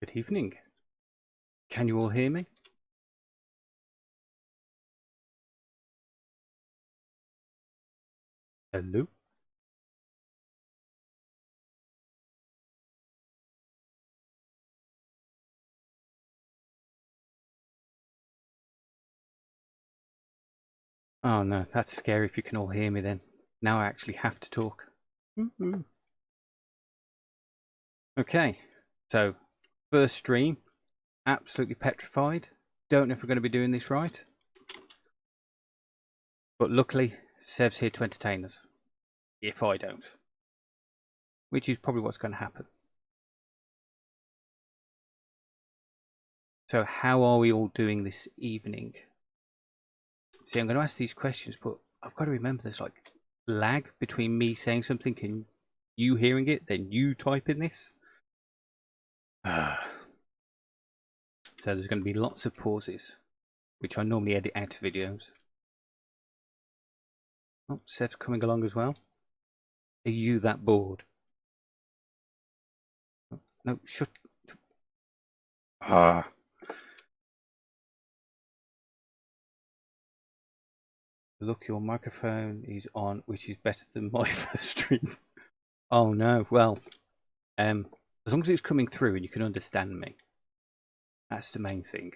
Good evening. Can you all hear me? Hello? Oh no, that's scary if you can all hear me then. Now I actually have to talk. Okay, so first stream, absolutely petrified. Don't know if we're going to be doing this right. But luckily, Sev's here to entertain us. If I don't. Which is probably what's going to happen. So how are we all doing this evening? See, I'm going to ask these questions, but I've got to remember there's like lag between me saying something and you hearing it, then you typing this. So there's going to be lots of pauses, which I normally edit out of videos. Oh, Seth's coming along as well. Are you that bored? Oh, no, shut. Look, your microphone is on, which is better than my first stream. Oh no, well, as long as it's coming through and you can understand me, that's the main thing.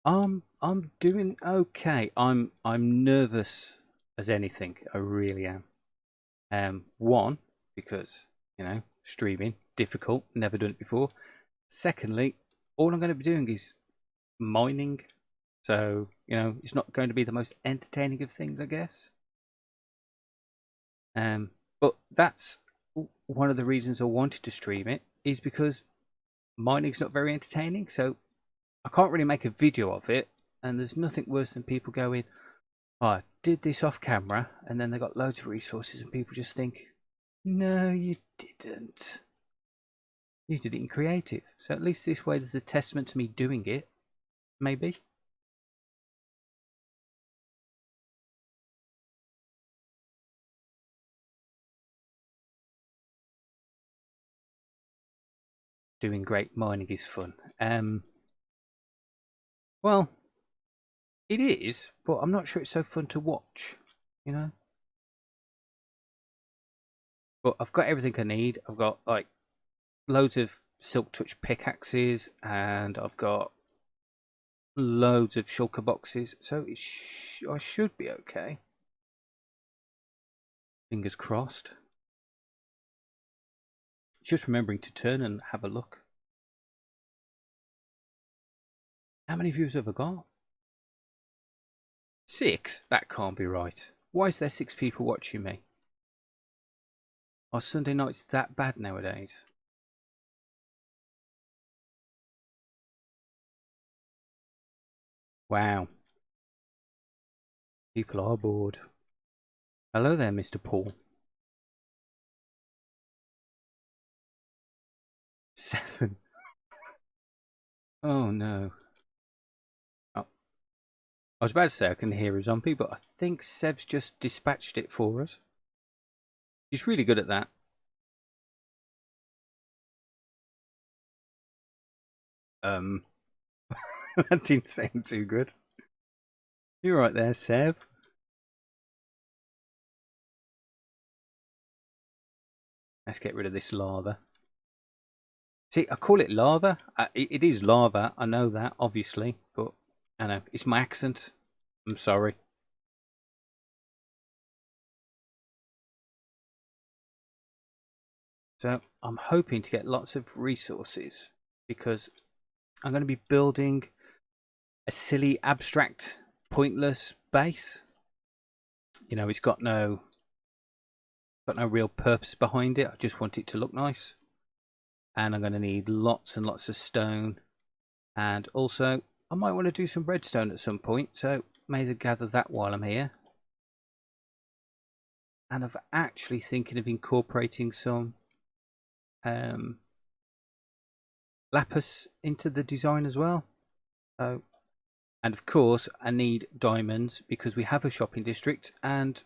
I'm doing okay. I'm nervous as anything. I really am. One, because streaming difficult, never done it before. Secondly, all I'm going to be doing is mining, so it's not going to be the most entertaining of things, I guess. But that's one of the reasons I wanted to stream it, is because mining's not very entertaining, so I can't really make a video of it, and there's nothing worse than people going, oh, I did this off camera, and then they got loads of resources, and people just think, no, you didn't. You did it in creative. So at least this way there's a testament to me doing it, maybe. Doing great mining is fun. Well, it is, but I'm not sure it's so fun to watch, But I've got everything I need. I've got like loads of Silk Touch pickaxes, and I've got loads of shulker boxes, so I should be okay. Fingers crossed. Just remembering to turn and have a look. How many views have I got? 6? That can't be right. Why is there 6 people watching me? Are Sunday nights that bad nowadays? Wow. People are bored. Hello there, Mr. Paul. 7. Oh no. Oh. I was about to say I can hear a zombie, but I think Sev's just dispatched it for us. He's really good at that. That didn't sound too good. You're right there, Sev. Let's get rid of this lava. See, I call it lava. It is lava. I know that, obviously, but I know it's my accent. I'm sorry. So I'm hoping to get lots of resources because I'm going to be building a silly, abstract, pointless base. It's got no real purpose behind it. I just want it to look nice. And I'm going to need lots and lots of stone. And also, I might want to do some redstone at some point. So may as well gather that while I'm here. And I'm actually thinking of incorporating some lapis into the design as well. So, and of course, I need diamonds because we have a shopping district, and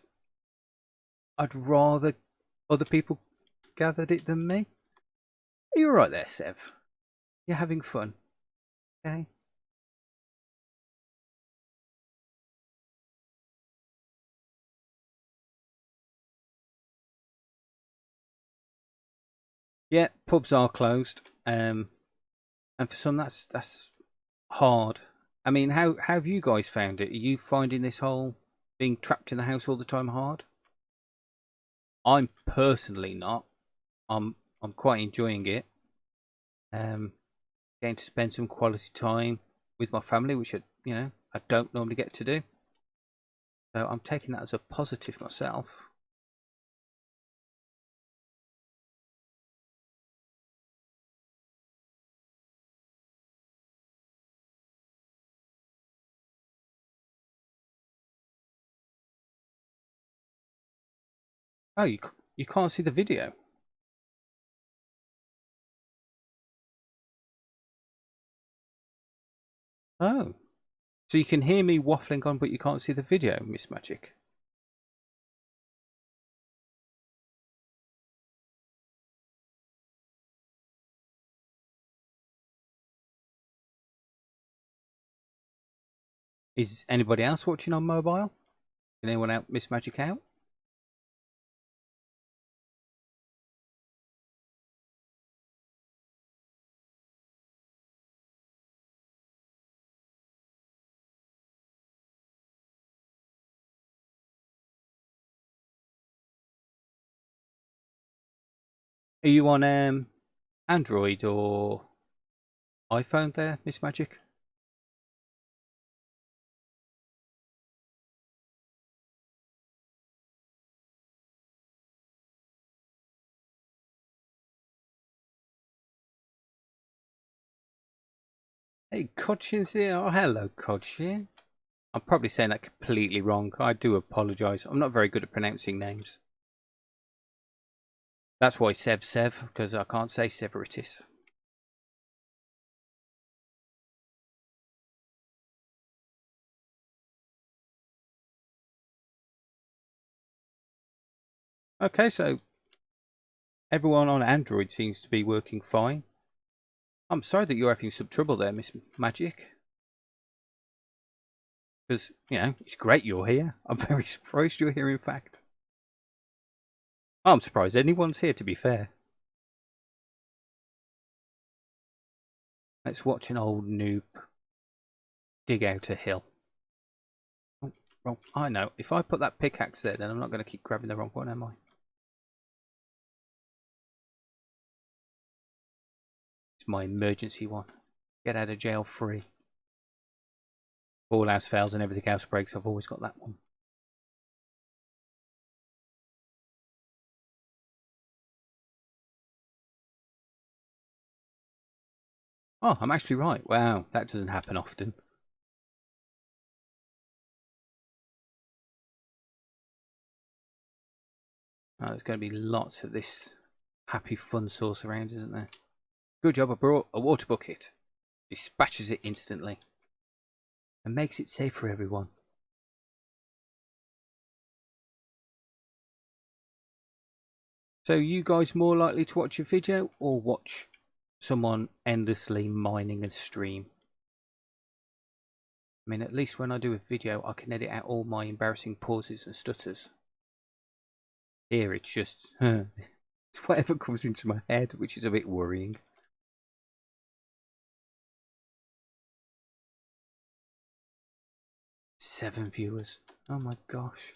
I'd rather other people gathered it than me. Are you alright there, Sev? You're having fun, okay? Yeah, pubs are closed, and for some that's hard. I mean, how have you guys found it? Are you finding this whole being trapped in the house all the time hard? I'm personally not. I'm quite enjoying it. Um, Getting to spend some quality time with my family, which I don't normally get to do. So I'm taking that as a positive myself. Oh, you can't see the video. Oh, so you can hear me waffling on, but you can't see the video, Miss Magic. Is anybody else watching on mobile? Can anyone out Miss Magic out? Are you on Android or iPhone there, Miss Magic? Hey, Codchin's here. Oh, hello, Codchin. I'm probably saying that completely wrong. I do apologise. I'm not very good at pronouncing names. That's why Sev, because I can't say Severitis. Okay, so everyone on Android seems to be working fine. I'm sorry that you're having some trouble there, Miss Magic. Because, it's great you're here. I'm very surprised you're here, in fact. I'm surprised anyone's here, to be fair. Let's watch an old noob dig out a hill. Oh, wrong. I know. If I put that pickaxe there, then I'm not going to keep grabbing the wrong one, am I? It's my emergency one. Get out of jail free. All else fails and everything else breaks. I've always got that one. Oh, I'm actually right. Wow, that doesn't happen often. Oh, there's going to be lots of this happy fun sauce around, isn't there? Good job, I brought a water bucket. Dispatches it instantly. And makes it safe for everyone. So you guys more likely to watch a video or watch someone endlessly mining a stream? I mean, at least when I do a video, I can edit out all my embarrassing pauses and stutters. Here, it's just... it's whatever comes into my head, which is a bit worrying. Seven viewers. Oh my gosh.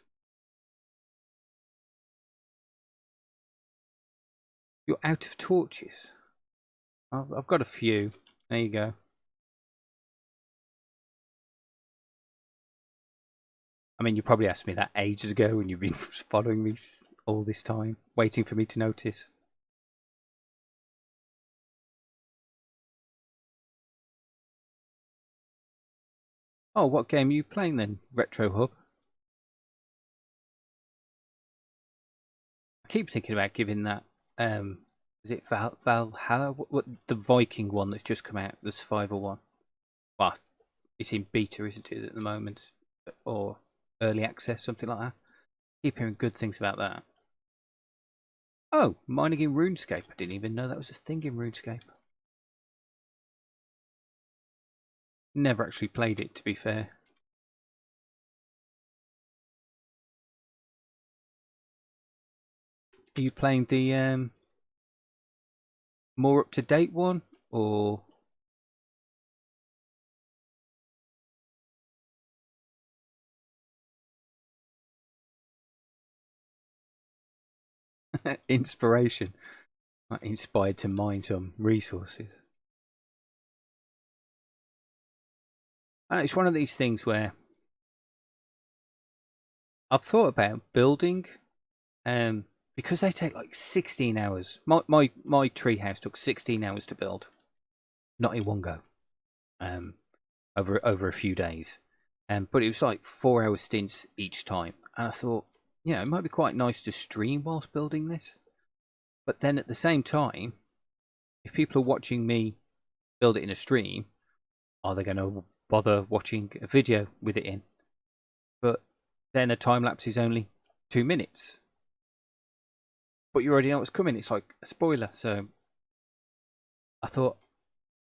You're out of torches. I've got a few. There you go. I mean, you probably asked me that ages ago and you've been following me all this time, waiting for me to notice. Oh, what game are you playing then, Retro Hub? I keep thinking about giving that, is it Valhalla? What, the Viking one that's just come out, the survival one? Well, it's in beta, isn't it, at the moment? Or early access, something like that. Keep hearing good things about that. Oh, mining in RuneScape. I didn't even know that was a thing in RuneScape. Never actually played it, to be fair. Are you playing the more up-to-date one, or inspiration? Inspired to mine some resources. It's one of these things where I've thought about building, because they take like 16 hours. My tree house took 16 hours to build, not in one go, over a few days, but it was like 4 hour stints each time. And I thought, it might be quite nice to stream whilst building this. But then at the same time, if people are watching me build it in a stream, are they going to bother watching a video with it in? But then a time lapse is only 2 minutes. But you already know what's coming. It's like a spoiler. So I thought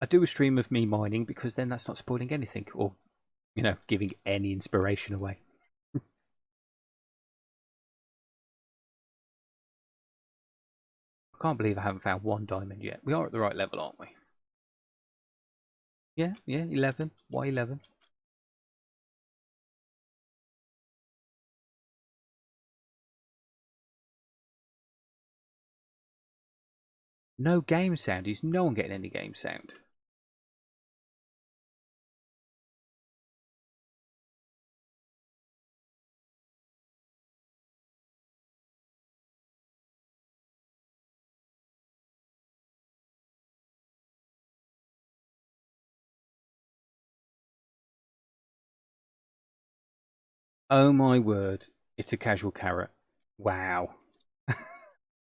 I'd do a stream of me mining, because then that's not spoiling anything or, giving any inspiration away. I can't believe I haven't found one diamond yet. We are at the right level, aren't we? Yeah, 11. Why 11? No game sound. Is no one getting any game sound? Oh my word. It's a casual carrot. Wow.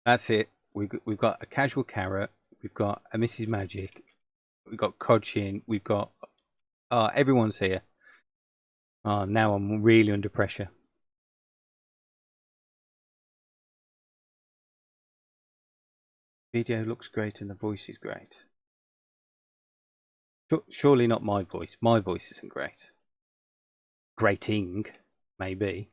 That's it. We've got a casual carrot. We've got a Mrs. Magic. We've got Codchin. We've got... everyone's here. Oh, now I'm really under pressure. Video looks great and the voice is great. Surely not my voice. My voice isn't great. Grating, maybe.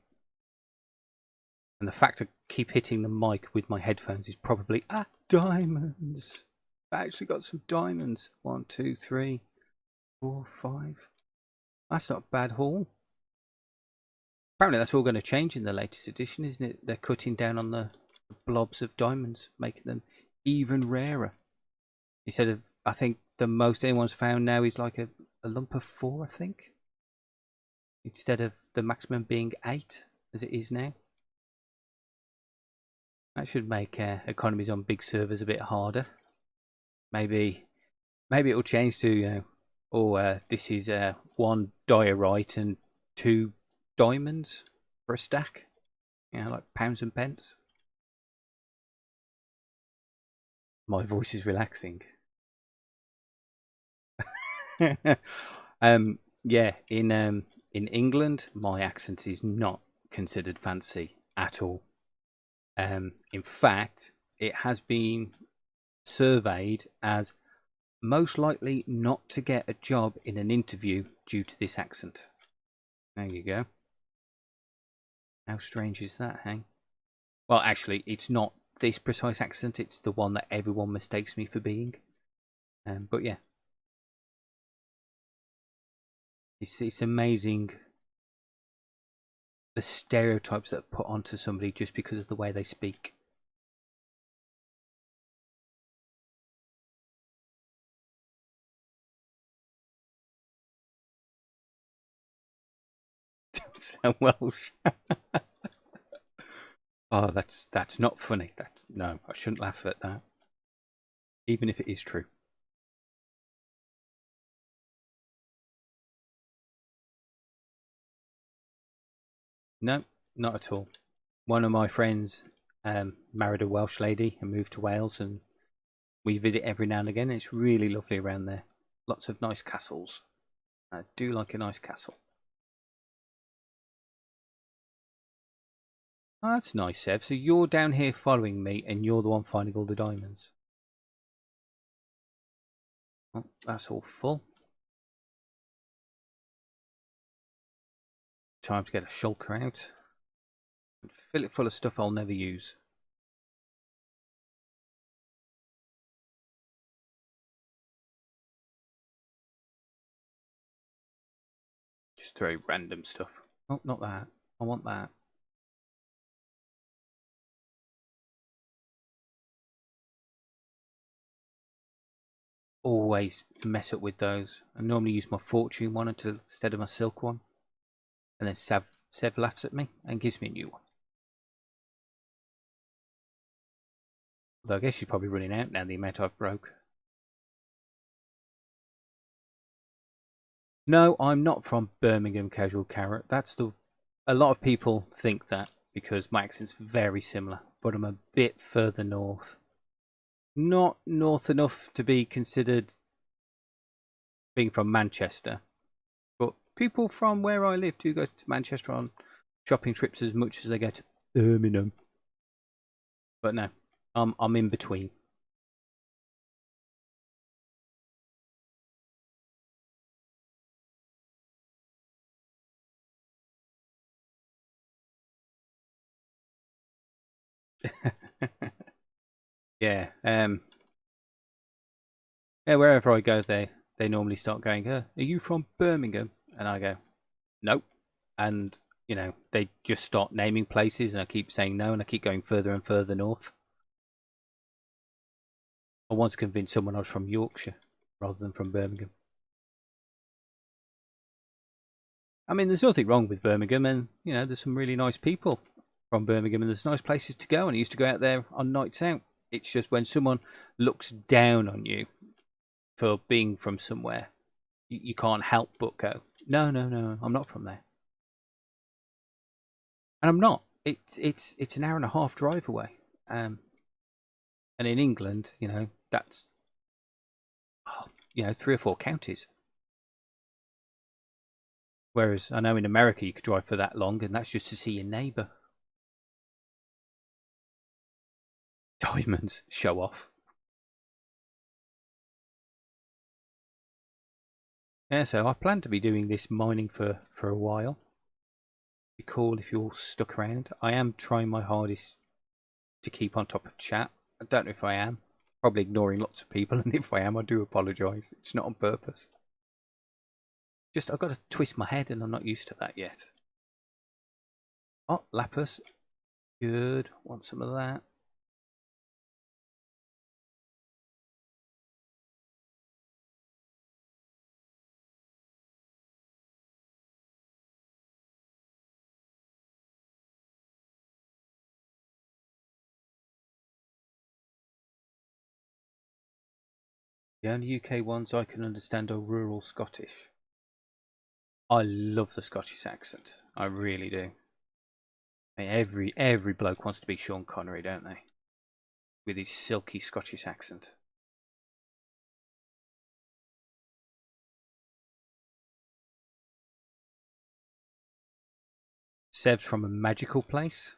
And the fact I keep hitting the mic with my headphones is probably... diamonds! I actually got some diamonds. 1, 2, 3, 4, 5. That's not a bad haul. Apparently that's all going to change in the latest edition, isn't it? They're cutting down on the blobs of diamonds, making them even rarer. Instead of, I think the most anyone's found now is like a lump of 4, I think. Instead of the maximum being 8, as it is now. That should make economies on big servers a bit harder. Maybe it'll change to, this is 1 diorite and 2 diamonds for a stack. Like pounds and pence. My voice is relaxing. Yeah, in England, my accent is not considered fancy at all. In fact, it has been surveyed as most likely not to get a job in an interview due to this accent. There you go. How strange is that, hey? Well, actually, it's not this precise accent. It's the one that everyone mistakes me for being. But yeah. It's amazing the stereotypes that are put onto somebody just because of the way they speak. Don't sound Welsh. Oh, that's not funny. No, I shouldn't laugh at that. Even if it is true. No, not at all. One of my friends married a Welsh lady and moved to Wales, and we visit every now and again. It's really lovely around there. Lots of nice castles. I do like a nice castle. Oh, that's nice, Seb. So you're down here following me, and you're the one finding all the diamonds. Oh, that's all full. Time to get a shulker out and fill it full of stuff I'll never use. Just throw random stuff. Oh, not that. I want that. Always mess up with those. I normally use my fortune one instead of my silk one. And then Sev laughs at me and gives me a new one. Although I guess she's probably running out now, the amount I've broke. No, I'm not from Birmingham, Casual Carrot. A lot of people think that because my accent's very similar, but I'm a bit further north. Not north enough to be considered being from Manchester, but people from where I live do go to Manchester on shopping trips as much as they go to Birmingham. But no, I'm in between. Yeah. Yeah, wherever I go, they normally start going, "Are you from Birmingham?" And I go, "Nope." And they just start naming places, and I keep saying no, and I keep going further and further north. I once convinced someone I was from Yorkshire rather than from Birmingham. I mean, there's nothing wrong with Birmingham, and there's some really nice people from Birmingham, and there's nice places to go. And I used to go out there on nights out. It's just when someone looks down on you for being from somewhere, you can't help but go, no, no, no, I'm not from there, and I'm not. It's an hour and a half drive away, and in England, that's 3 or 4 counties. Whereas I know in America you could drive for that long, and that's just to see your neighbour. Diamonds, show off. Yeah, so I plan to be doing this mining for a while. Be cool if you're all stuck around. I am trying my hardest to keep on top of chat. I don't know if I am. Probably ignoring lots of people, and if I am, I do apologise. It's not on purpose. Just I've got to twist my head, and I'm not used to that yet. Oh, lapis. Good. Want some of that. The only UK ones I can understand are rural Scottish. I love the Scottish accent. I really do. I mean, every bloke wants to be Sean Connery, don't they? With his silky Scottish accent. Sev's from a magical place.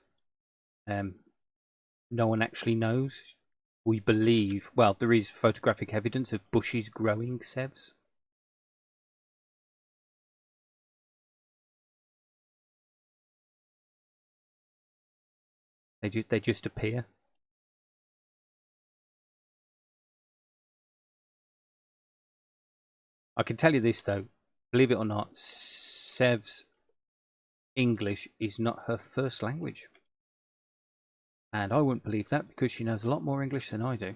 No one actually knows. We believe, well, there is photographic evidence of bushes growing Sevs. They just appear. I can tell you this though, believe it or not, Sev's English is not her first language. And I wouldn't believe that because she knows a lot more English than I do.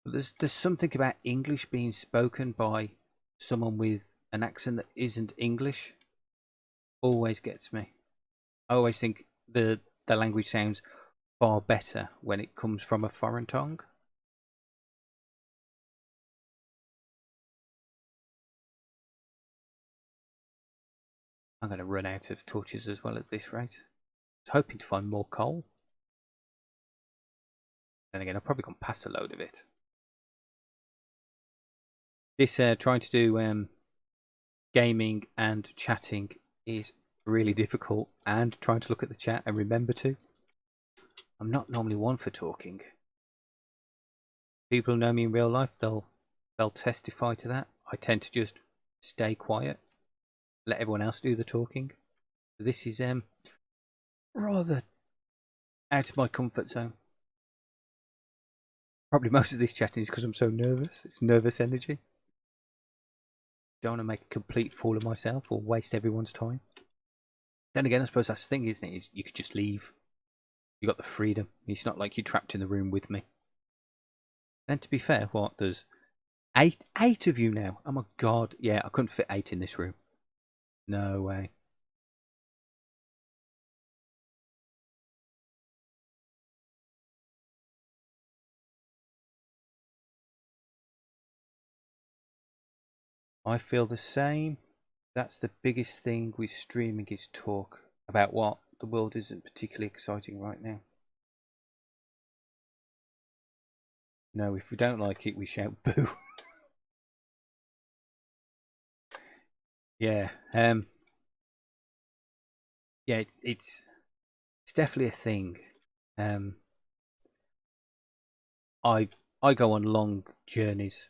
But there's something about English being spoken by someone with an accent that isn't English always gets me. I always think the language sounds far better when it comes from a foreign tongue. I'm going to run out of torches as well at this rate. I was hoping to find more coal. Then again, I've probably gone past a load of it. This trying to do gaming and chatting is really difficult, and trying to look at the chat and remember to. I'm not normally one for talking. People who know me in real life, they'll testify to that. I tend to just stay quiet, let everyone else do the talking. So this is rather out of my comfort zone. Probably most of this chatting is because I'm so nervous. It's nervous energy. Don't want to make a complete fool of myself or waste everyone's time. Then again, I suppose that's the thing, isn't it? Is you could just leave. You got the freedom. It's not like you're trapped in the room with me. And to be fair, what, there's eight of you now. Oh my god. Yeah, I couldn't fit 8 in this room. No way. I feel the same. That's the biggest thing with streaming, is talk about what the world isn't particularly exciting right now. No, if we don't like it, we shout boo. Yeah. Yeah, it's definitely a thing. I go on long journeys.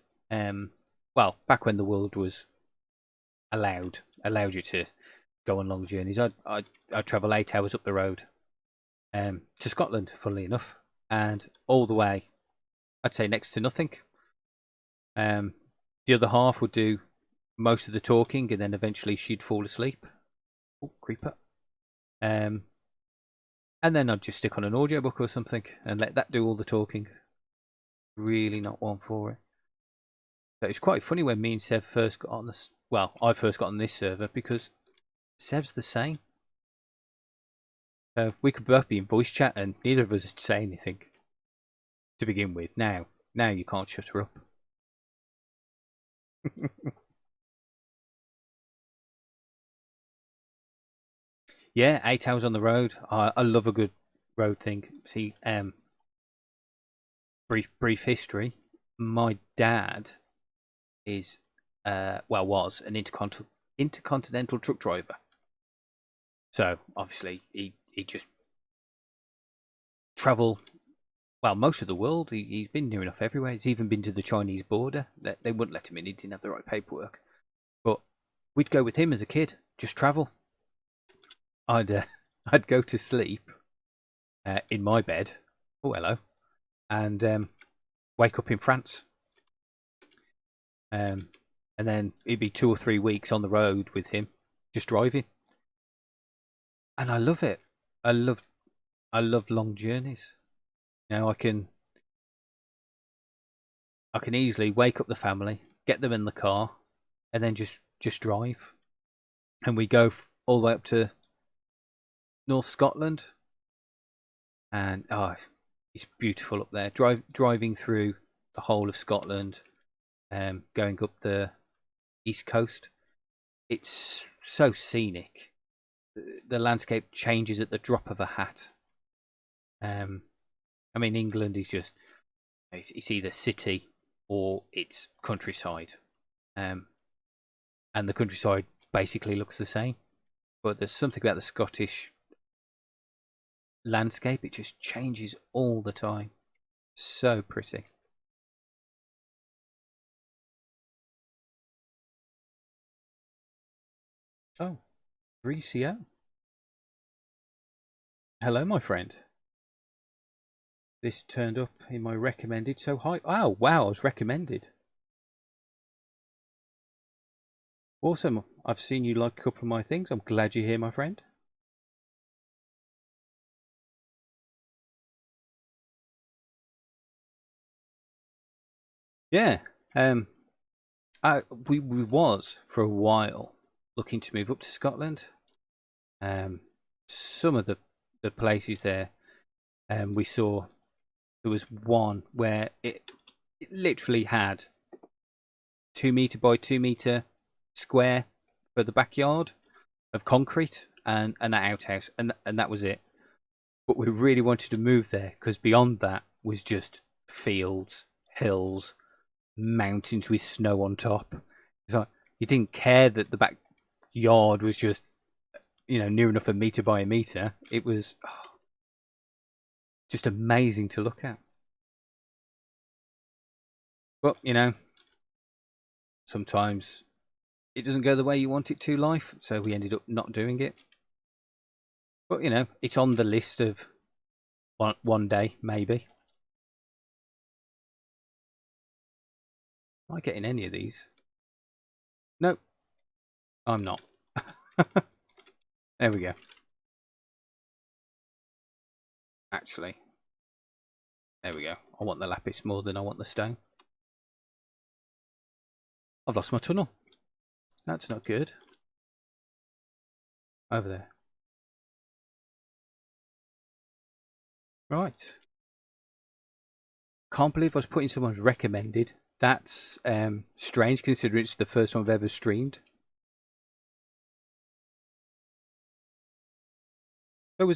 Well, back when the world was allowed you to go on long journeys, I'd travel 8 hours up the road, to Scotland, funnily enough, and all the way, I'd say next to nothing. The other half would do most of the talking, and then eventually she'd fall asleep. Oh, creeper. And then I'd just stick on an audiobook or something and let that do all the talking. Really not one for it. But it's quite funny when me and Sev first got on this. Well, I first got on this server because Sev's the same. We could both be in voice chat and neither of us would say anything to begin with. Now you can't shut her up. Yeah, 8 hours on the road. I love a good road thing. See, brief history. My dad is was an intercontinental truck driver. So obviously he just travel, well, most of the world. He's been near enough everywhere. He's even been to the Chinese border. They wouldn't let him in. He didn't have the right paperwork. But we'd go with him as a kid, just travel. I'd go to sleep in my bed. Oh, hello. And wake up in France. And then it'd be 2 or 3 weeks on the road with him, just driving. And I love it. I love long journeys. You know, I can easily wake up the family, get them in the car, and then just drive. And we go all the way up to North Scotland, and it's beautiful up there. Driving through the whole of Scotland, going up the east coast. It's so scenic. The landscape changes at the drop of a hat. I mean, England is just, it's either city or it's countryside, and the countryside basically looks the same. But there's something about the Scottish landscape; it just changes all the time. So pretty. Oh, 3CO. Hello, my friend. This turned up in my recommended so high. Oh, wow, I was recommended. Awesome. I've seen you like a couple of my things. I'm glad you're here, my friend. Yeah. We was for a while looking to move up to Scotland. Some of the places there, we saw, there was one where it literally had 2 meter by 2 meter square for the backyard of concrete and an outhouse, and that was it. But we really wanted to move there because beyond that was just fields, hills, mountains with snow on top. It's like you didn't care that the backyard was just, you know, near enough a meter by a meter. It was just amazing to look at. But, you know, sometimes it doesn't go the way you want it to, life. So we ended up not doing it. But, you know, it's on the list of one day, maybe. Am I getting any of these? Nope, I'm not. There we go. Actually, there we go. I want the lapis more than I want the stone. I've lost my tunnel. That's not good. Over there. Right. Can't believe I was putting someone's recommended. That's strange considering it's the first one I've ever streamed. So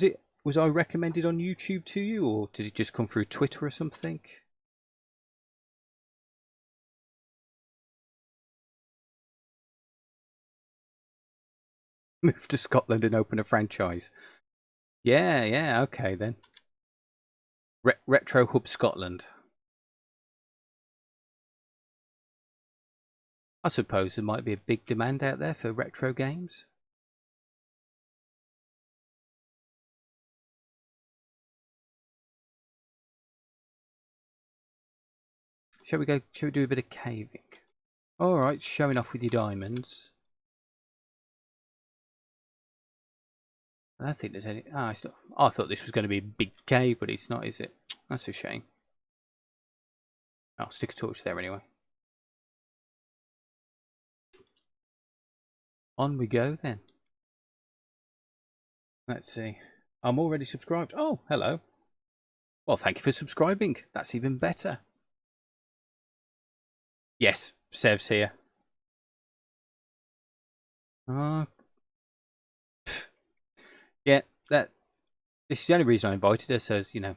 was I recommended on YouTube to you, or did it just come through Twitter or something? Move to Scotland and open a franchise. Yeah, okay then. Retro Hub Scotland. I suppose there might be a big demand out there for retro games. Shall we do a bit of caving? Alright, showing off with your diamonds. I don't think there's any. Ah, it's not. I thought this was going to be a big cave, but it's not, is it? That's a shame. I'll stick a torch there anyway. On we go then. Let's see. I'm already subscribed. Oh, hello. Well, thank you for subscribing. That's even better. Yes, Sev's here. Yeah, this is the only reason I invited her, so as, you know,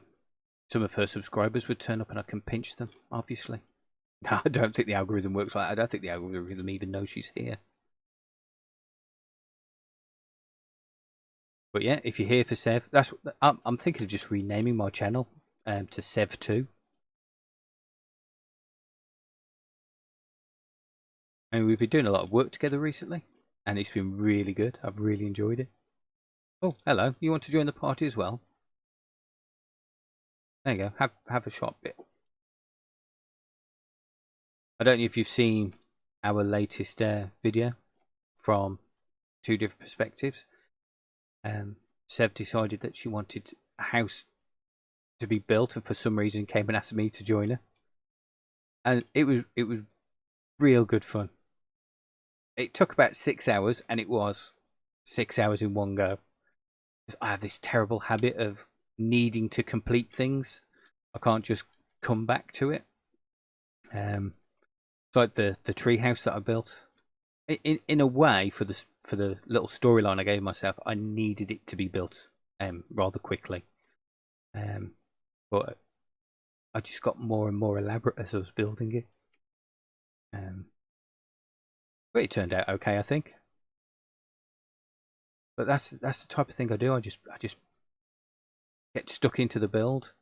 some of her subscribers would turn up and I can pinch them, obviously. I don't think the algorithm works like that. I don't think the algorithm even knows she's here. But yeah, if you're here for Sev, I'm thinking of just renaming my channel to Sev2. And we've been doing a lot of work together recently, and it's been really good. I've really enjoyed it. Oh, hello. You want to join the party as well? There you go. Have a shot bit. I don't know if you've seen our latest video from two different perspectives. Sev decided that she wanted a house to be built, and for some reason came and asked me to join her. And it was real good fun. It took about 6 hours, and it was 6 hours in one go. I have this terrible habit of needing to complete things. I can't just come back to it. It's like the tree house that I built. In a way, for the little storyline I gave myself, I needed it to be built rather quickly. But I just got more and more elaborate as I was building it. But it turned out okay, I think. But that's the type of thing I do. I just get stuck into the build,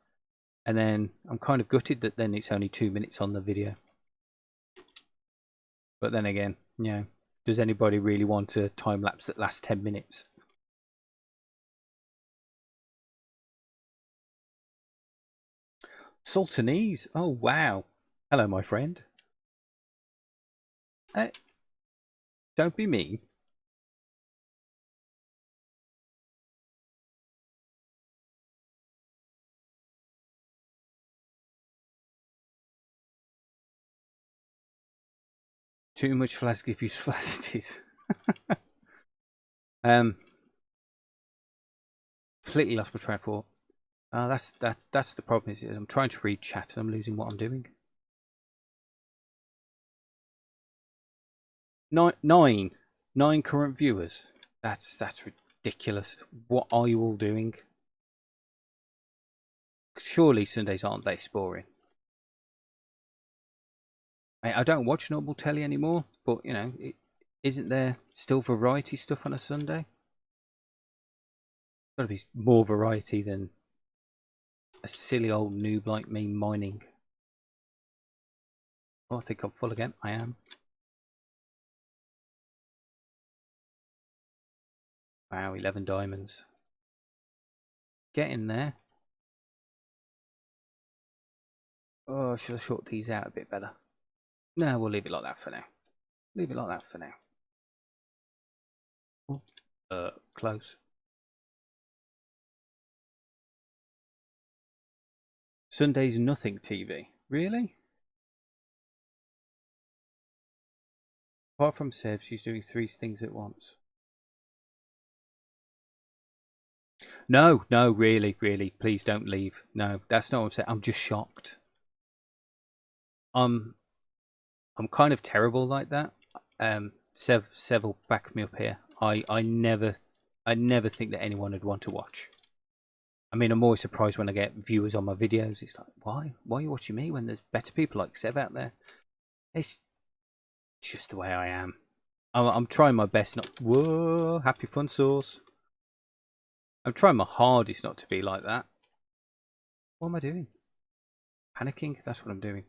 and then I'm kind of gutted that then it's only 2 minutes on the video. But then again, yeah, does anybody really want a time lapse that lasts 10 minutes? Sultanese. Oh wow. Hello, my friend. Don't be mean. Too much flask if you flasties. Completely lost my train of thought. That's the problem. Is I'm trying to read chat and I'm losing what I'm doing. Nine current viewers. That's ridiculous. What are you all doing? Surely Sundays aren't this boring. I don't watch normal telly anymore, but you know, isn't there still variety stuff on a Sunday? Got to be more variety than a silly old noob like me mining. Oh, I think I'm full again. I am. Wow, 11 diamonds. Get in there. Oh, should I sort these out a bit better? No, we'll leave it like that for now. Leave it like that for now. Close. Sunday's nothing TV. Really? Apart from Sev, she's doing 3 things at once. No, no, really, really, please don't leave. No, that's not what I'm saying. I'm just shocked. I'm kind of terrible like that. Sev will back me up here. I never think that anyone would want to watch. I mean, I'm always surprised when I get viewers on my videos. It's like, why are you watching me when there's better people like Sev out there? It's just the way I am. I'm trying my best not. Whoa, happy fun sauce. I'm trying my hardest not to be like that. What am I doing? Panicking? That's what I'm doing.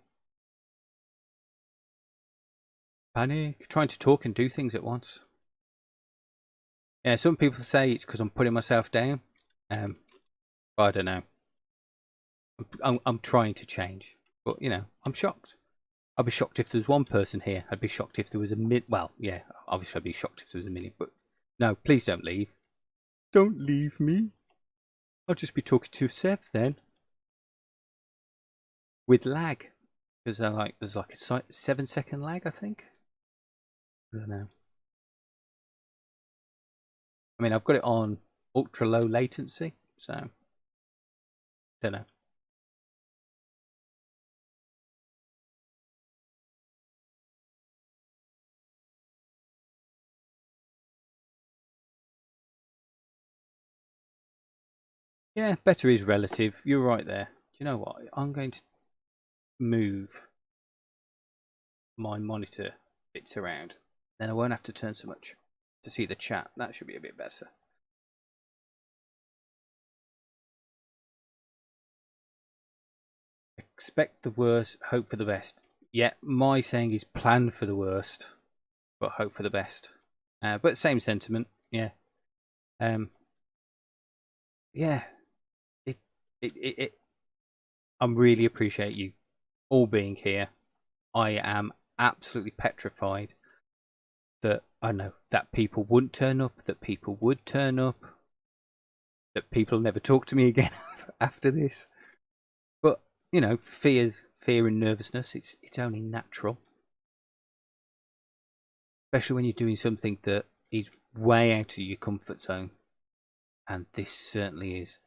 Panic. Trying to talk and do things at once. Yeah, some people say it's because I'm putting myself down. But I don't know. I'm trying to change. But, you know, I'm shocked. I'd be shocked if there was one person here. I'd be shocked if there was a million. Well, yeah, obviously I'd be shocked if there was a million. But no, please don't leave. Don't leave me. I'll just be talking to Sev then. With lag. Because there's like a 7-second lag, I think. I don't know. I mean, I've got it on ultra low latency, so don't know. Yeah, better is relative. You're right there. Do you know what? I'm going to move my monitor bits around. Then I won't have to turn so much to see the chat. That should be a bit better. Expect the worst, hope for the best. Yeah, my saying is plan for the worst, but hope for the best. But same sentiment. Yeah. Yeah. It. I really appreciate you all being here. I am absolutely petrified that I know that people wouldn't turn up, that people would turn up, that people never talk to me again after this. But you know, fear and nervousness. It's only natural, especially when you're doing something that is way out of your comfort zone, and this certainly is.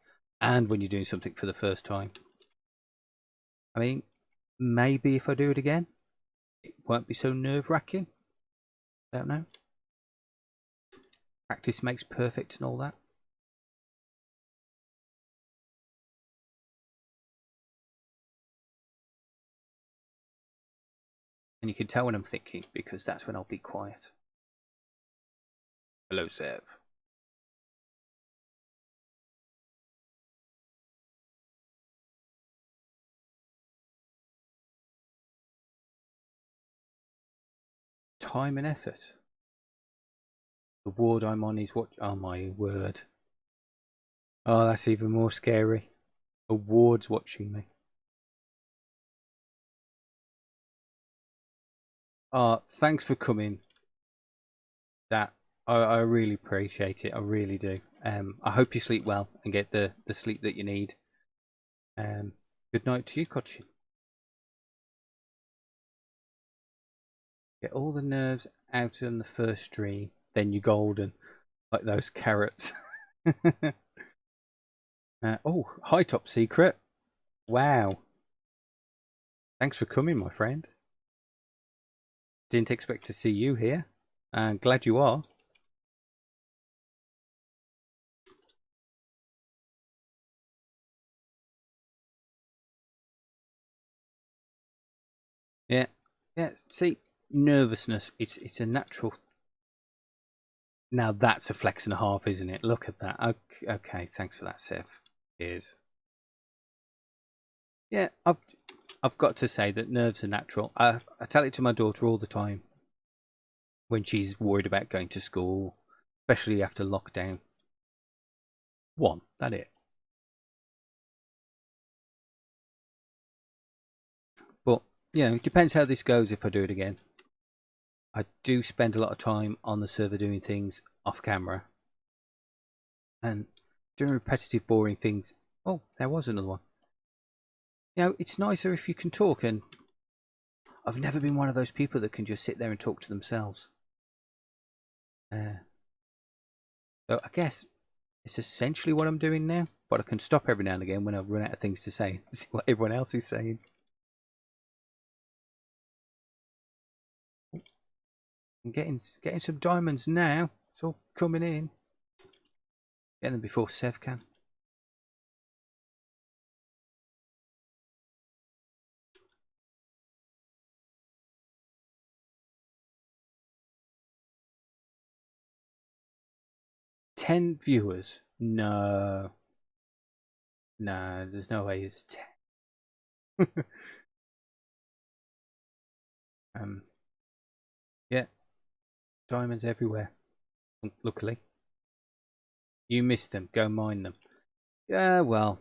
And when you're doing something for the first time, I mean, maybe if I do it again, it won't be so nerve-wracking. Don't know. Practice makes perfect and all that. And you can tell when I'm thinking, because that's when I'll be quiet. Hello, Sev. Time and effort. The ward I'm on is what? Oh my word. Oh, that's even more scary. A ward's watching me. Thanks for coming. That I really appreciate it. I really do. I hope you sleep well and get the sleep that you need. Good night to you, Kochin. Get all the nerves out on the first stream, then you're golden, like those carrots. Oh, hi, Top Secret. Wow. Thanks for coming, my friend. Didn't expect to see you here. Glad you are. Yeah. Yeah, see, nervousness, it's a natural. Now that's a flex and a half, isn't it? Look at that. Okay, thanks for that, Sev. Cheers. Yeah, I've got to say that nerves are natural. I tell it to my daughter all the time when she's worried about going to school, especially after lockdown. One, that it. But it depends how this goes if I do it again. I do spend a lot of time on the server doing things off camera and doing repetitive, boring things. Oh, there was another one. It's nicer if you can talk, and I've never been one of those people that can just sit there and talk to themselves. So I guess it's essentially what I'm doing now, but I can stop every now and again when I run out of things to say and see what everyone else is saying. I'm getting some diamonds now. It's all coming in. Getting them before Sev can. $10 viewers? No. No, there's no way it's 10. Yeah, diamonds everywhere. Luckily. You missed them. Go mine them. Yeah, well.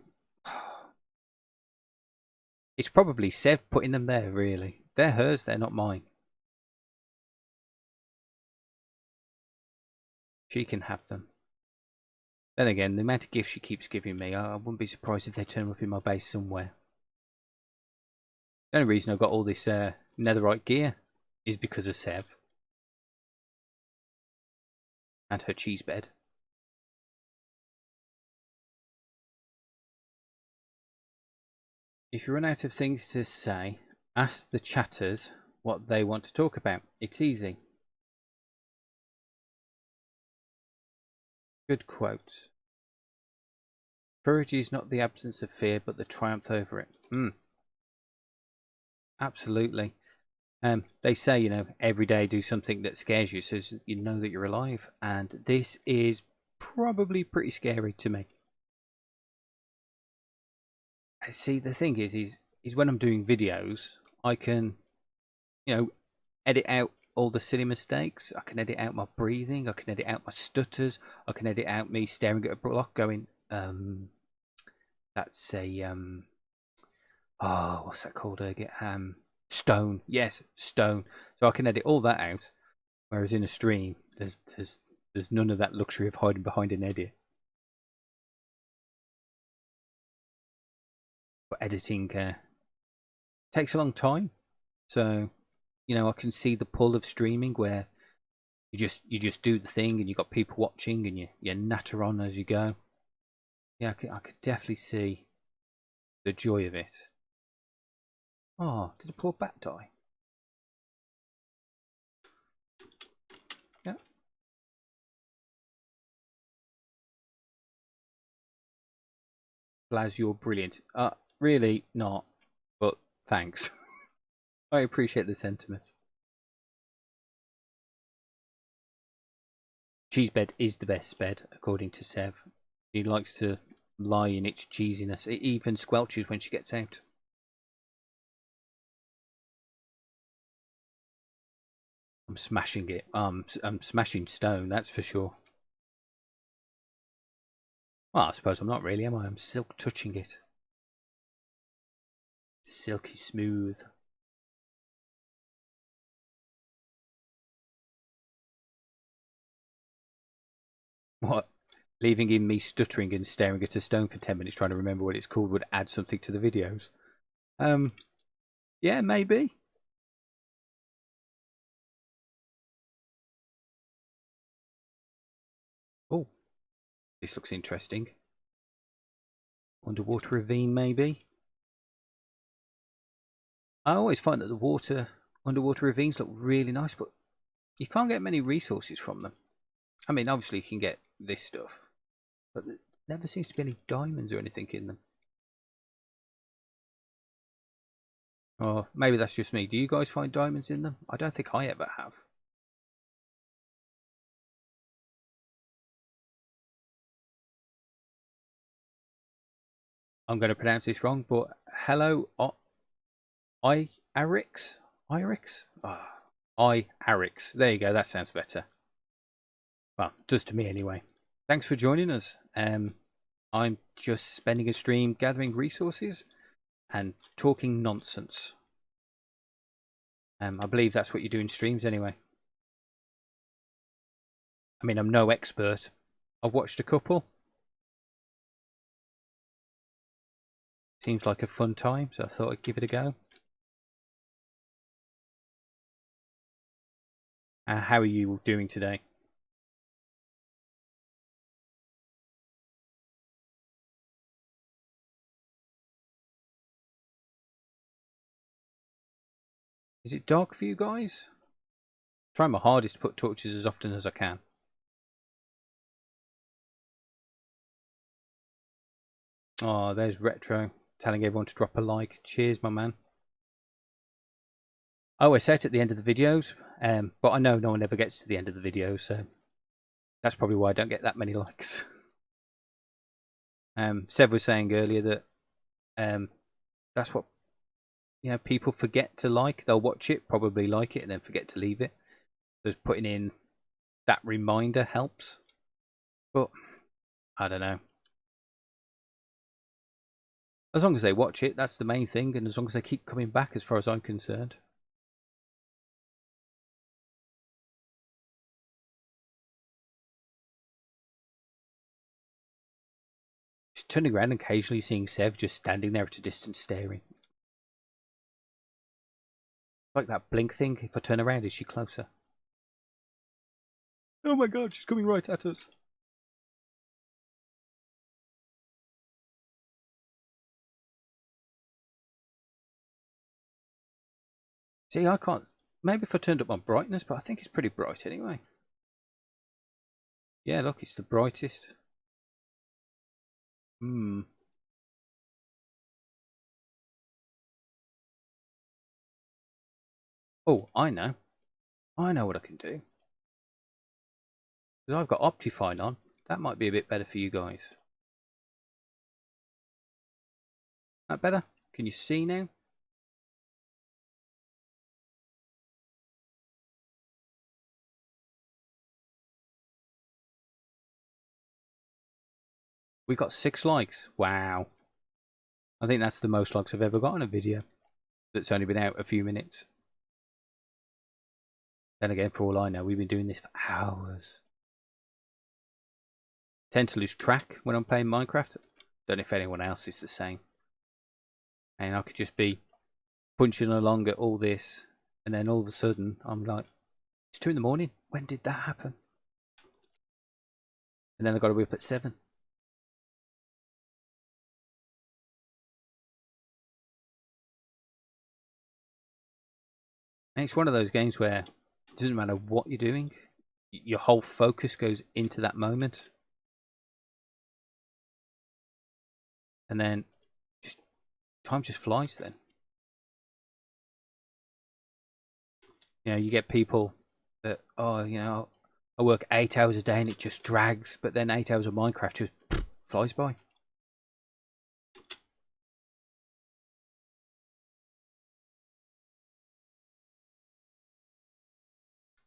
It's probably Sev putting them there, really. They're hers, they're not mine. She can have them. Then again, the amount of gifts she keeps giving me, I wouldn't be surprised if they turn up in my base somewhere. The only reason I've got all this netherite gear is because of Sev. And her cheese bed. If you run out of things to say, ask the chatters what they want to talk about. It's easy. Good quote. Courage is not the absence of fear, but the triumph over it. Absolutely. They say, every day do something that scares you so you know that you're alive. And this is probably pretty scary to me. See, the thing is when I'm doing videos, I can, edit out all the silly mistakes. I can edit out my breathing. I can edit out my stutters. I can edit out me staring at a block going, that's a, what's that called again? Stone. Yes, stone. So I can edit all that out. Whereas in a stream, there's none of that luxury of hiding behind an edit. But editing takes a long time. So, I can see the pull of streaming where you just do the thing and you got people watching and you natter on as you go. Yeah, I could definitely see the joy of it. Oh, did a poor bat die? Yeah. Blaz, you're brilliant. Really not, but thanks. I appreciate the sentiment. Cheese bed is the best bed, according to Sev. She likes to lie in its cheesiness. It even squelches when she gets out. I'm smashing it. I'm smashing stone, that's for sure. Well, I suppose I'm not really, am I? I'm silk touching it. Silky smooth. What? Leaving in me stuttering and staring at a stone for 10 minutes trying to remember what it's called would add something to the videos. Yeah, maybe. Oh, this looks interesting. Underwater ravine, maybe. I always find that the underwater ravines look really nice, but you can't get many resources from them. I mean, obviously you can get this stuff, but there never seems to be any diamonds or anything in them. Or maybe that's just me. Do you guys find diamonds in them? I don't think I ever have. I'm going to pronounce this wrong, but hello, Arix? Irix? Arix. There you go, that sounds better. Well, does to me anyway. Thanks for joining us. I'm just spending a stream gathering resources and talking nonsense. I believe that's what you do in streams anyway. I mean, I'm no expert. I've watched a couple. Seems like a fun time, so I thought I'd give it a go. How are you doing today? Is it dark for you guys? Try my hardest to put torches as often as I can. Oh, there's Retro telling everyone to drop a like. Cheers, my man. Oh, I say it at the end of the videos, but I know no one ever gets to the end of the video, so that's probably why I don't get that many likes. Sev was saying earlier that that's what people forget to like. They'll watch it, probably like it, and then forget to leave it. Just putting in that reminder helps. But I don't know. As long as they watch it, that's the main thing, and as long as they keep coming back, as far as I'm concerned. Just turning around and occasionally seeing Sev just standing there at a distance staring. Like that blink thing, if I turn around, is she closer? Oh my god, she's coming right at us. See, I can't... Maybe if I turned up my brightness, but I think it's pretty bright anyway. Yeah, look, it's the brightest. Oh, I know. I know what I can do. Because I've got Optifine on. That might be a bit better for you guys. That better? Can you see now? We got 6 likes. Wow. I think that's the most likes I've ever got on a video that's only been out a few minutes. Then again, for all I know, we've been doing this for hours. Tend to lose track when I'm playing Minecraft. Don't know if anyone else is the same. And I could just be punching along at all this, and then all of a sudden I'm like, it's 2 in the morning. When did that happen? And then I got to be up at 7. And it's one of those games where it doesn't matter what you're doing, your whole focus goes into that moment. And then time just flies then. You get people that, I work 8 hours a day and it just drags, but then 8 hours of Minecraft just flies by.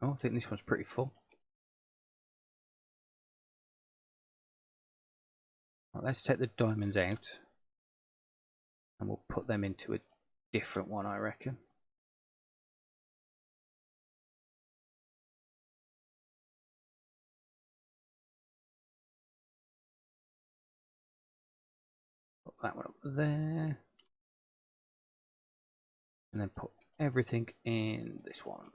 Oh, I think this one's pretty full. Right, let's take the diamonds out. And we'll put them into a different one, I reckon. Put that one up there. And then put everything in this one.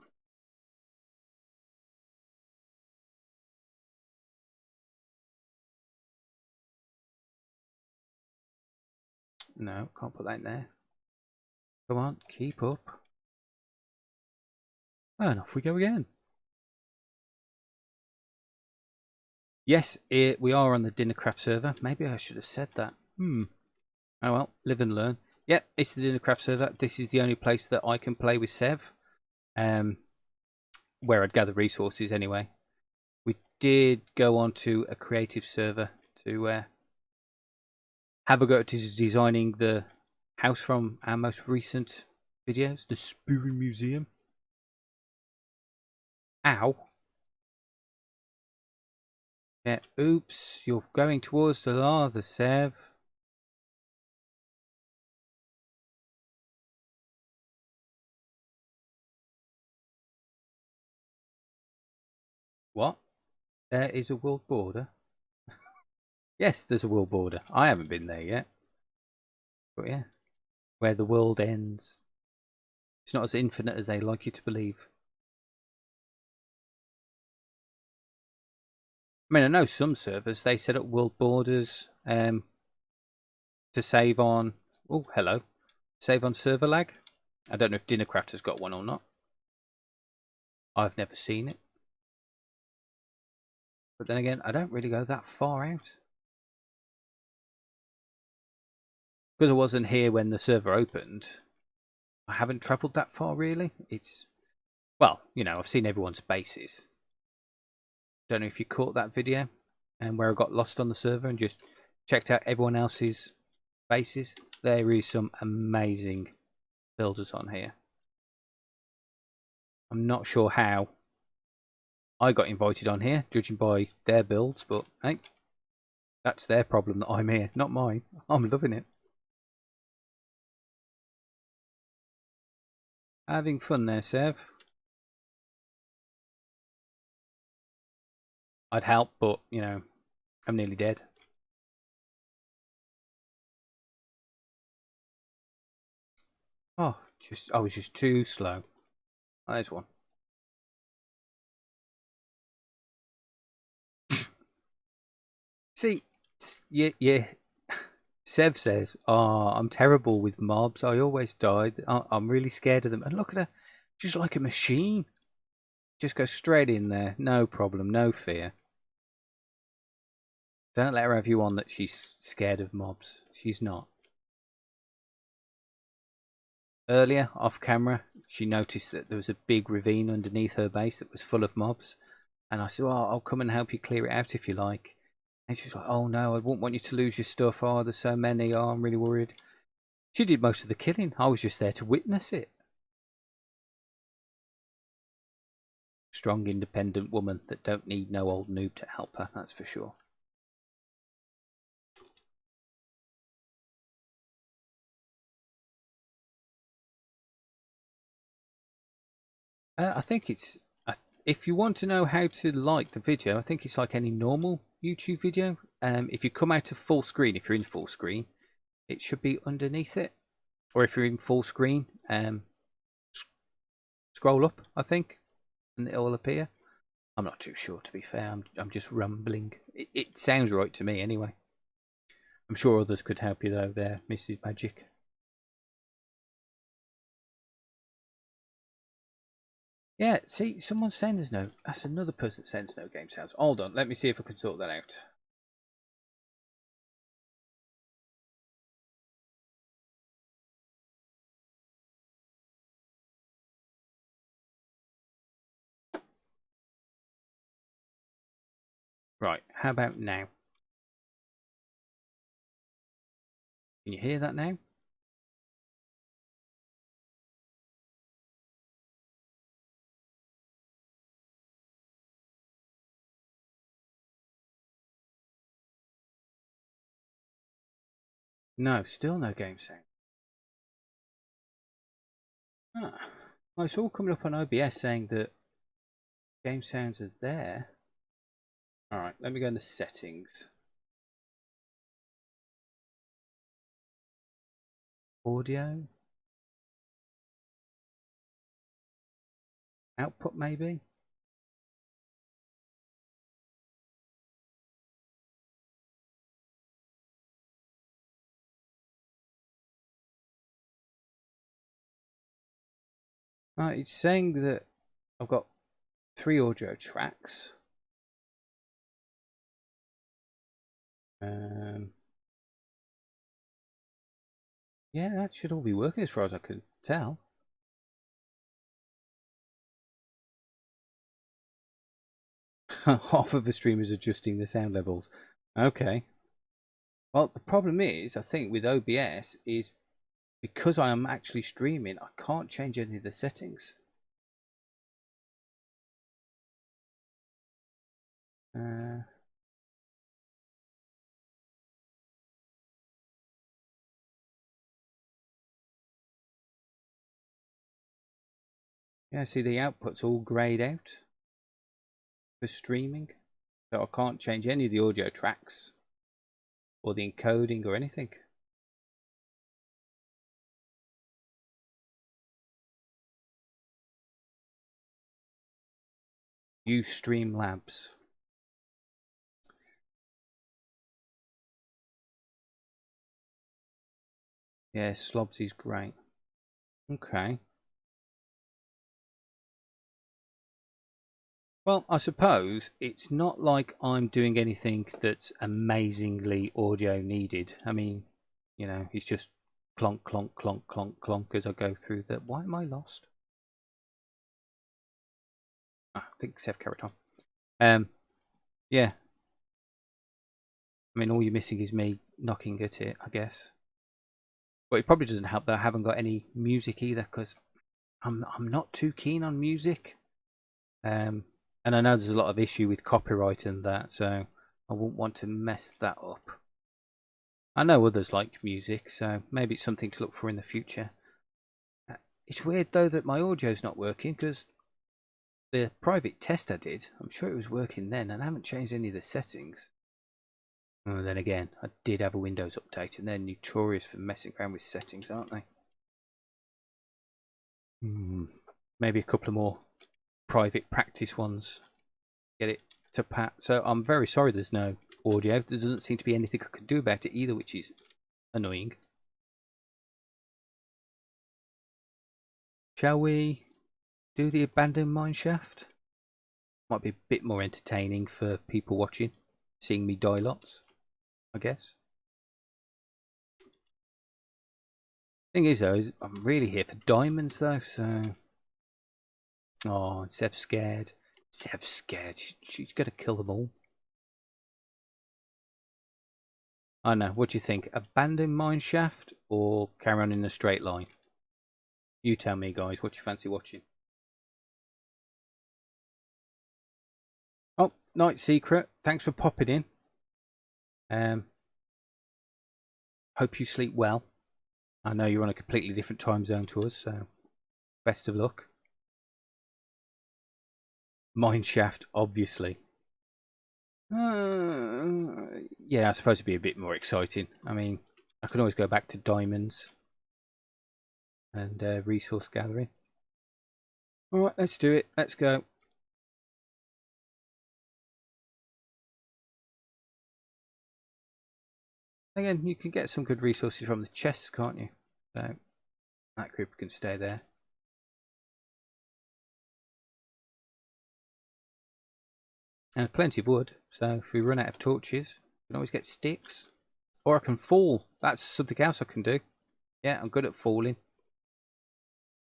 No, can't put that in there. Come on, keep up. And off we go again. Yes, we are on the Dinnercraft server. Maybe I should have said that. Oh well, live and learn. Yep, it's the Dinnercraft server. This is the only place that I can play with Sev, where I'd gather resources anyway. We did go on to a creative server to have a go at designing the house from our most recent videos, the Spooky Museum. Ow. Yeah, oops, you're going towards the lava, Sev. What? There is a world border? Yes, there's a world border. I haven't been there yet. But yeah, where the world ends. It's not as infinite as they like you to believe. I mean, I know some servers, they set up world borders to save on... Oh, hello. Save on server lag. I don't know if Dinnercraft has got one or not. I've never seen it. But then again, I don't really go that far out. Because I wasn't here when the server opened, I haven't travelled that far really. It's... Well, you know, I've seen everyone's bases. Don't know if you caught that video and where I got lost on the server and just checked out everyone else's bases. There is some amazing builders on here. I'm not sure how I got invited on here, judging by their builds, but hey, that's their problem that I'm here, not mine. I'm loving it. Having fun there, Sev. I'd help, but, you know, I'm nearly dead. Oh, I was just too slow. Oh, there's one. See, yeah. Sev says, "Oh, I'm terrible with mobs. I always die. I'm really scared of them." And look at her, just like a machine. Just go straight in there, no problem, no fear. Don't let her have you on that she's scared of mobs. She's not. Earlier, off camera, she noticed that there was a big ravine underneath her base that was full of mobs. And I said, "Oh, I'll come and help you clear it out if you like." And she's like, "Oh no, I wouldn't want you to lose your stuff. Oh, there's so many. Oh, I'm really worried." She did most of the killing. I was just there to witness it. Strong, independent woman that don't need no old noob to help her, that's for sure. I think it's... if you want to know how to like the video, I think it's like any normal YouTube video. If you come out of full screen, if you're in full screen, it should be underneath it. Or if you're in full screen, scroll up, I think, and it will appear. I'm not too sure, to be fair. I'm just rumbling. It sounds right to me anyway. I'm sure others could help you though there, Mrs. Magic. Yeah, see, someone's saying there's no... That's another person saying there's no game sounds. Hold on, let me see if I can sort that out. Right, how about now? Can you hear that now? No, still no game sound. Ah, well, it's all coming up on OBS saying that game sounds are there. Alright, let me go in the settings. Audio. Output maybe? Right, it's saying that I've got 3 audio tracks. Yeah, that should all be working as far as I can tell. Half of the stream is adjusting the sound levels. Okay. Well, the problem is, I think with OBS is because I am actually streaming, I can't change any of the settings. Yeah, see the output's all grayed out for streaming. So I can't change any of the audio tracks or the encoding or anything. Use Streamlabs. Yeah, Slobsy's great. Okay. Well, I suppose it's not like I'm doing anything that's amazingly audio needed. I mean, you know, it's just clonk, clonk, clonk, clonk, clonk as I go through the... Why am I lost? I think Seth carried on. Yeah. I mean, all you're missing is me knocking at it, I guess. But it probably doesn't help that I haven't got any music either, because I'm not too keen on music. And I know there's a lot of issue with copyright and that, so I wouldn't want to mess that up. I know others like music, so maybe it's something to look for in the future. It's weird though that my audio's not working, because the private test I did, I'm sure it was working then, and I haven't changed any of the settings. And then again, I did have a Windows update, and they're notorious for messing around with settings, aren't they? Maybe a couple of more private practice ones. Get it to pat. So I'm very sorry there's no audio. There doesn't seem to be anything I can do about it either, which is annoying. Shall we do the abandoned mineshaft? Might be a bit more entertaining for people watching, seeing me die lots, I guess. Thing is though, is I'm really here for diamonds though, so... Oh, Sev's scared. Sev's scared. She's got to kill them all. I know. What do you think? Abandon mineshaft or carry on in a straight line? You tell me, guys. What you fancy watching? Oh, Night Secret. Thanks for popping in. Hope you sleep well. I know you're on a completely different time zone to us, so best of luck. Mineshaft, obviously. Yeah, I suppose it'd be a bit more exciting. I mean, I can always go back to diamonds and resource gathering. Alright, let's do it. Let's go. Again, you can get some good resources from the chests, can't you? So that creeper can stay there. And plenty of wood, so if we run out of torches, we can always get sticks. Or I can fall. That's something else I can do. Yeah, I'm good at falling.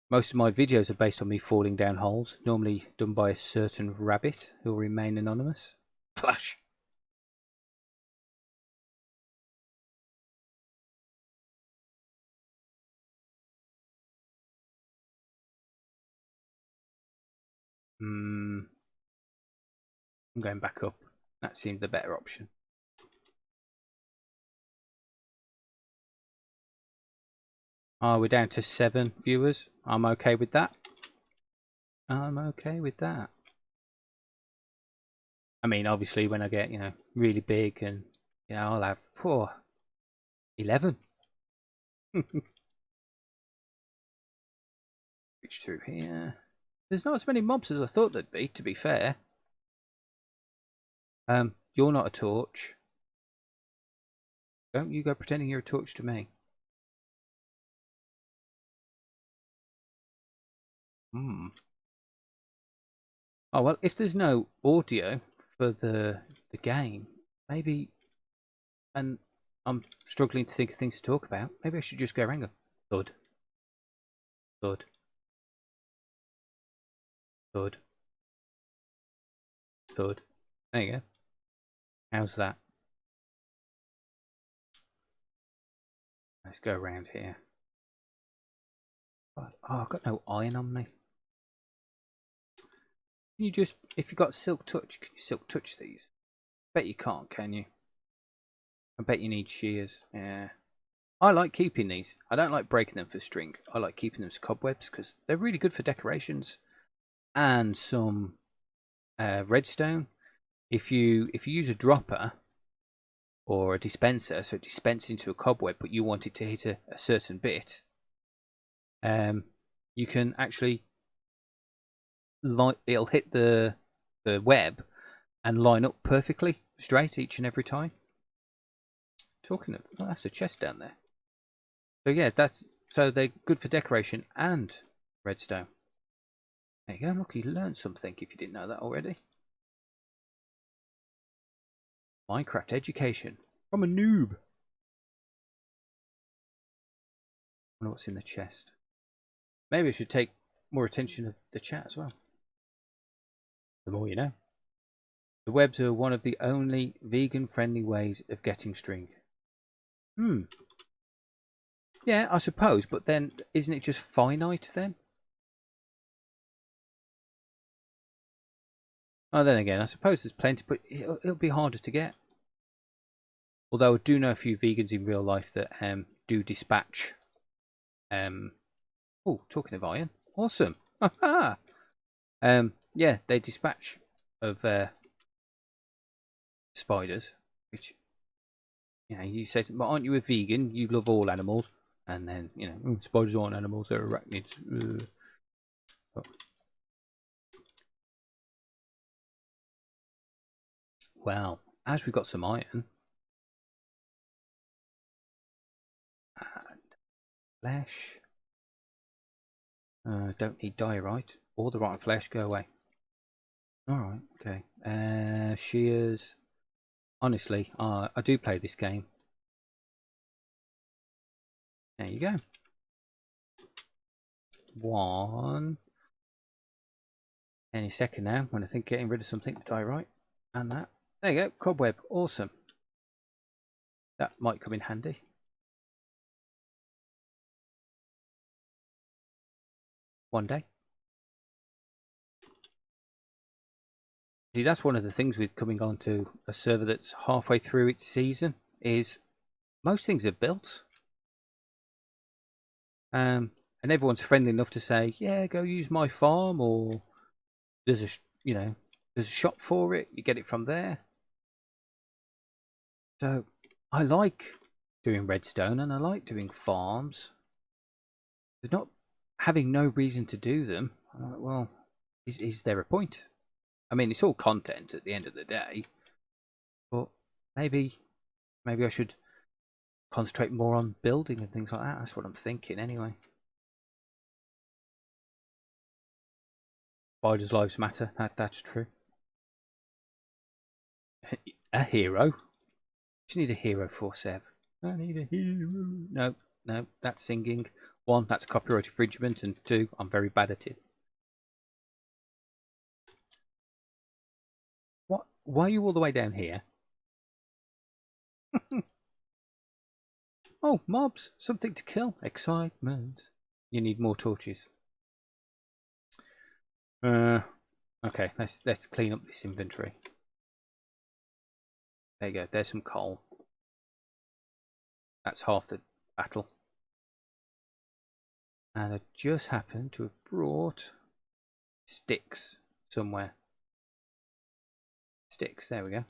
Most of my videos are based on me falling down holes, normally done by a certain rabbit who will remain anonymous. Flash! I'm going back up. That seemed the better option. Oh, we're down to 7 viewers. I'm okay with that. I'm okay with that. I mean, obviously, when I get, you know, really big and, you know, I'll have 11. Reach through here. There's not as many mobs as I thought there'd be, to be fair. You're not a torch. Don't you go pretending you're a torch to me. Oh, well, if there's no audio for the game, maybe, and I'm struggling to think of things to talk about, maybe I should just go Rango. Thud. Thud. Thud. Thud. There you go. How's that? Let's go around here. Oh, I've got no iron on me. Can you just, if you've got silk touch, can you silk touch these? Bet you can't, can you? I bet you need shears. Yeah. I like keeping these. I don't like breaking them for string. I like keeping them as cobwebs because they're really good for decorations. And some redstone. If you use a dropper or a dispenser, so it dispenses into a cobweb, but you want it to hit a certain bit, you can actually it'll hit the web and line up perfectly straight each and every time. Talking of, oh, that's a chest down there. So yeah, so they're good for decoration and redstone. There you go. Look, you learned something if you didn't know that already. Minecraft education from a noob. I wonder what's in the chest. Maybe I should take more attention to the chat as well. The more you know. The webs are one of the only vegan-friendly ways of getting string. Yeah, I suppose, but then isn't it just finite then? Oh, then again, I suppose there's plenty, but it'll be harder to get. Although I do know a few vegans in real life that do dispatch. Oh, talking of iron, awesome! Yeah, they dispatch of spiders, which you say, but aren't you a vegan? You love all animals, and then spiders aren't animals; they're arachnids. Oh. Well, as we've got some iron and flesh, don't need diorite or the rotten flesh. Go away. All right, okay. Shears. Honestly, I do play this game. There you go. One. Any second now, when I think getting rid of something, diorite and that. There you go, cobweb, awesome. That might come in handy. One day. See, that's one of the things with coming on to a server that's halfway through its season, is most things are built. And everyone's friendly enough to say, yeah, go use my farm, or there's a shop for it, you get it from there. So I like doing redstone and I like doing farms. There's not having no reason to do them. Well, is there a point? I mean, it's all content at the end of the day, but maybe I should concentrate more on building and things like that. That's what I'm thinking anyway. Spiders' lives matter. That's true. A hero? You need a hero for Sev. I need a hero. No, that's singing. One, that's copyright infringement, and two, I'm very bad at it. What? Why are you all the way down here? Oh, mobs! Something to kill. Excitement. You need more torches. Okay, let's clean up this inventory. There you go. There's some coal. That's half the battle. And I just happened to have brought sticks somewhere. Sticks, there we go.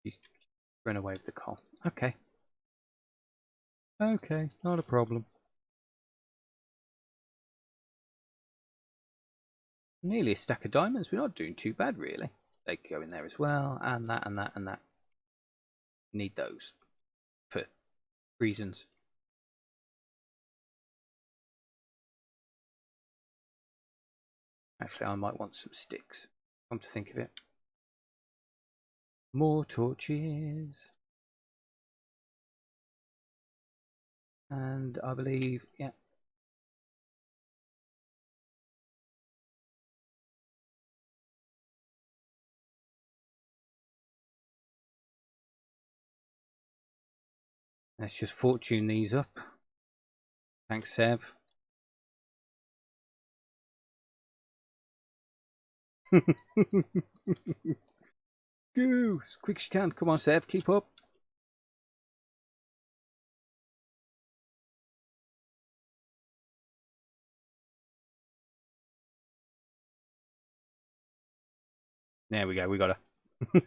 He's run away with the coal. Okay. Okay, not a problem. Nearly a stack of diamonds. We're not doing too bad, really. They could go in there as well, and that, and that, and that. Need those for reasons. Actually, I might want some sticks. Come to think of it. More torches. And I believe, yeah. Let's just fortune these up. Thanks, Sev. Go as quick as you can. Come on, Sev, keep up. There we go, we got her.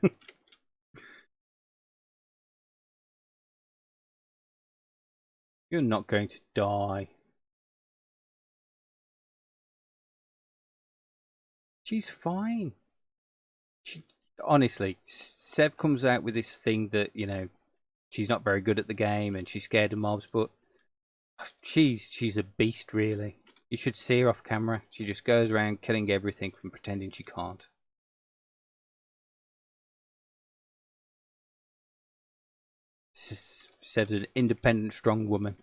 You're not going to die. She's fine. Honestly, Sev comes out with this thing that, you know, she's not very good at the game and she's scared of mobs, but she's a beast, really. You should see her off camera. She just goes around killing everything and pretending she can't. Sev's an independent, strong woman.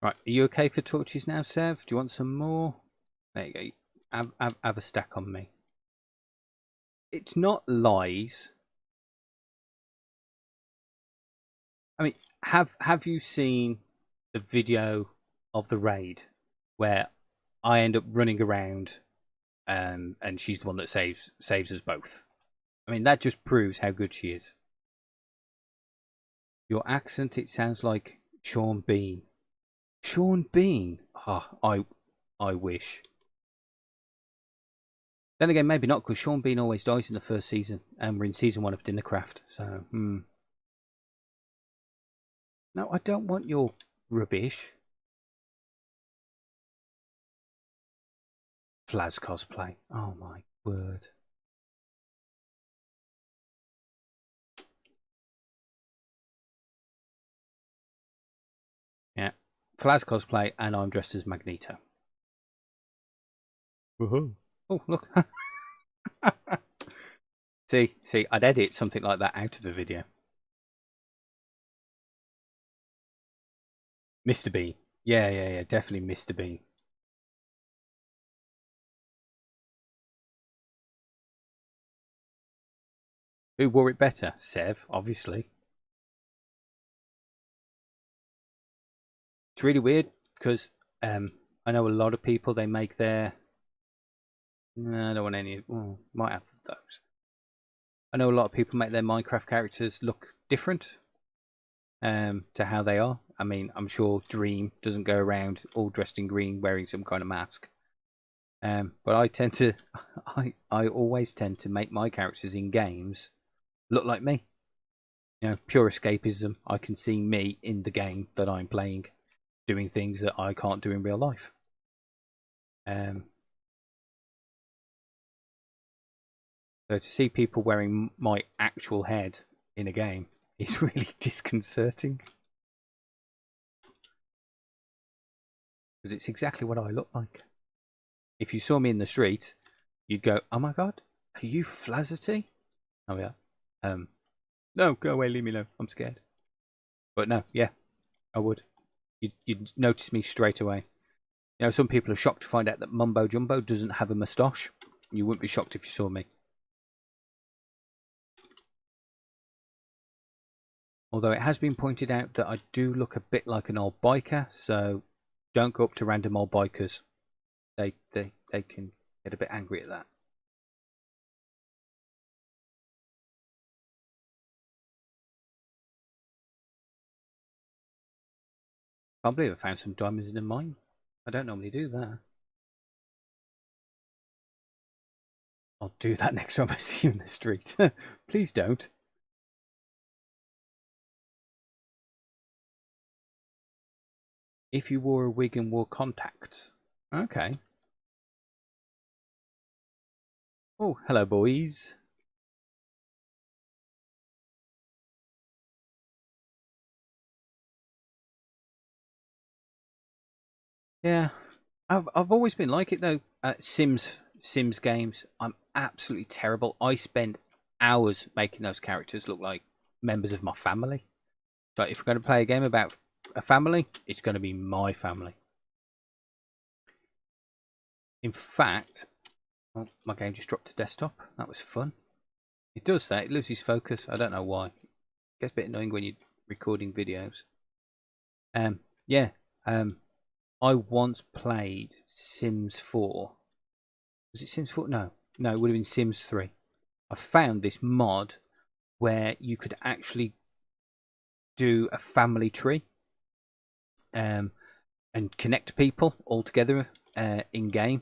Right, are you okay for torches now, Sev? Do you want some more? There you go. Have a stack on me. It's not lies. I mean, have you seen the video of the raid where I end up running around, and she's the one that saves us both? I mean, that just proves how good she is. Your accent, it sounds like Sean Bean. Sean Bean? Ah, I wish. Then again, maybe not, because Sean Bean always dies in the first season, and we're in season 1 of Dinnercraft, so, No, I don't want your rubbish. Flaz cosplay. Oh my word. Yeah. Flaz cosplay, and I'm dressed as Magneto. Woohoo. Oh, look. see, I'd edit something like that out of the video. Mr. Bean. Yeah, definitely Mr. Bean. Who wore it better? Sev, obviously. It's really weird because I know a lot of people, they make their... No, I don't want any... Well, might have those. I know a lot of people make their Minecraft characters look different to how they are. I mean, I'm sure Dream doesn't go around all dressed in green wearing some kind of mask. But I tend to... I always tend to make my characters in games look like me. You know, pure escapism. I can see me in the game that I'm playing, doing things that I can't do in real life. So to see people wearing my actual head in a game is really disconcerting. Because it's exactly what I look like. If you saw me in the street, you'd go, "Oh my god, are you Flazzerty?" Oh yeah. No, go away, leave me alone. I'm scared. But no, yeah, I would. You'd notice me straight away. You know, some people are shocked to find out that Mumbo Jumbo doesn't have a moustache. You wouldn't be shocked if you saw me. Although it has been pointed out that I do look a bit like an old biker, so don't go up to random old bikers. They can get a bit angry at that. I can't believe I found some diamonds in a mine. I don't normally do that. I'll do that next time I see you in the street. Please don't. If you wore a wig and wore contacts. Okay. Oh, hello, boys. Yeah, I've always been like it though. Sims games, I'm absolutely terrible. I spend hours making those characters look like members of my family. So if we're going to play a game about a family, it's going to be my family. In fact, oh, my game just dropped to desktop. That was fun. It does that. It loses focus. I don't know why. It gets a bit annoying when you're recording videos. Yeah. I once played Sims 4. Was it Sims 4? No, it would have been Sims 3. I found this mod where you could actually do a family tree, and connect people all together in game,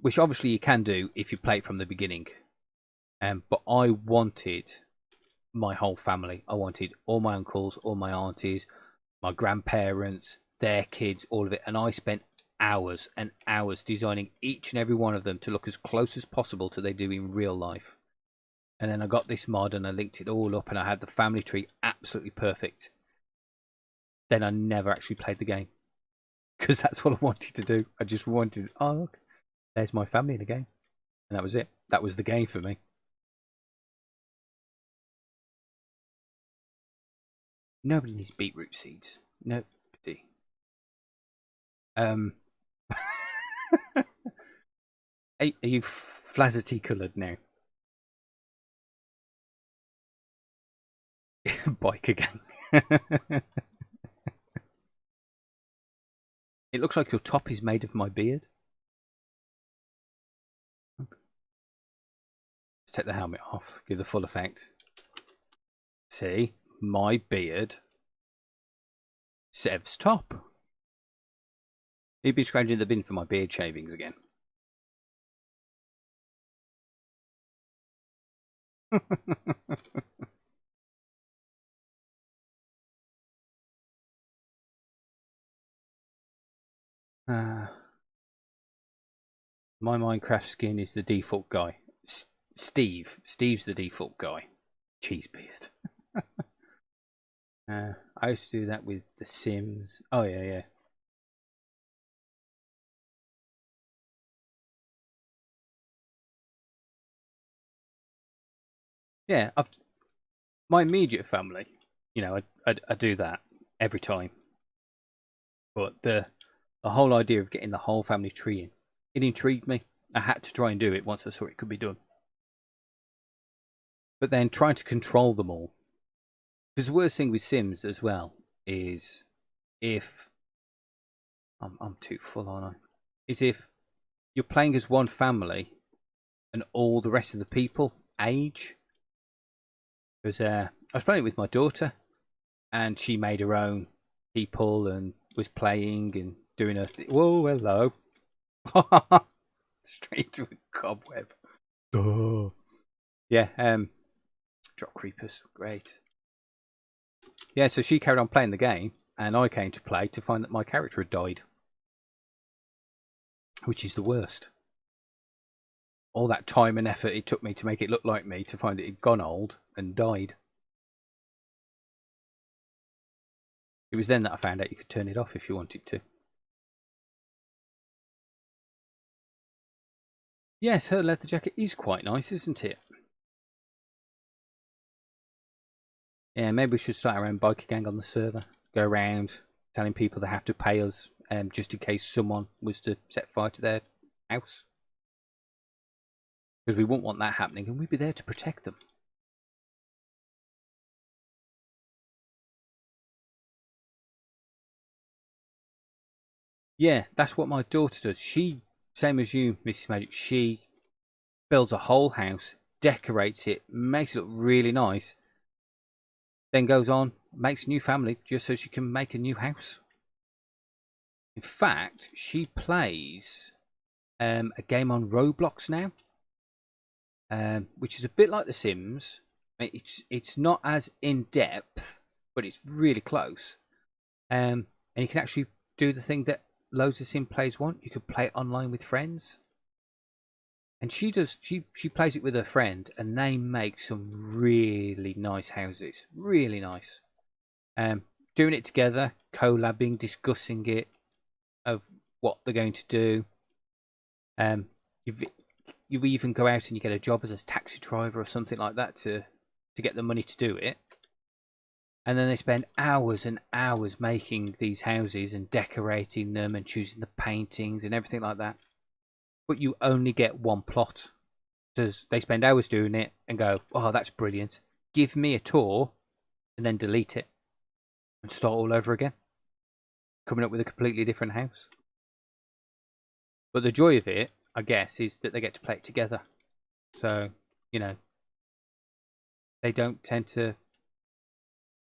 which obviously you can do if you play it from the beginning. But I wanted my whole family. I wanted all my uncles, all my aunties, my grandparents, their kids, all of it. And I spent hours and hours designing each and every one of them to look as close as possible to they do in real life. And then I got this mod and I linked it all up and I had the family tree absolutely perfect. Then I never actually played the game because that's what I wanted to do. I just wanted, oh, look, there's my family in the game. And that was it. That was the game for me. Nobody needs beetroot seeds. Nobody. Are you Flazzerty coloured now? Biker gang. It looks like your top is made of my beard. Let's take the helmet off, give the full effect. See, my beard. Sev's top. He'd be scrounging the bin for my beard shavings again. My Minecraft skin is the default guy. Steve's the default guy. Cheese beard. I used to do that with The Sims. Oh yeah. Yeah, my immediate family. You know, I do that every time. But the whole idea of getting the whole family tree in, it intrigued me. I had to try and do it once I saw it could be done. But then trying to control them all. Because the worst thing with Sims as well is if I'm too full, aren't I? Is if you're playing as one family and all the rest of the people age. Because I was playing it with my daughter, and she made her own people and was playing and doing her thing. Whoa, hello! Straight to a cobweb. Oh. Yeah. Drop creepers. Great. Yeah. So she carried on playing the game, and I came to play to find that my character had died, which is the worst. All that time and effort it took me to make it look like me to find it had gone old and died. It was then that I found out you could turn it off if you wanted to. Yes, her leather jacket is quite nice, isn't it? Yeah, maybe we should start our own biker gang on the server. Go around telling people they have to pay us just in case someone was to set fire to their house. Because we wouldn't want that happening and we'd be there to protect them. Yeah, that's what my daughter does. She, same as you, Mrs. Magic, she builds a whole house, decorates it, makes it look really nice, then goes on, makes a new family just so she can make a new house. In fact, she plays a game on Roblox now, which is a bit like The Sims. It's not as in depth, but it's really close. And you can actually do the thing that loads of Sim players want. You could play it online with friends. And she plays it with her friend, and they make some really nice houses. Really nice. Doing it together, collabing, discussing it. of what they're going to do. You even go out and you get a job as a taxi driver or something like that to get the money to do it. And then they spend hours and hours making these houses and decorating them and choosing the paintings and everything like that. But you only get one plot. Because they spend hours doing it and go, oh, that's brilliant. Give me a tour, and then delete it and start all over again, coming up with a completely different house. But the joy of it, I guess, is that they get to play it together. So, you know, they don't tend to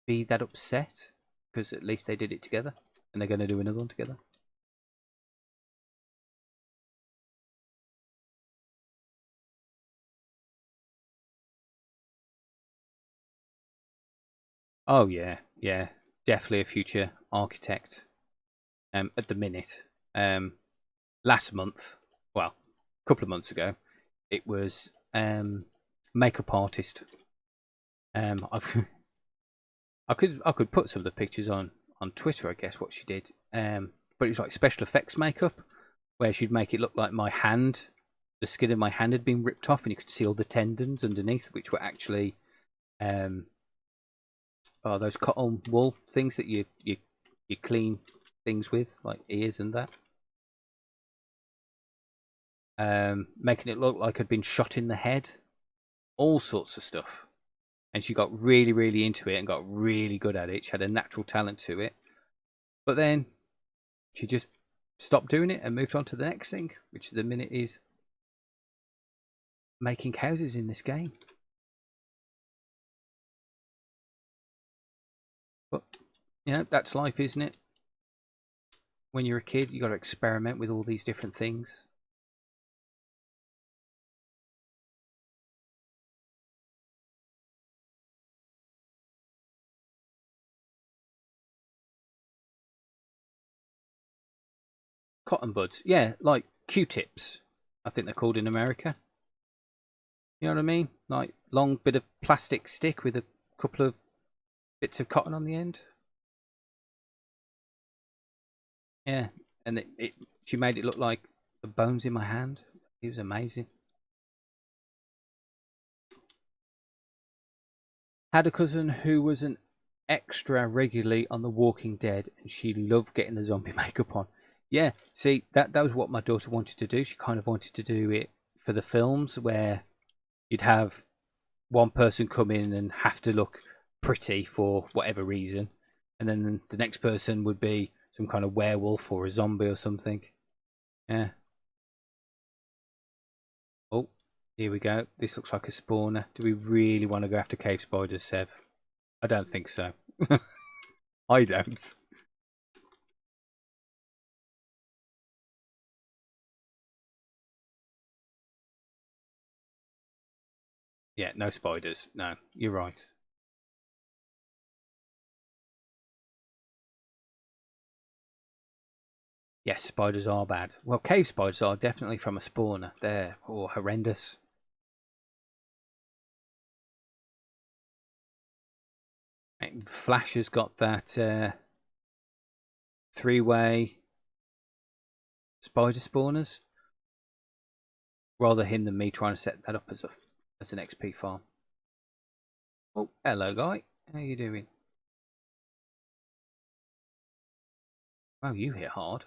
be that upset because at least they did it together and they're going to do another one together. Oh yeah, yeah, definitely a future architect. At the minute, last month, well, a couple of months ago, it was makeup artist. I've I could put some of the pictures on Twitter, I guess, what she did. But it was like special effects makeup, where she'd make it look like my hand, the skin of my hand had been ripped off, and you could see all the tendons underneath, which were actually those cotton wool things that you clean things with, like ears and that. Making it look like I'd been shot in the head, all sorts of stuff. And she got really, really into it and got really good at it. She had a natural talent to it. But then she just stopped doing it and moved on to the next thing, which at the minute is making houses in this game. But, you know, that's life, isn't it? When you're a kid, you got to experiment with all these different things. Cotton buds, yeah, like Q-tips, I think they're called in America. You know what I mean? Like long bit of plastic stick with a couple of bits of cotton on the end. Yeah, and she made it look like the bones in my hand. It was amazing. Had a cousin who was an extra regularly on The Walking Dead, and she loved getting the zombie makeup on. Yeah, see, that was what my daughter wanted to do. She kind of wanted to do it for the films where you'd have one person come in and have to look pretty for whatever reason, and then the next person would be some kind of werewolf or a zombie or something. Yeah. Oh, here we go. This looks like a spawner. Do we really want to go after cave spiders, Sev? I don't think so. I don't. Yeah, no spiders. No, you're right. Yes, spiders are bad. Well, cave spiders are definitely from a spawner. They're horrendous. Flash has got that three-way spider spawners. Rather him than me trying to set that up as an XP farm. Oh, hello, guy. How you doing? Oh, you hit hard.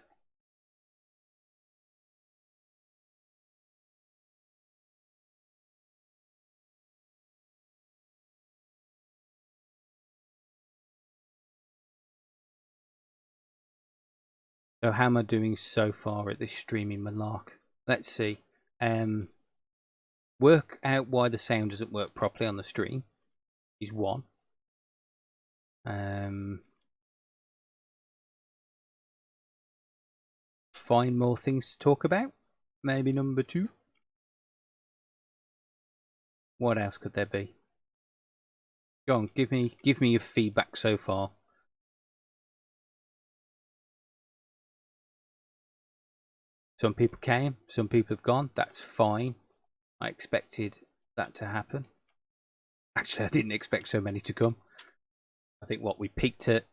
So how am I doing so far at this streaming malark? Let's see. Work out why the sound doesn't work properly on the stream is one. Find more things to talk about. Maybe number two. What else could there be? Go on, give me your feedback so far. Some people came, some people have gone. That's fine. I expected that to happen. Actually, I didn't expect so many to come. I think we peaked at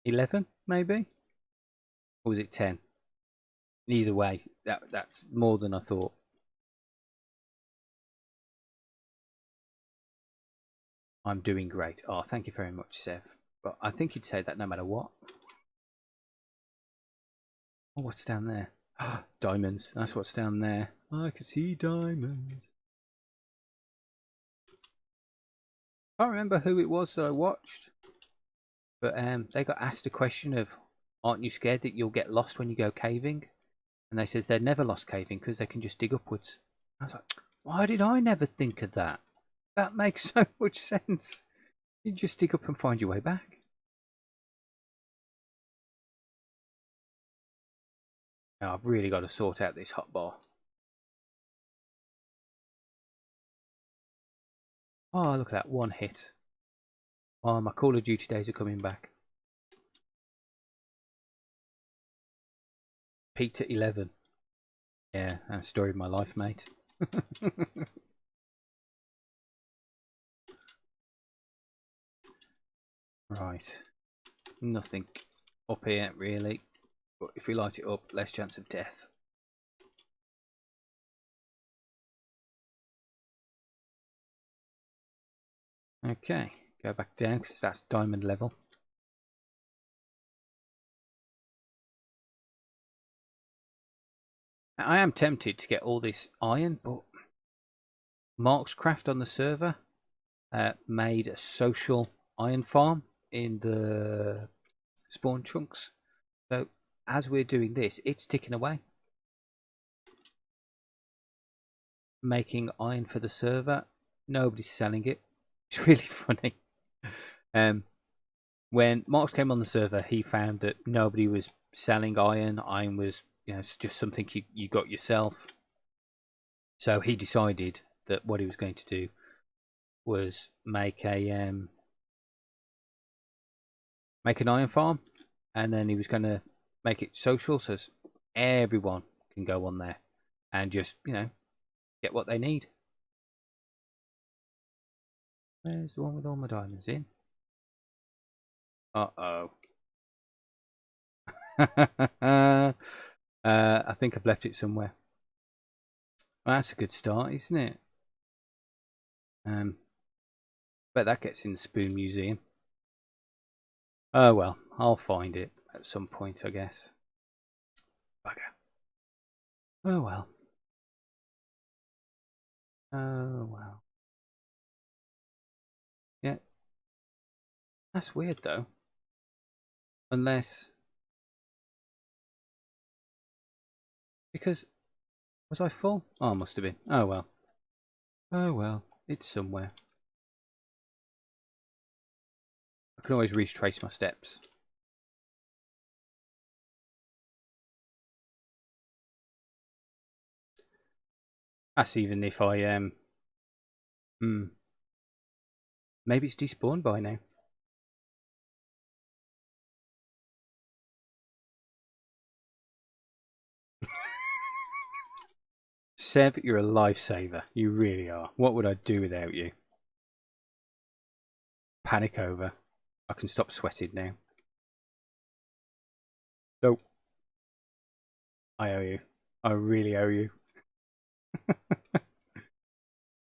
11, maybe. Or was it 10? Either way, that's more than I thought. I'm doing great. Oh, thank you very much, Sev. But I think you'd say that no matter what. Oh, what's down there? Diamonds. That's what's down there. I can see diamonds. I can't remember who it was that I watched. But they got asked a question of, aren't you scared that you'll get lost when you go caving? And they says they're never lost caving because they can just dig upwards. I was like, why did I never think of that? That makes so much sense. You just dig up and find your way back. Now I've really got to sort out this hotbar. Oh, look at that, one hit. Oh, my Call of Duty days are coming back. Peaked at 11. Yeah, that's the story of my life, mate. Right. Nothing up here, really. But if we light it up, less chance of death. Okay, go back down because that's diamond level. Now, I am tempted to get all this iron, but Mark's Craft on the server made a social iron farm in the spawn chunks. So as we're doing this, it's ticking away, making iron for the server. Nobody's selling it. It's really funny. When Marks came on the server, he found that nobody was selling iron. Iron was, it's just something you got yourself. So he decided that what he was going to do was make an iron farm, and then he was going to make it social, so everyone can go on there and just get what they need. Where's the one with all my diamonds in? Uh-oh. I think I've left it somewhere. Well, that's a good start, isn't it? Bet that gets in the Spoon Museum. Oh well, I'll find it at some point, I guess. Bugger. Oh well. Oh well. Yeah. That's weird though. Unless... Because... Was I full? Oh, I must have been. Oh well. Oh well. It's somewhere. I can always retrace my steps. That's even if I maybe it's despawned by now. Sev, you're a lifesaver. You really are. What would I do without you? Panic over. I can stop sweating now. So, I owe you. I really owe you.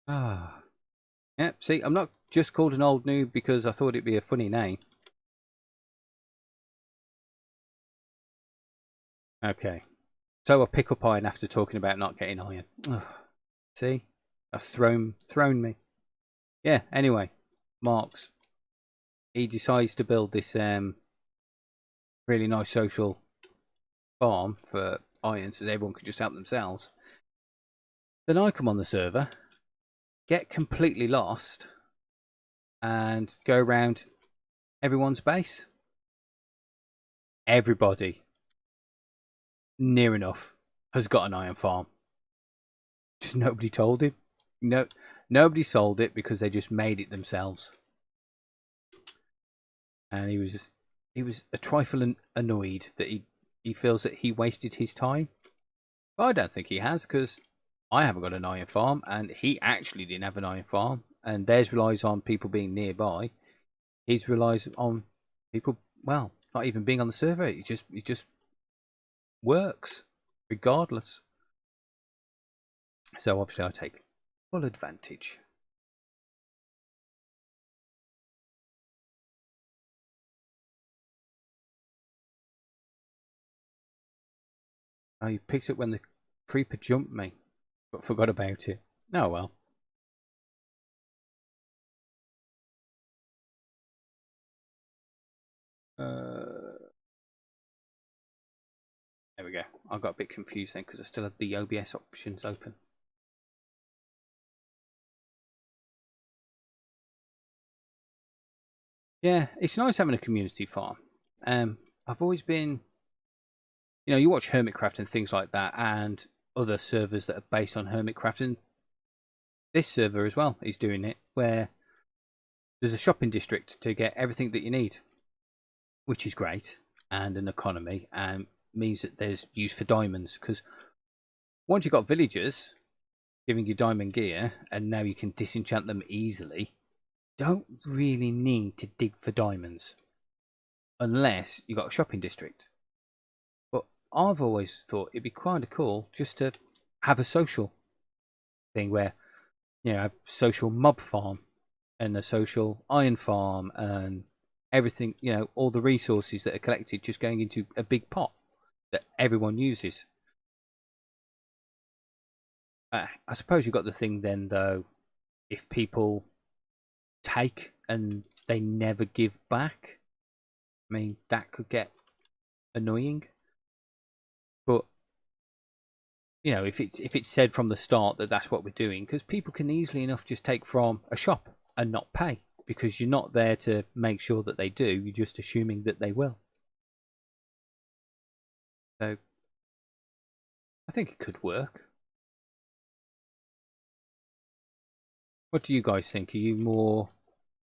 Ah. Yeah, see, I'm not just called an old noob because I thought it'd be a funny name. Okay. So I pick up iron after talking about not getting iron. Ugh. See? That's thrown me. Yeah, anyway. Marks. He decides to build this really nice social farm for iron so everyone can just help themselves. Then I come on the server, get completely lost, and go around everyone's base. Everybody, near enough, has got an iron farm. Just nobody told him. No, nobody sold it because they just made it themselves. And he was a trifle annoyed that he feels that he wasted his time. But I don't think he has, because I haven't got an iron farm, and he actually didn't have an iron farm. And theirs relies on people being nearby. His relies on people, well, not even being on the server. He's just works regardless. So obviously I take full advantage. Oh, you picked up when the creeper jumped me, but forgot about it. Oh well. There we go. I got a bit confused then because I still have the OBS options open. Yeah, it's nice having a community farm. I've always been, you watch Hermitcraft and things like that, and other servers that are based on Hermitcraft, and this server as well is doing it, where there's a shopping district to get everything that you need, which is great, and an economy, and means that there's use for diamonds, because once you've got villagers giving you diamond gear, and now you can disenchant them easily, don't really need to dig for diamonds unless you've got a shopping district. But I've always thought it'd be kind of cool just to have a social thing where have social mob farm and a social iron farm and everything, all the resources that are collected just going into a big pot that everyone uses. I suppose you've got the thing then though, if people take and they never give back, I mean that could get annoying. But if it's said from the start that that's what we're doing, because people can easily enough just take from a shop and not pay, because you're not there to make sure that they do, you're just assuming that they will. So I think it could work. What do you guys think? Are you more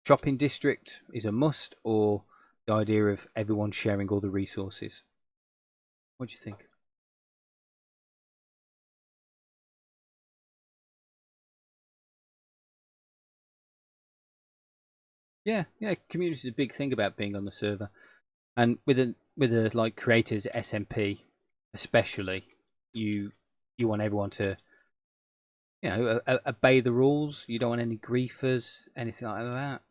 shopping district is a must, or the idea of everyone sharing all the resources? What do you think? Yeah, community is a big thing about being on the server, and with a like creators SMP, especially, you want everyone to obey the rules. You don't want any griefers, anything like that.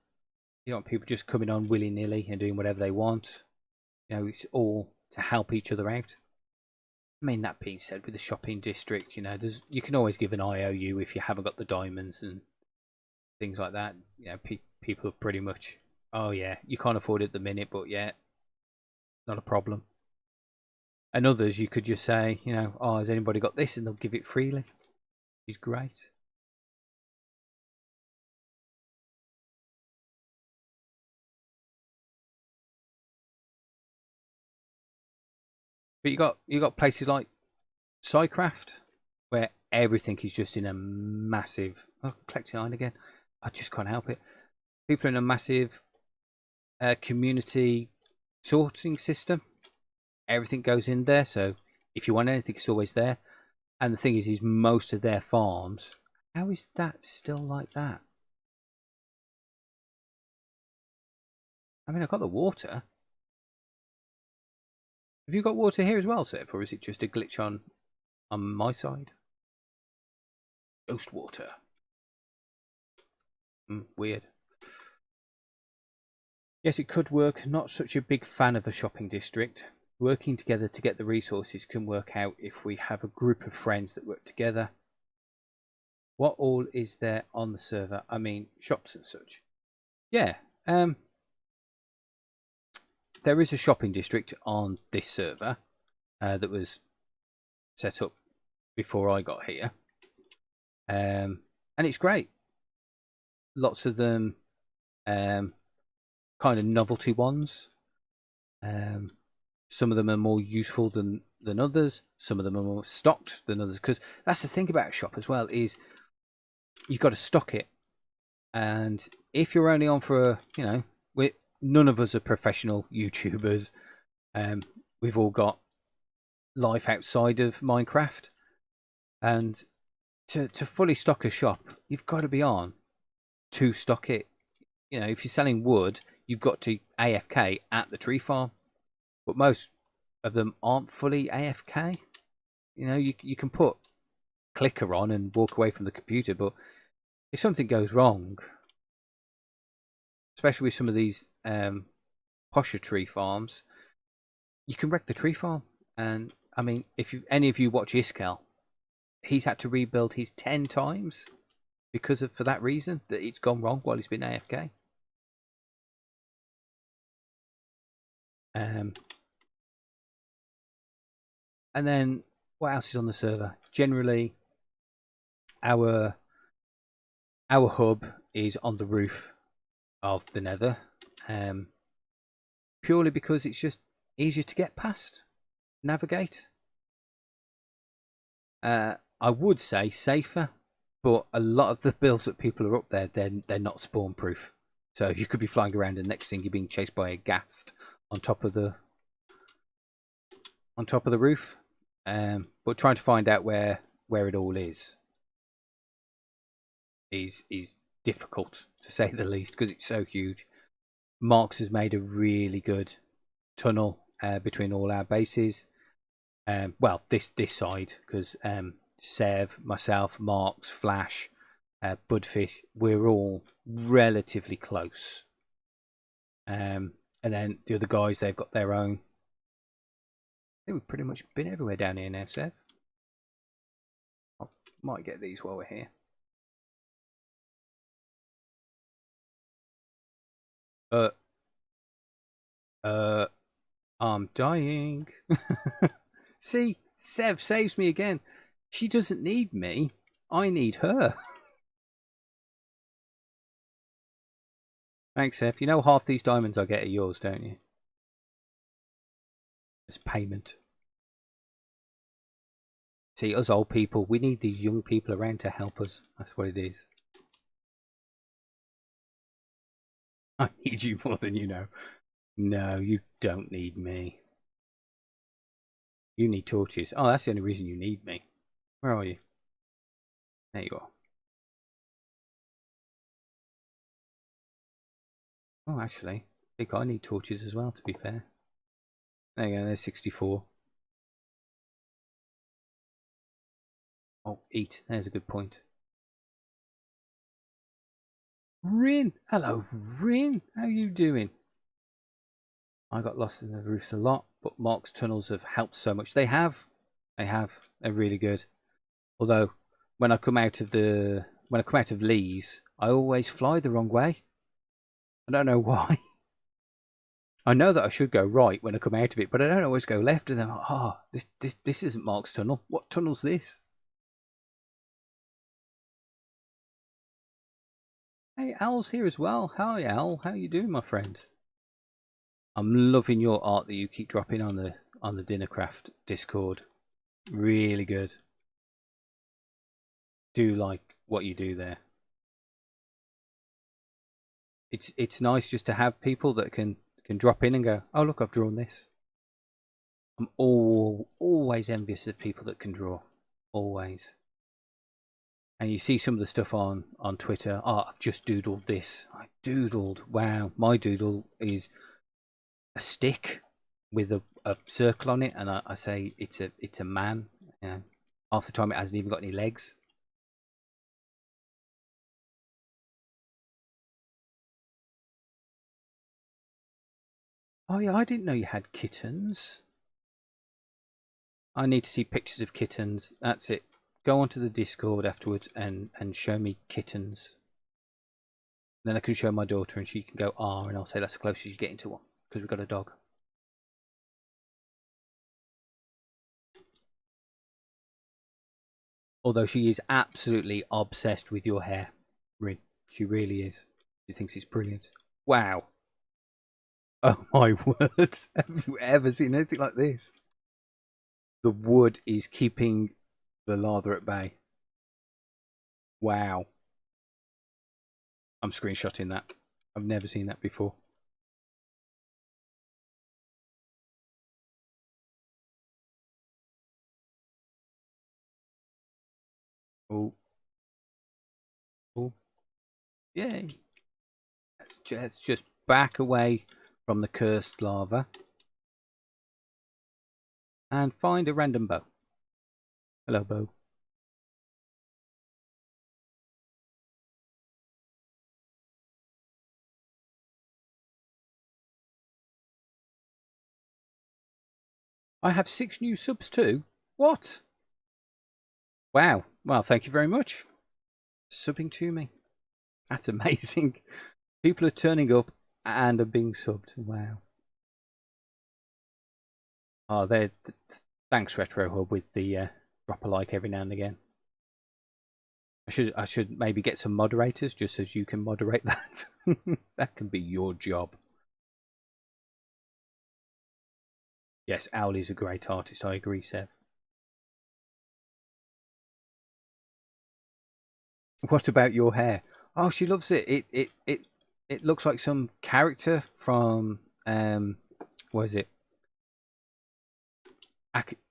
You don't want people just coming on willy nilly and doing whatever they want. It's all to help each other out. I mean, that being said, with the shopping district, you can always give an IOU if you haven't got the diamonds and things like that. People are pretty much, oh yeah, you can't afford it at the minute, but yeah, not a problem. And others, you could just say, oh, has anybody got this? And they'll give it freely. Which is great. But you got places like Psycraft where everything is just in a massive. Oh, collecting iron again. I just can't help it. People are in a massive community sorting system. Everything goes in there, so if you want anything, it's always there. And the thing is most of their farms. How is that still like that? I mean, I've got the water. Have you got water here as well, Seth, or is it just a glitch on my side? Ghost water. Weird. Yes, it could work. Not such a big fan of a shopping district. Working together to get the resources can work out if we have a group of friends that work together. What all is there on the server? I mean, shops and such. Yeah. There is a shopping district on this server that was set up before I got here. And it's great. Lots of them kind of novelty ones. Some of them are more useful than others. Some of them are more stocked than others. Because that's the thing about a shop as well, is you've got to stock it. And if you're only on for, none of us are professional YouTubers. We've all got life outside of Minecraft. And to fully stock a shop, you've got to be on to stock it. If you're selling wood, you've got to AFK at the tree farm. But most of them aren't fully AFK. You know, you can put clicker on and walk away from the computer, but if something goes wrong, especially with some of these posher tree farms, you can wreck the tree farm. And I mean, if any of you watch Iskel, he's had to rebuild his 10 times for that reason, that it's gone wrong while he's been AFK. And then what else is on the server? Generally, our hub is on the roof of the Nether, purely because it's just easier to get past, navigate. I would say safer, but a lot of the builds that people are up there, they're not spawn proof. So you could be flying around and next thing you're being chased by a ghast on top of the roof. But trying to find out where it all is difficult, to say the least, because it's so huge. Marks has made a really good tunnel between all our bases. Well, this side, because Sev, myself, Marks, Flash, Budfish, we're all relatively close. And then the other guys, they've got their own. I think we've pretty much been everywhere down here now, Sev. I might get these while we're here. I'm dying. See, Sev saves me again. She doesn't need me. I need her. Thanks, Sev. You know half these diamonds I get are yours, don't you? As payment. See, us old people, we need these young people around to help us. That's what it is. I need you more than you know. No, you don't need me. You need torches. Oh, that's the only reason you need me. Where are you? There you are. Oh, actually, I think I need torches as well, to be fair. There you go, there's 64. Oh, eat. There's a good point. Rin! Hello, Rin! How you doing? I got lost in the roofs a lot, but Mark's tunnels have helped so much. They have. They're really good. Although, when I come out of Lee's, I always fly the wrong way. I don't know why. I know that I should go right when I come out of it, but I don't always go left. And I'm like, this isn't Mark's tunnel. What tunnel's this? Hey, Al's here as well. Hi, Al. How you doing, my friend? I'm loving your art that you keep dropping on the Dinnercraft Discord. Really good. Do like what you do there. It's nice just to have people that can drop in and go, oh look, I've drawn this. I'm always envious of people that can draw. Always. And you see some of the stuff on Twitter. Oh, I've just doodled this. I doodled. Wow, my doodle is a stick with a circle on it, and I say it's a man. You know, half the time it hasn't even got any legs. Oh yeah, I didn't know you had kittens. I need to see pictures of kittens. That's it. Go onto the Discord afterwards and show me kittens. Then I can show my daughter and she can go, and I'll say that's the closest you get into one, because we've got a dog. Although she is absolutely obsessed with your hair, Rin. She really is. She thinks it's brilliant. Wow. Oh my word. Have you ever seen anything like this? The wood is keeping the lather at bay. Wow. I'm screenshotting that. I've never seen that before. Oh. Oh. Yay. Let's just back away from the cursed lava. and find a random bow. Hello, bow. I have 6 new subs too. What? Wow. Well, thank you very much. Subbing to me. That's amazing. People are turning up and are being subbed. Wow. Oh, thanks Retro Hub with the drop a like every now and again. I should maybe get some moderators just so you can moderate that. That can be your job. Yes, Owlie's a great artist. I agree, Sev. What about your hair? Oh, she loves it. It looks like some character from what is it?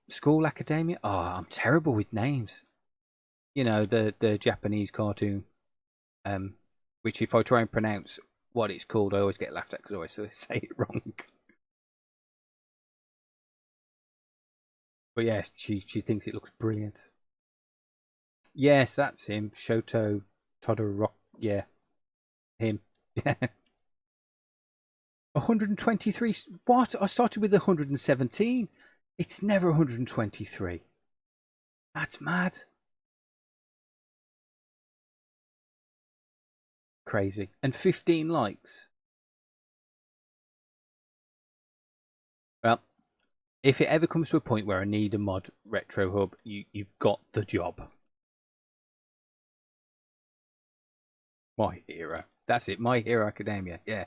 School Academia. Oh, I'm terrible with names. You know, the Japanese cartoon. Which if I try and pronounce what it's called, I always get laughed at because I always say it wrong. But yeah, she thinks it looks brilliant. Yes, that's him. Shoto Todoroki. Yeah, him. Yeah. 123. What? I started with 117. It's never 123. That's mad. Crazy. And 15 likes. Well, if it ever comes to a point where I need a mod Retro Hub, you've got the job. My Hero. That's it. My Hero Academia. Yeah.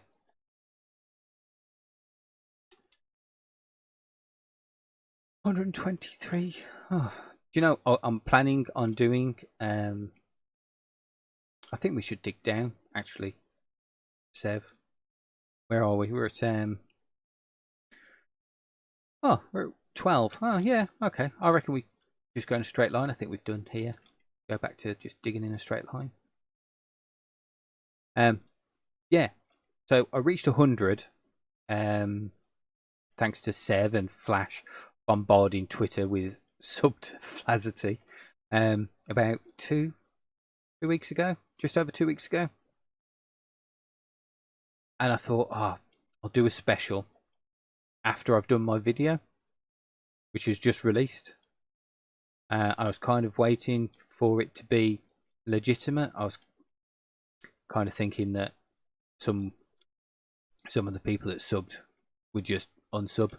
$123. Oh. Do you know, I'm planning on doing... I think we should dig down, actually. Sev. Where are we? We're at... Oh, we're at 12. Oh, yeah. Okay. I reckon we just go in a straight line. I think we've done here. Go back to just digging in a straight line. Yeah. So I reached 100. Thanks to Sev and Flash bombarding Twitter with subbed Flazzerty. About 2 weeks ago, just over 2 weeks ago. And I thought, I'll do a special after I've done my video, which is just released. I was kind of waiting for it to be legitimate. I was kind of thinking that some of the people that subbed would just unsub,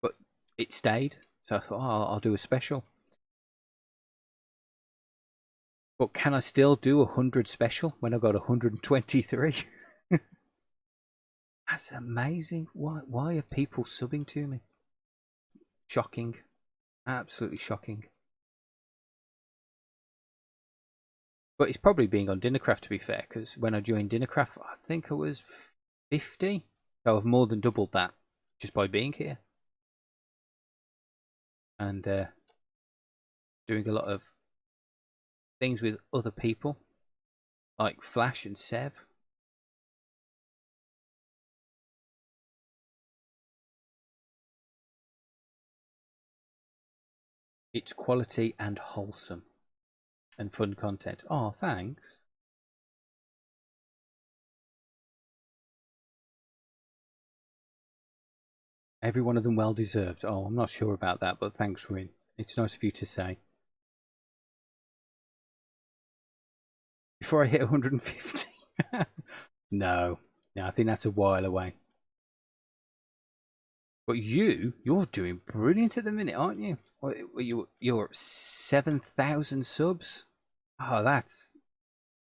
but it stayed. So I thought, I'll do a special. But can I still do 100 special when I got 123? That's amazing. Why are people subbing to me? Shocking. Absolutely shocking. But it's probably being on Dinnercraft, to be fair, because when I joined Dinnercraft, I think I was 50. So I've more than doubled that just by being here. And doing a lot of things with other people, like Flash and Sev. It's quality and wholesome and fun content. Oh, thanks. Every one of them well deserved. Oh, I'm not sure about that, but thanks, Rin. It's nice of you to say. Before I hit 150. No, I think that's a while away. But you're doing brilliant at the minute, aren't you? You're 7,000 subs. Oh, that's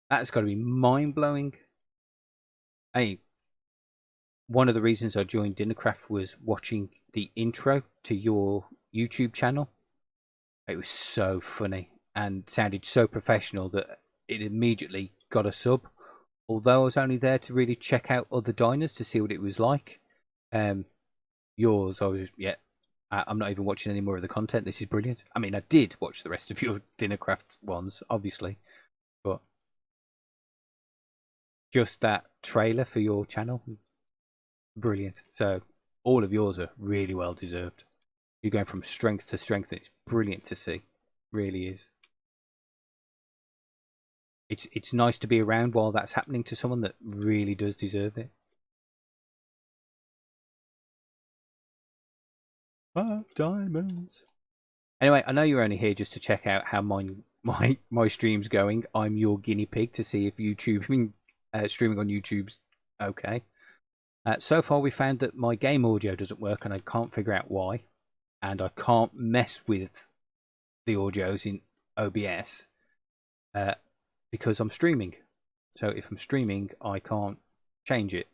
got to be mind blowing. Hey, one of the reasons I joined Dinnercraft was watching the intro to your YouTube channel. It was so funny and sounded so professional that it immediately got a sub. Although I was only there to really check out other diners to see what it was like. Yours, I was I'm not even watching any more of the content. This is brilliant. I mean, I did watch the rest of your Dinnercraft ones, obviously, but just that trailer for your channel, brilliant. So all of yours are really well deserved. You're going from strength to strength, and it's brilliant to see. Really is. It's nice to be around while that's happening to someone that really does deserve it. 5 diamonds. Anyway, I know you're only here just to check out how my stream's going. I'm your guinea pig to see if streaming on YouTube's okay. So far, we found that my game audio doesn't work, and I can't figure out why. And I can't mess with the audios in OBS because I'm streaming. So if I'm streaming, I can't change it.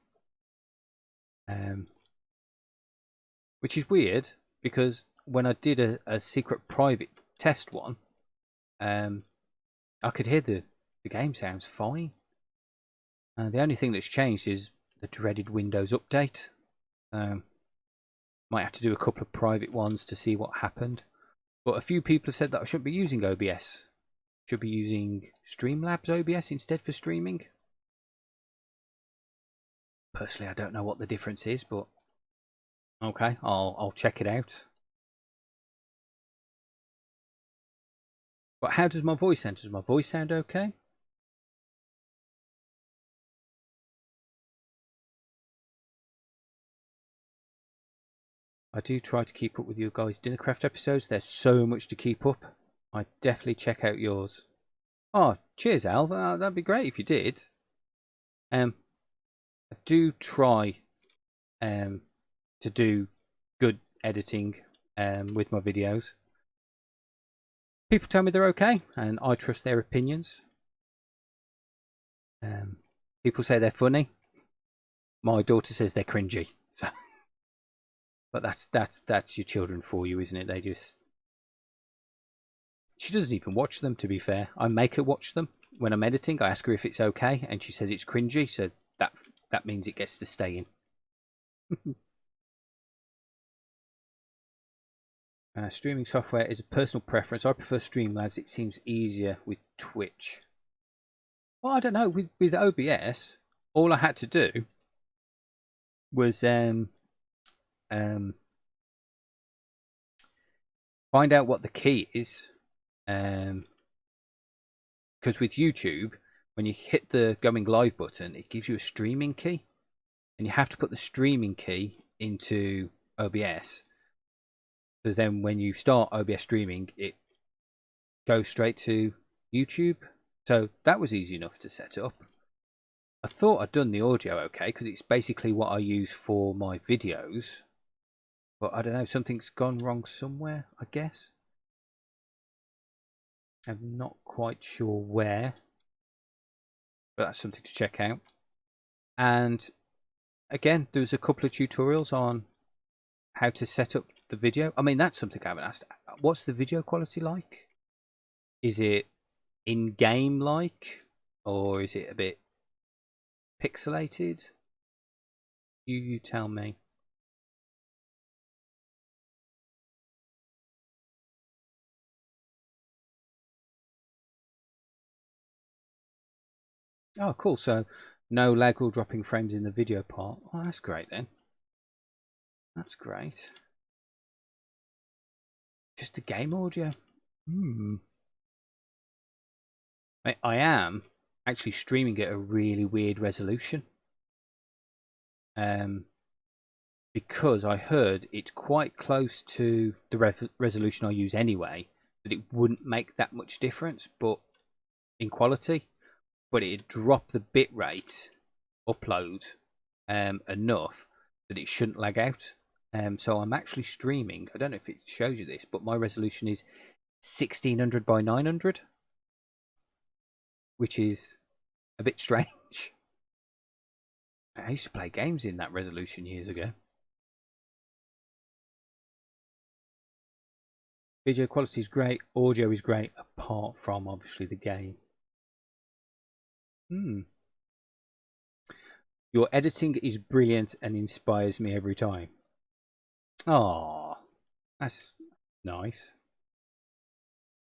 Which is weird, because when I did a secret private test one, I could hear the game sounds fine. The only thing that's changed is the dreaded Windows update. Might have to do a couple of private ones to see what happened. But a few people have said that I shouldn't be using OBS. Should be using Streamlabs OBS instead for streaming. Personally, I don't know what the difference is, but okay, I'll check it out. But how does my voice sound? Does my voice sound okay? I do try to keep up with you guys' Dinnercraft episodes. There's so much to keep up. I definitely check out yours. Oh, cheers, Al. That'd be great if you did. I do try to do good editing with my videos. People tell me they're okay, and I trust their opinions. People say they're funny. My daughter says they're cringy. So, but that's your children for you, isn't it? She doesn't even watch them, to be fair. I make her watch them when I'm editing. I ask her if it's okay, and she says it's cringy, so that means it gets to stay in. Streaming software is a personal preference. I prefer Streamlabs. It seems easier with Twitch. Well, I don't know. With OBS, all I had to do was find out what the key is. Because with YouTube, when you hit the going live button, it gives you a streaming key, and you have to put the streaming key into OBS. So then when you start OBS streaming, it goes straight to YouTube. So that was easy enough to set up. I thought I'd done the audio okay, because it's basically what I use for my videos. But I don't know, something's gone wrong somewhere, I guess. I'm not quite sure where. But that's something to check out. And again, there's a couple of tutorials on how to set up the video. I mean, that's something I haven't asked. What's the video quality like? Is it in-game like, or is it a bit pixelated? You tell me. Oh, cool. So no lag or dropping frames in the video part. Oh, that's great then. That's great. Just the game audio. I am actually streaming at a really weird resolution. Because I heard it's quite close to the resolution I use anyway, that it wouldn't make that much difference, but in quality, but it'd drop the bitrate upload enough that it shouldn't lag out. So I'm actually streaming. I don't know if it shows you this, but my resolution is 1600 by 900, which is a bit strange. I used to play games in that resolution years ago. Video quality is great, audio is great, apart from obviously the game. Your editing is brilliant and inspires me every time. Oh, that's nice.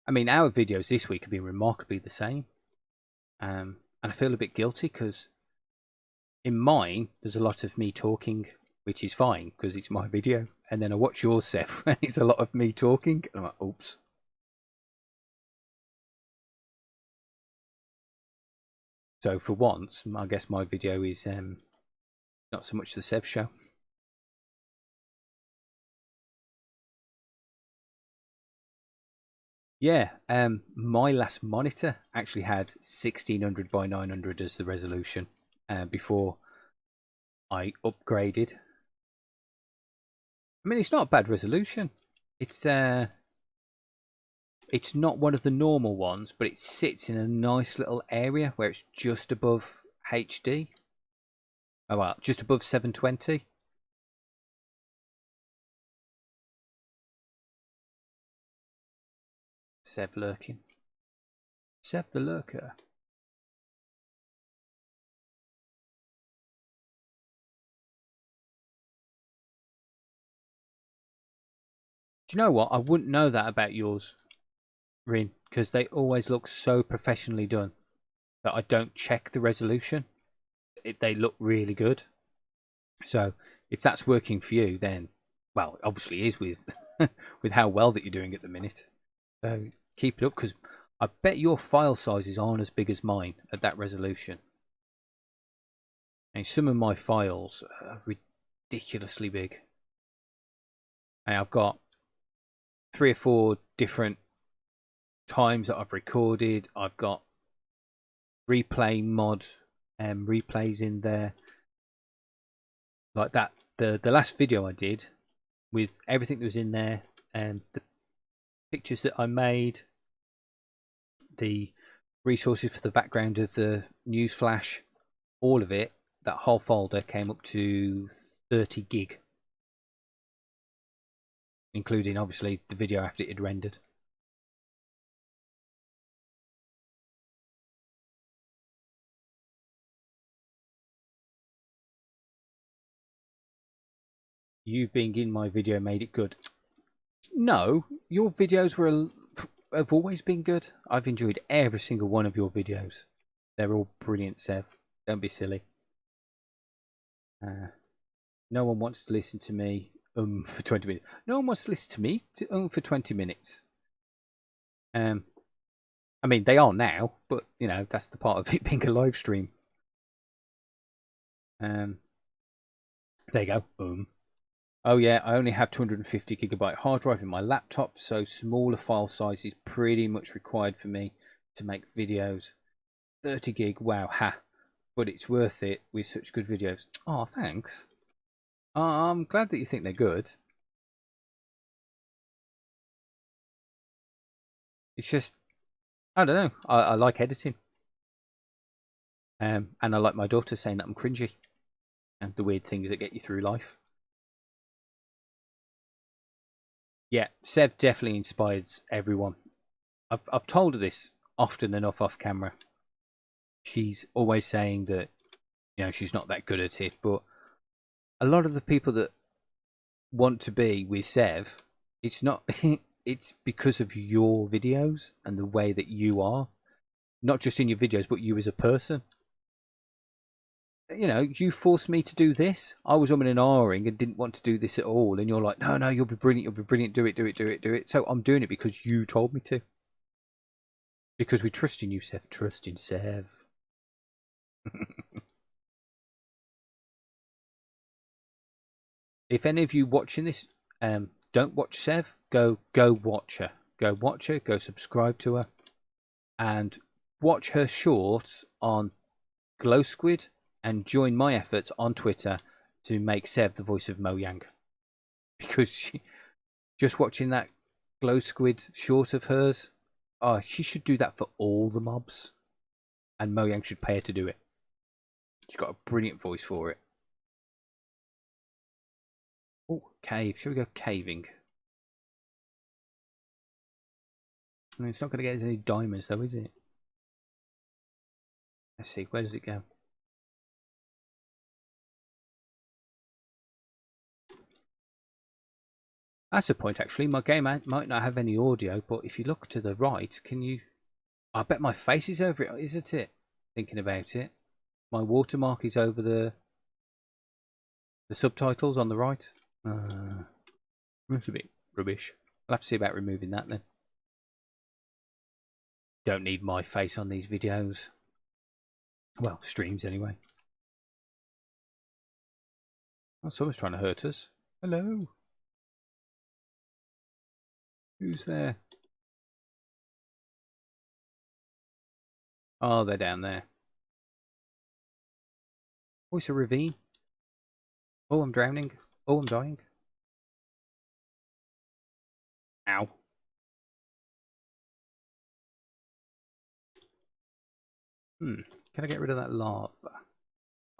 I mean, our videos this week have been remarkably the same. And I feel a bit guilty because in mine, there's a lot of me talking, which is fine because it's my video. and then I watch yours, Seth, and it's a lot of me talking. And I'm like, oops. So for once, I guess my video is not so much the Sev show. Yeah, my last monitor actually had 1600 by 900 as the resolution before I upgraded. I mean, it's not a bad resolution. It's not one of the normal ones, but it sits in a nice little area where it's just above HD. Oh well, just above 720. Sev lurking. Sev the lurker. Do you know what? I wouldn't know that about yours, Rin, because they always look so professionally done that I don't check the resolution. They look really good. So if that's working for you, then, well, it obviously is with with how well that you're doing at the minute. So keep it up, because I bet your file sizes aren't as big as mine at that resolution. And some of my files are ridiculously big. And I've got 3 or 4 different times that I've recorded. I've got replay mod replays in there. Like that, the last video I did with everything that was in there, and the pictures that I made, the resources for the background of the news flash, all of it, that whole folder came up to 30 gig, including obviously the video after it had rendered. You being in my video made it good. No, your videos have always been good. I've enjoyed every single one of your videos. They're all brilliant, Sev. Don't be silly. No one wants to listen to me for 20 minutes. No one wants to listen to me for 20 minutes. I mean, they are now, but you know, that's the part of it being a live stream. There you go. Oh yeah, I only have 250 gigabyte hard drive in my laptop, so smaller file size is pretty much required for me to make videos. 30 gig, wow, ha. But it's worth it with such good videos. Oh, thanks. I'm glad that you think they're good. It's just, I don't know, I like editing. And I like my daughter saying that I'm cringy. And the weird things that get you through life. Yeah, Seb definitely inspires everyone. I've told her this often enough off camera. She's always saying that, you know, she's not that good at it, but a lot of the people that want to be with Sev, it's not it's because of your videos and the way that you are, not just in your videos, but you as a person. You know, you forced me to do this. I was umming and ahhing and didn't want to do this at all, and you're like, no, you'll be brilliant, do it. So I'm doing it because you told me to. Because we trust in you, Sev. Trust in Sev. If any of you watching this don't watch Sev, go watch her. Go watch her, go subscribe to her, and watch her shorts on Glow Squid, and join my efforts on Twitter to make Sev the voice of Mojang. Because just watching that Glow Squid short of hers, oh, she should do that for all the mobs. And Mojang should pay her to do it. She's got a brilliant voice for it. Oh, cave. Shall we go caving? I mean, it's not going to get us any diamonds though, is it? Let's see, where does it go? That's a point, actually. My game might not have any audio, but if you look to the right, can you... I bet my face is over it, isn't it? Thinking about it. My watermark is over the subtitles on the right. That's a bit rubbish. I'll have to see about removing that then. Don't need my face on these videos. Well, streams anyway. Oh, someone's trying to hurt us. Hello. Who's there? Oh, they're down there. Oh, it's a ravine. Oh, I'm drowning. Oh, I'm dying. Ow. Can I get rid of that lava?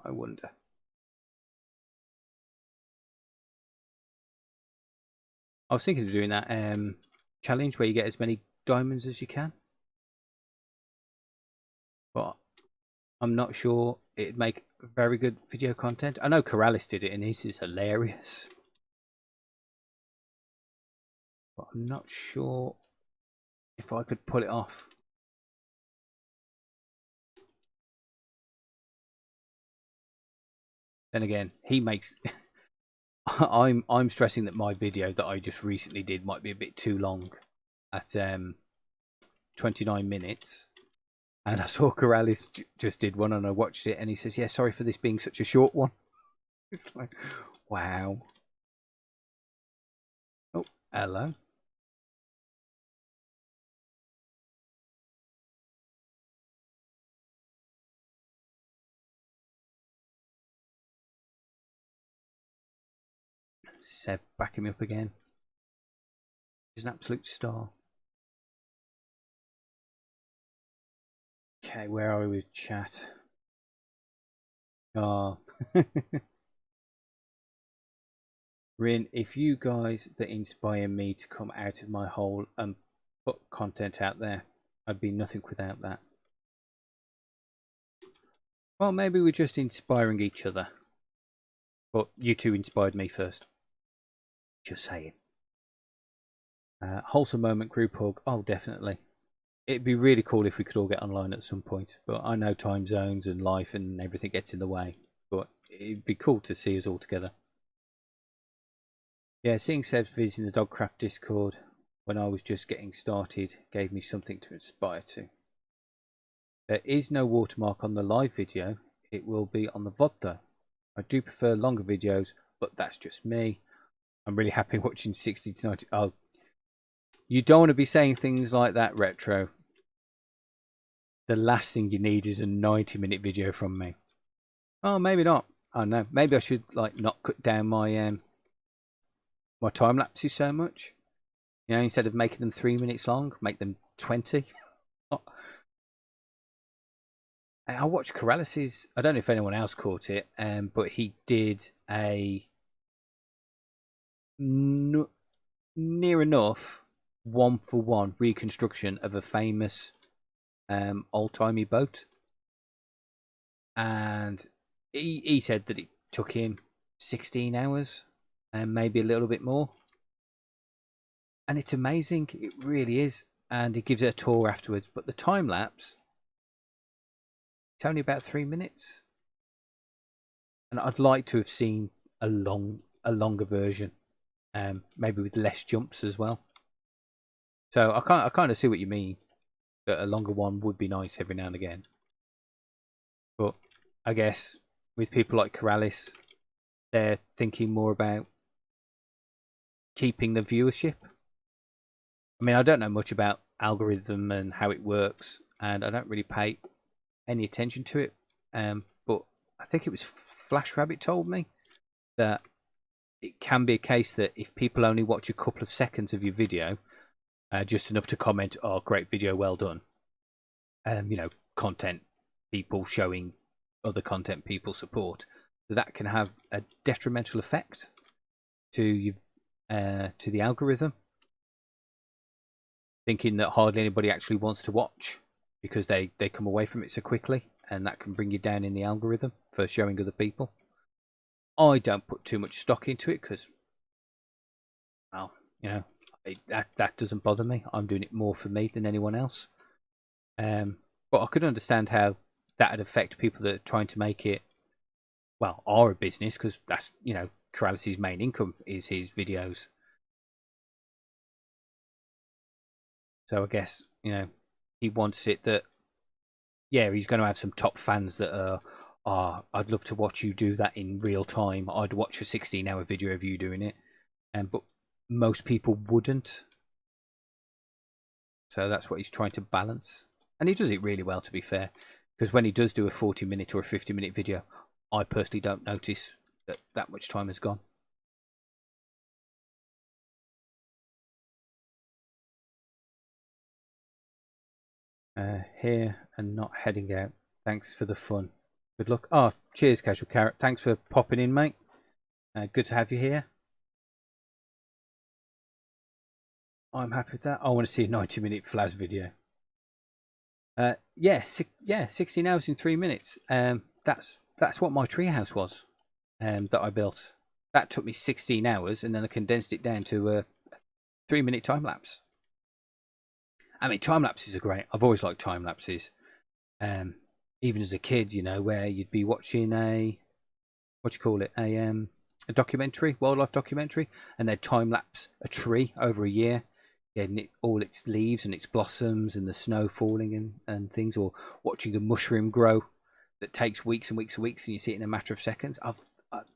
I wonder. I was thinking of doing that challenge where you get as many diamonds as you can. But I'm not sure it'd make very good video content. I know Corrales did it and his is hilarious. But I'm not sure if I could pull it off. Then again, he makes... I'm stressing that my video that I just recently did might be a bit too long at 29 minutes. And I saw Corrales just did one and I watched it and he says, yeah, sorry for this being such a short one. It's like, wow. Oh, hello. Seb backing me up again. He's an absolute star. Okay, where are we with chat? Oh. Rin, if you guys that inspire me to come out of my hole and put content out there, I'd be nothing without that. Well, maybe we're just inspiring each other. But you two inspired me first. Just saying. Wholesome moment group hug. Oh, definitely. It'd be really cool if we could all get online at some point. But I know time zones and life and everything gets in the way. But it'd be cool to see us all together. Yeah, seeing Seb's vids in the Dogcraft Discord when I was just getting started gave me something to aspire to. There is no watermark on the live video. It will be on the VOD though. I do prefer longer videos, but that's just me. I'm really happy watching 60 to 90. Oh, you don't want to be saying things like that, Retro. The last thing you need is a 90-minute video from me. Oh, maybe not. I don't know. Maybe I should like not cut down my my time lapses so much. You know, instead of making them 3 minutes long, make them 20. I watched Corrales'. I don't know if anyone else caught it, but he did a near enough one-for-one reconstruction of a famous old-timey boat, and he said that it took him 16 hours and maybe a little bit more, and it's amazing. It really is, and he gives it a tour afterwards. But the time lapse, it's only about 3 minutes, and I'd like to have seen a longer version, maybe with less jumps as well. So I kind of see what you mean, that a longer one would be nice every now and again. But I guess with people like Corrales, they're thinking more about keeping the viewership. I mean, I don't know much about algorithm and how it works, and I don't really pay any attention to it. But I think it was Flash Rabbit told me that it can be a case that if people only watch a couple of seconds of your video, just enough to comment, "Oh, great video, well done." You know, content people showing other content people support, that can have a detrimental effect to you, to the algorithm, thinking that hardly anybody actually wants to watch because they come away from it so quickly, and that can bring you down in the algorithm for showing other people. I don't put too much stock into it because, well, you know, that doesn't bother me. I'm doing it more for me than anyone else. But I could understand how that would affect people that are trying to make it, well, are a business, because that's, you know, Corrales' main income is his videos. So I guess, you know, he wants it that, yeah, he's going to have some top fans that are, I'd love to watch you do that in real time. I'd watch a 16-hour video of you doing it. But most people wouldn't. So that's what he's trying to balance. And he does it really well, to be fair. Because when he does do a 40-minute or a 50-minute video, I personally don't notice that much time has gone. Here and not heading out. Thanks for the fun. Good luck. Oh, cheers, Casual Carrot. Thanks for popping in, mate. Good to have you here. I'm happy with that. I want to see a 90-minute Flaz video. Yeah, 16 hours in 3 minutes. That's what my treehouse was. That I built. That took me 16 hours, and then I condensed it down to a 3-minute time lapse. I mean, time lapses are great. I've always liked time lapses. Even as a kid, you know, where you'd be watching a documentary, wildlife documentary, and they'd time lapse a tree over a year, getting all its leaves and its blossoms and the snow falling and things, or watching a mushroom grow that takes weeks and weeks and weeks, and you see it in a matter of seconds.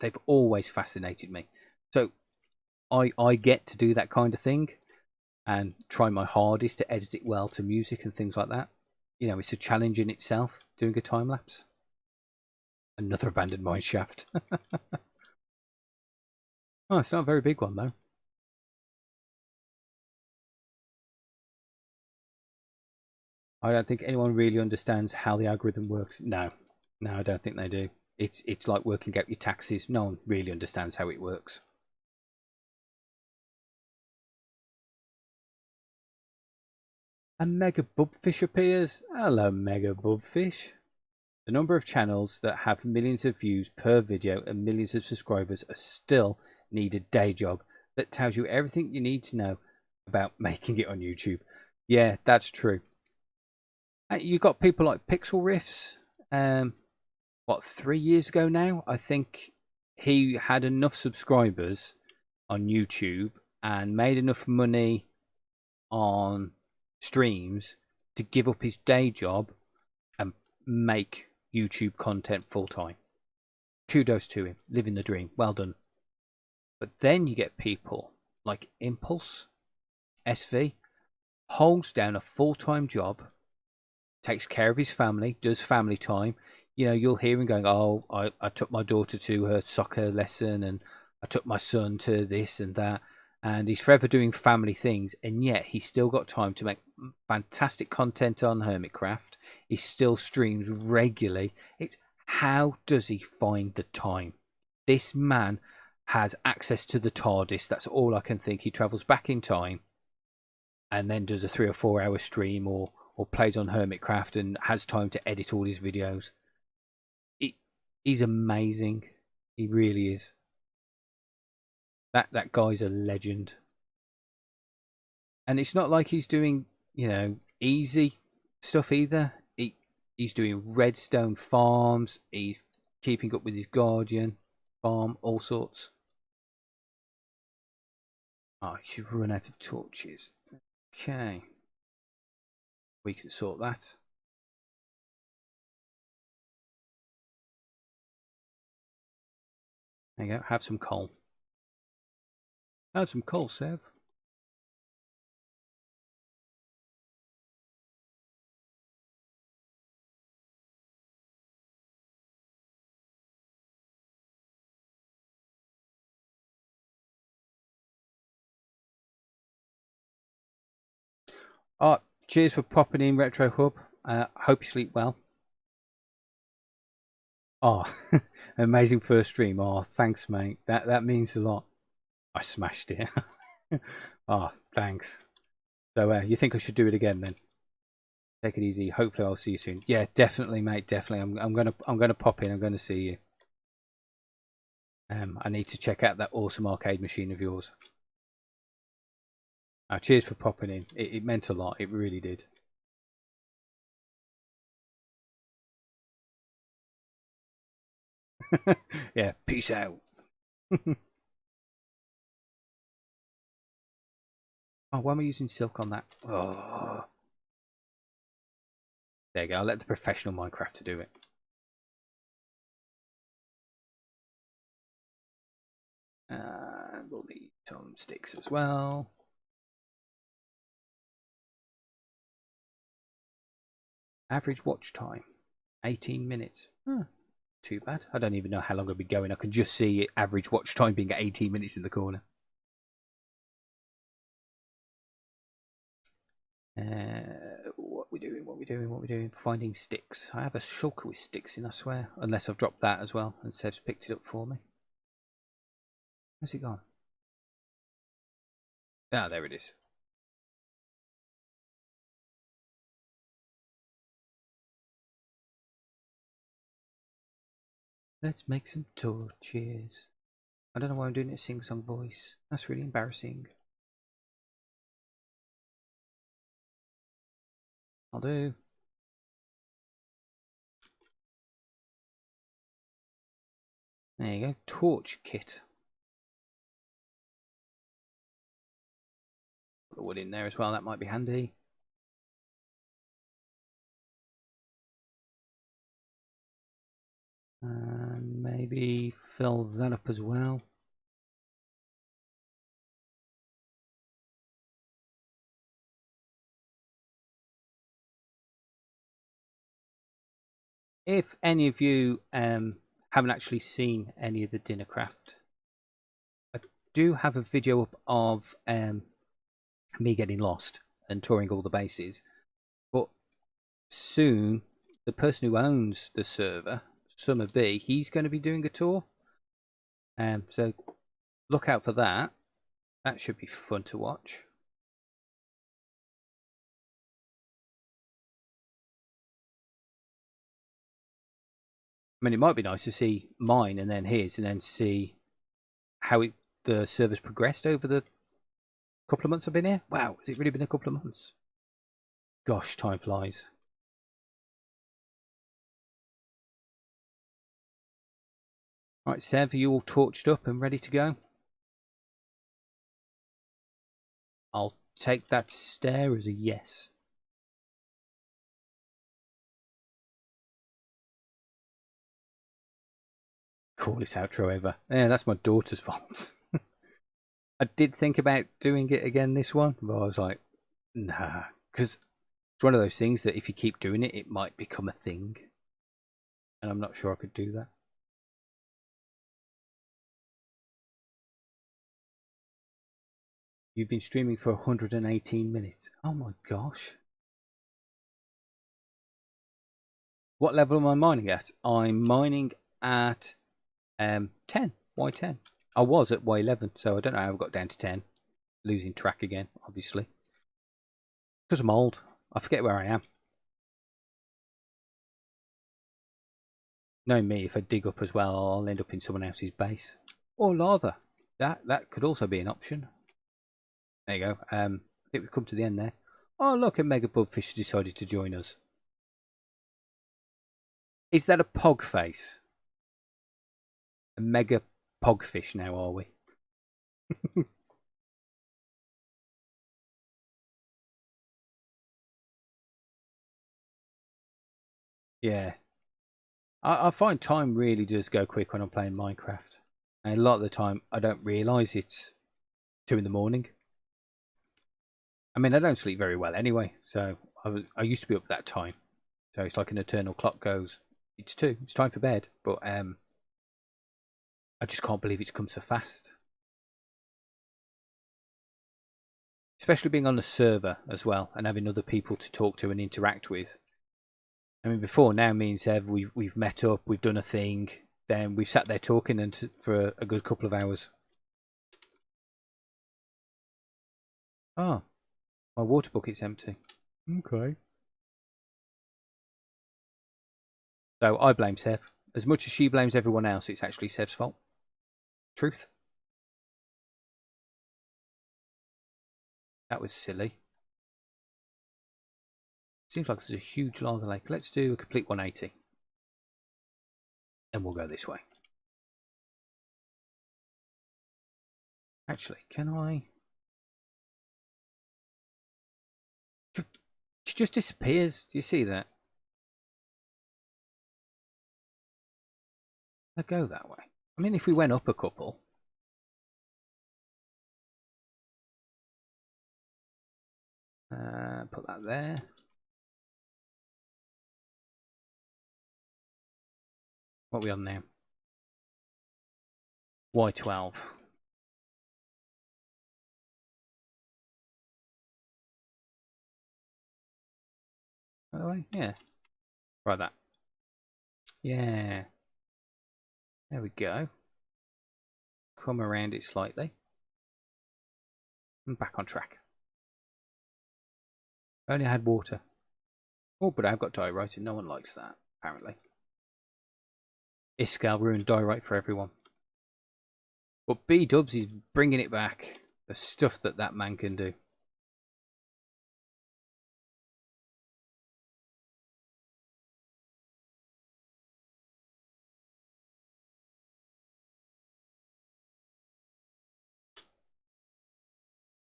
They've always fascinated me. So I get to do that kind of thing and try my hardest to edit it well to music and things like that. You know, it's a challenge in itself, doing a time lapse. Another abandoned mine shaft. Oh, it's not a very big one though. I don't think anyone really understands how the algorithm works. No, I don't think they do. It's like working out your taxes. No one really understands how it works. A mega bubfish appears. Hello, mega bubfish. The number of channels that have millions of views per video and millions of subscribers are still need a day job. That tells you everything you need to know about making it on YouTube. Yeah, that's true. You got people like Pixel Riffs. 3 years ago now, I think he had enough subscribers on YouTube and made enough money on streams to give up his day job and make YouTube content full time. Kudos to him, living the dream. Well done. But then you get people like Impulse SV, holds down a full-time job, takes care of his family, does family time. You know, you'll hear him going, oh, I took my daughter to her soccer lesson and I took my son to this and that. And he's forever doing family things. And yet he's still got time to make fantastic content on Hermitcraft. He still streams regularly. It's how does he find the time? This man has access to the TARDIS. That's all I can think. He travels back in time and then does a 3 or 4 hour stream or plays on Hermitcraft and has time to edit all his videos. He's amazing. He really is. That guy's a legend. And it's not like he's doing, you know, easy stuff either. He's doing redstone farms. He's keeping up with his guardian farm, all sorts. Oh, he should run out of torches. Okay. We can sort that. There you go. Have some coal. Have some coal, Sev. Oh, cheers for popping in, Retro Hub. Hope you sleep well. Oh, amazing first stream. Oh, thanks, mate. That means a lot. I smashed it. Oh, thanks. So you think I should do it again then? Take it easy. Hopefully I'll see you soon. Yeah, definitely, mate. Definitely. I'm gonna pop in. I'm gonna see you. I need to check out that awesome arcade machine of yours. Cheers for popping in. It meant a lot. It really did. Yeah, peace out. Oh, why am I using silk on that? Oh. There you go. I'll let the professional Minecrafter do it. And we'll need some sticks as well. Average watch time, 18 minutes. Huh, too bad. I don't even know how long I'll be going. I can just see average watch time being 18 minutes in the corner. What we doing? What we doing? What we doing? Finding sticks. I have a shulker with sticks in, I swear. Unless I've dropped that as well and Sev's picked it up for me. Where's it gone? Ah, there it is. Let's make some torches. I don't know why I'm doing it in sing-song voice. That's really embarrassing. I'll do. There you go. Torch kit. Put the wood in there as well. That might be handy. And maybe fill that up as well. If any of you haven't actually seen any of the dinner craft, I do have a video up of me getting lost and touring all the bases. But soon, the person who owns the server, Summer B, he's going to be doing a tour. So look out for that. That should be fun to watch. I mean, it might be nice to see mine and then his, and then see how the server's progressed over the couple of months I've been here. Wow, has it really been a couple of months? Gosh, time flies. Right, Sev, are you all torched up and ready to go? I'll take that stare as a yes. Coolest outro ever. Yeah, that's my daughter's fault. I did think about doing it again this one, but I was like, nah. Because it's one of those things that if you keep doing it, it might become a thing. And I'm not sure I could do that. You've been streaming for 118 minutes. Oh my gosh. What level am I mining at? I'm mining at 10. Why 10? I was at Y11, so I don't know how I've got down to 10. Losing track again, obviously. Because I'm old. I forget where I am. Knowing me, if I dig up as well, I'll end up in someone else's base. Or lather. That could also be an option. There you go. I think we've come to the end there. Oh, look, a mega bugfish has decided to join us. Is that a pog face? A mega pogfish now, are we? Yeah. I find time really does go quick when I'm playing Minecraft. And a lot of the time, I don't realise it's 2 in the morning. I mean, I don't sleep very well anyway, so I used to be up at that time. So it's like an eternal clock goes, it's 2, it's time for bed. But I just can't believe it's come so fast. Especially being on the server as well and having other people to talk to and interact with. I mean, before now, me and Sev, we've met up, we've done a thing, then we've sat there talking for a good couple of hours. Oh, my water bucket's empty. Okay. So I blame Sev. As much as she blames everyone else, it's actually Sev's fault. Truth. That was silly. Seems like there's a huge lava lake. Let's do a complete 180. And we'll go this way. Actually, can I? She just disappears. Do you see that? I'd go that way. I mean, if we went up a couple. Put that there. What are we on now? Y12. By the way, yeah. Right, that. Yeah. There we go. Come around it slightly. And back on track. Only had water. Oh, but I've got diorite and no one likes that, apparently. Iskall ruined diorite for everyone. But B-Dubs is bringing it back. The stuff that man can do.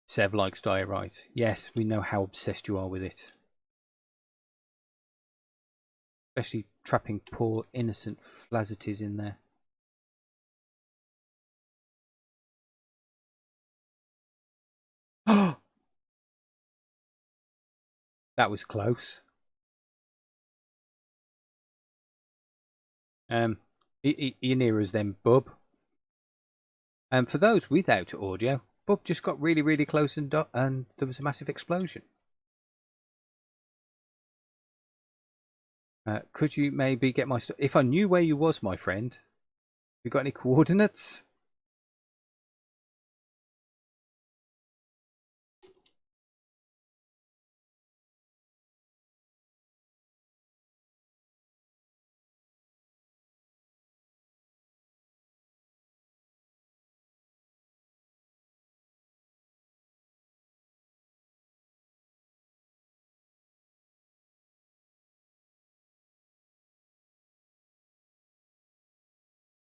Sev likes diorite. Yes, we know how obsessed you are with it. Especially trapping poor innocent Flazzerties in there. Oh! That was close. You're near us then, Bub. And for those without audio, Bub just got really, really close and there was a massive explosion. Could you maybe get my stuff? If I knew where you was, my friend, you got any coordinates?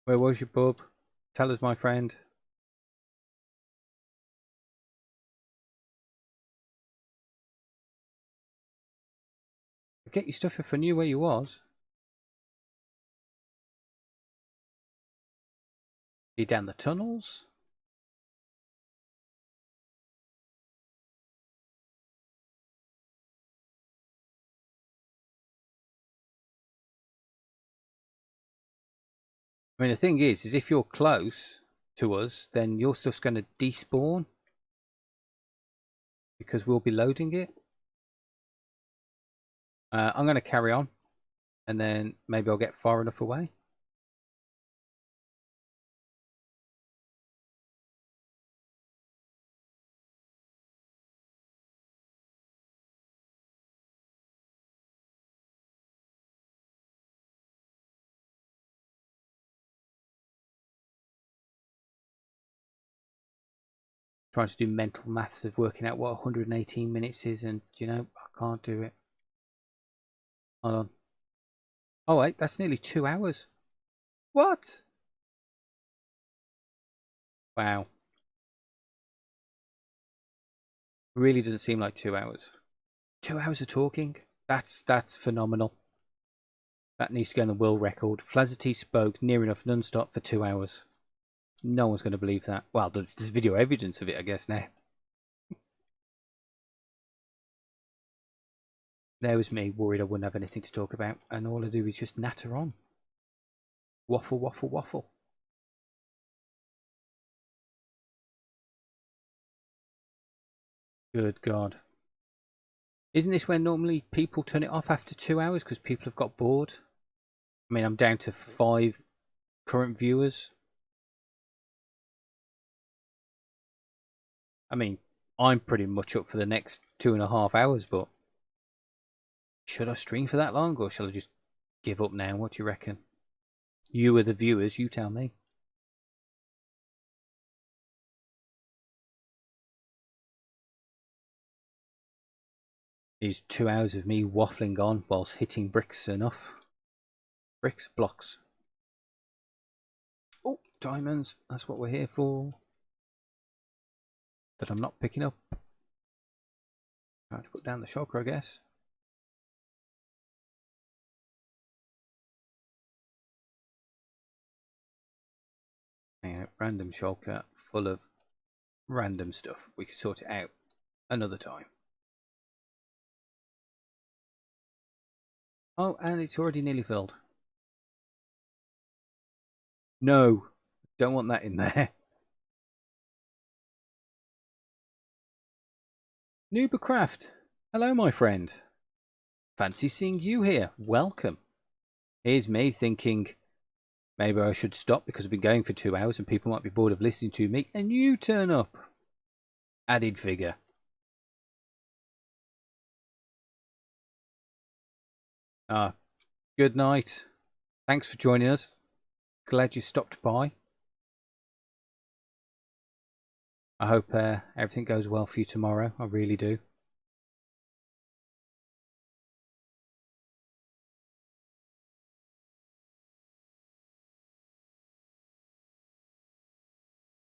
Where was you, Bub? Tell us, my friend. Get your stuff if I knew where you was. Be down the tunnels? I mean, the thing is if you're close to us, then your stuff's going to despawn. Because we'll be loading it. I'm going to carry on. And then maybe I'll get far enough away. Trying to do mental maths of working out what 118 minutes is, and you know, I can't do it. Hold on. Oh wait, that's nearly 2 hours. What? Wow. Really doesn't seem like 2 hours. 2 hours of talking? That's phenomenal. That needs to go on the world record. Flazzerty spoke near enough non-stop for 2 hours. No one's going to believe that. Well, there's video evidence of it, I guess, now. There was me, worried I wouldn't have anything to talk about, and all I do is just natter on. Waffle, waffle, waffle. Good God. Isn't this when normally people turn it off after 2 hours because people have got bored? I mean, I'm down to 5 current viewers. I mean, I'm pretty much up for the next 2.5 hours, but should I stream for that long or shall I just give up now? What do you reckon? You are the viewers, you tell me. These 2 hours of me waffling on whilst hitting bricks enough. Bricks, blocks. Oh, diamonds. That's what we're here for. That I'm not picking up. Trying to put down the shulker, I guess. Random shulker full of random stuff. We can sort it out another time. Oh, and it's already nearly filled. No, don't want that in there. Nubercraft, hello my friend. Fancy seeing you here. Welcome. Here's me thinking maybe I should stop because I've been going for 2 hours and people might be bored of listening to me, and you turn up. Added figure. Good night. Thanks for joining us. Glad you stopped by. I hope everything goes well for you tomorrow. I really do.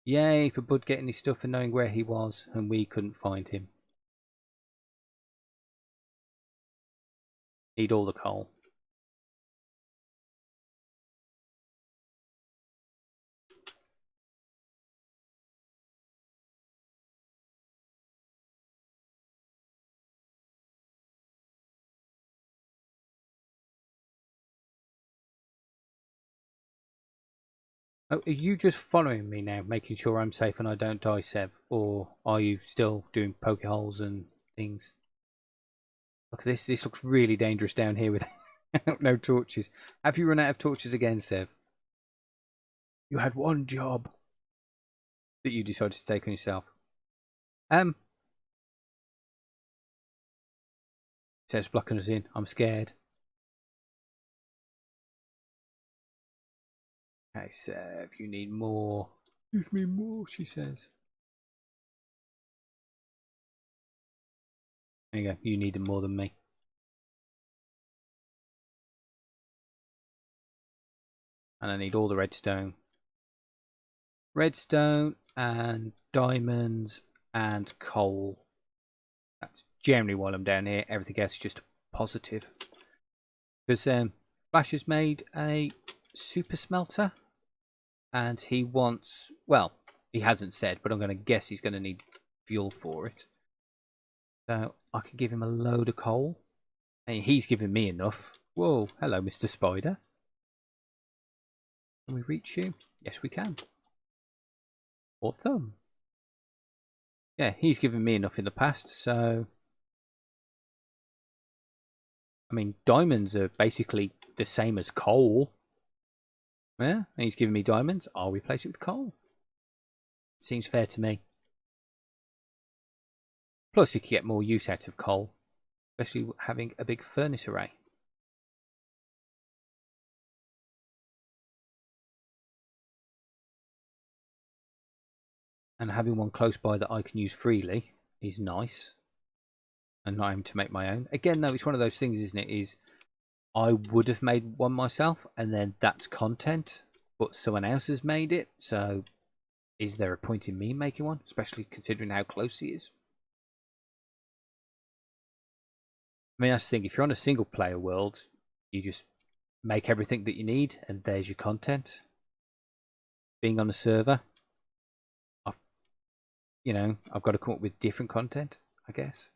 Yay for Bud getting his stuff and knowing where he was, and we couldn't find him. Need all the coal. Oh, are you just following me now, making sure I'm safe and I don't die, Sev? Or are you still doing poke holes and things? Look at this. This looks really dangerous down here with no torches. Have you run out of torches again, Sev? You had one job that you decided to take on yourself. Sev's blocking us in. I'm scared. Okay, Sev, you need more. Give me more, she says. There you go. You needed more than me. And I need all the redstone. Redstone and diamonds and coal. That's generally while I'm down here. Everything else is just positive. Because Flash has made a super smelter. And he wants... Well, he hasn't said, but I'm going to guess he's going to need fuel for it. So I can give him a load of coal. And he's giving me enough. Whoa, hello, Mr. Spider. Can we reach you? Yes, we can. Or thumb. Yeah, he's given me enough in the past, so... I mean, diamonds are basically the same as coal. Yeah, and he's giving me diamonds. I'll replace it with coal. Seems fair to me. Plus, you can get more use out of coal, especially having a big furnace array. And having one close by that I can use freely is nice. And not having to make my own. Again, though, it's one of those things, isn't it? Is I would have made one myself, and then that's content, but someone else has made it. So, is there a point in me making one, especially considering how close he is? I mean, that's the thing. If you're on a single player world, you just make everything that you need, and there's your content. Being on a server, I've got to come up with different content, I guess.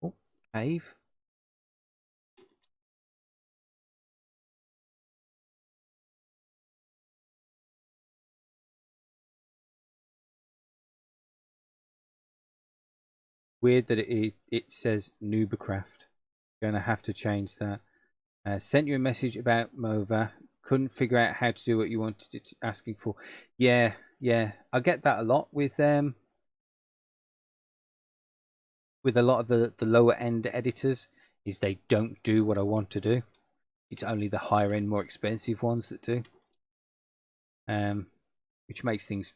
Oh, cave. Weird that it says Nubercraft. Gonna have to change that. Sent you a message about Mova. Couldn't figure out how to do what you wanted it asking for. Yeah. I get that a lot with a lot of the lower end editors, is they don't do what I want to do. It's only the higher end, more expensive ones that do. Which makes things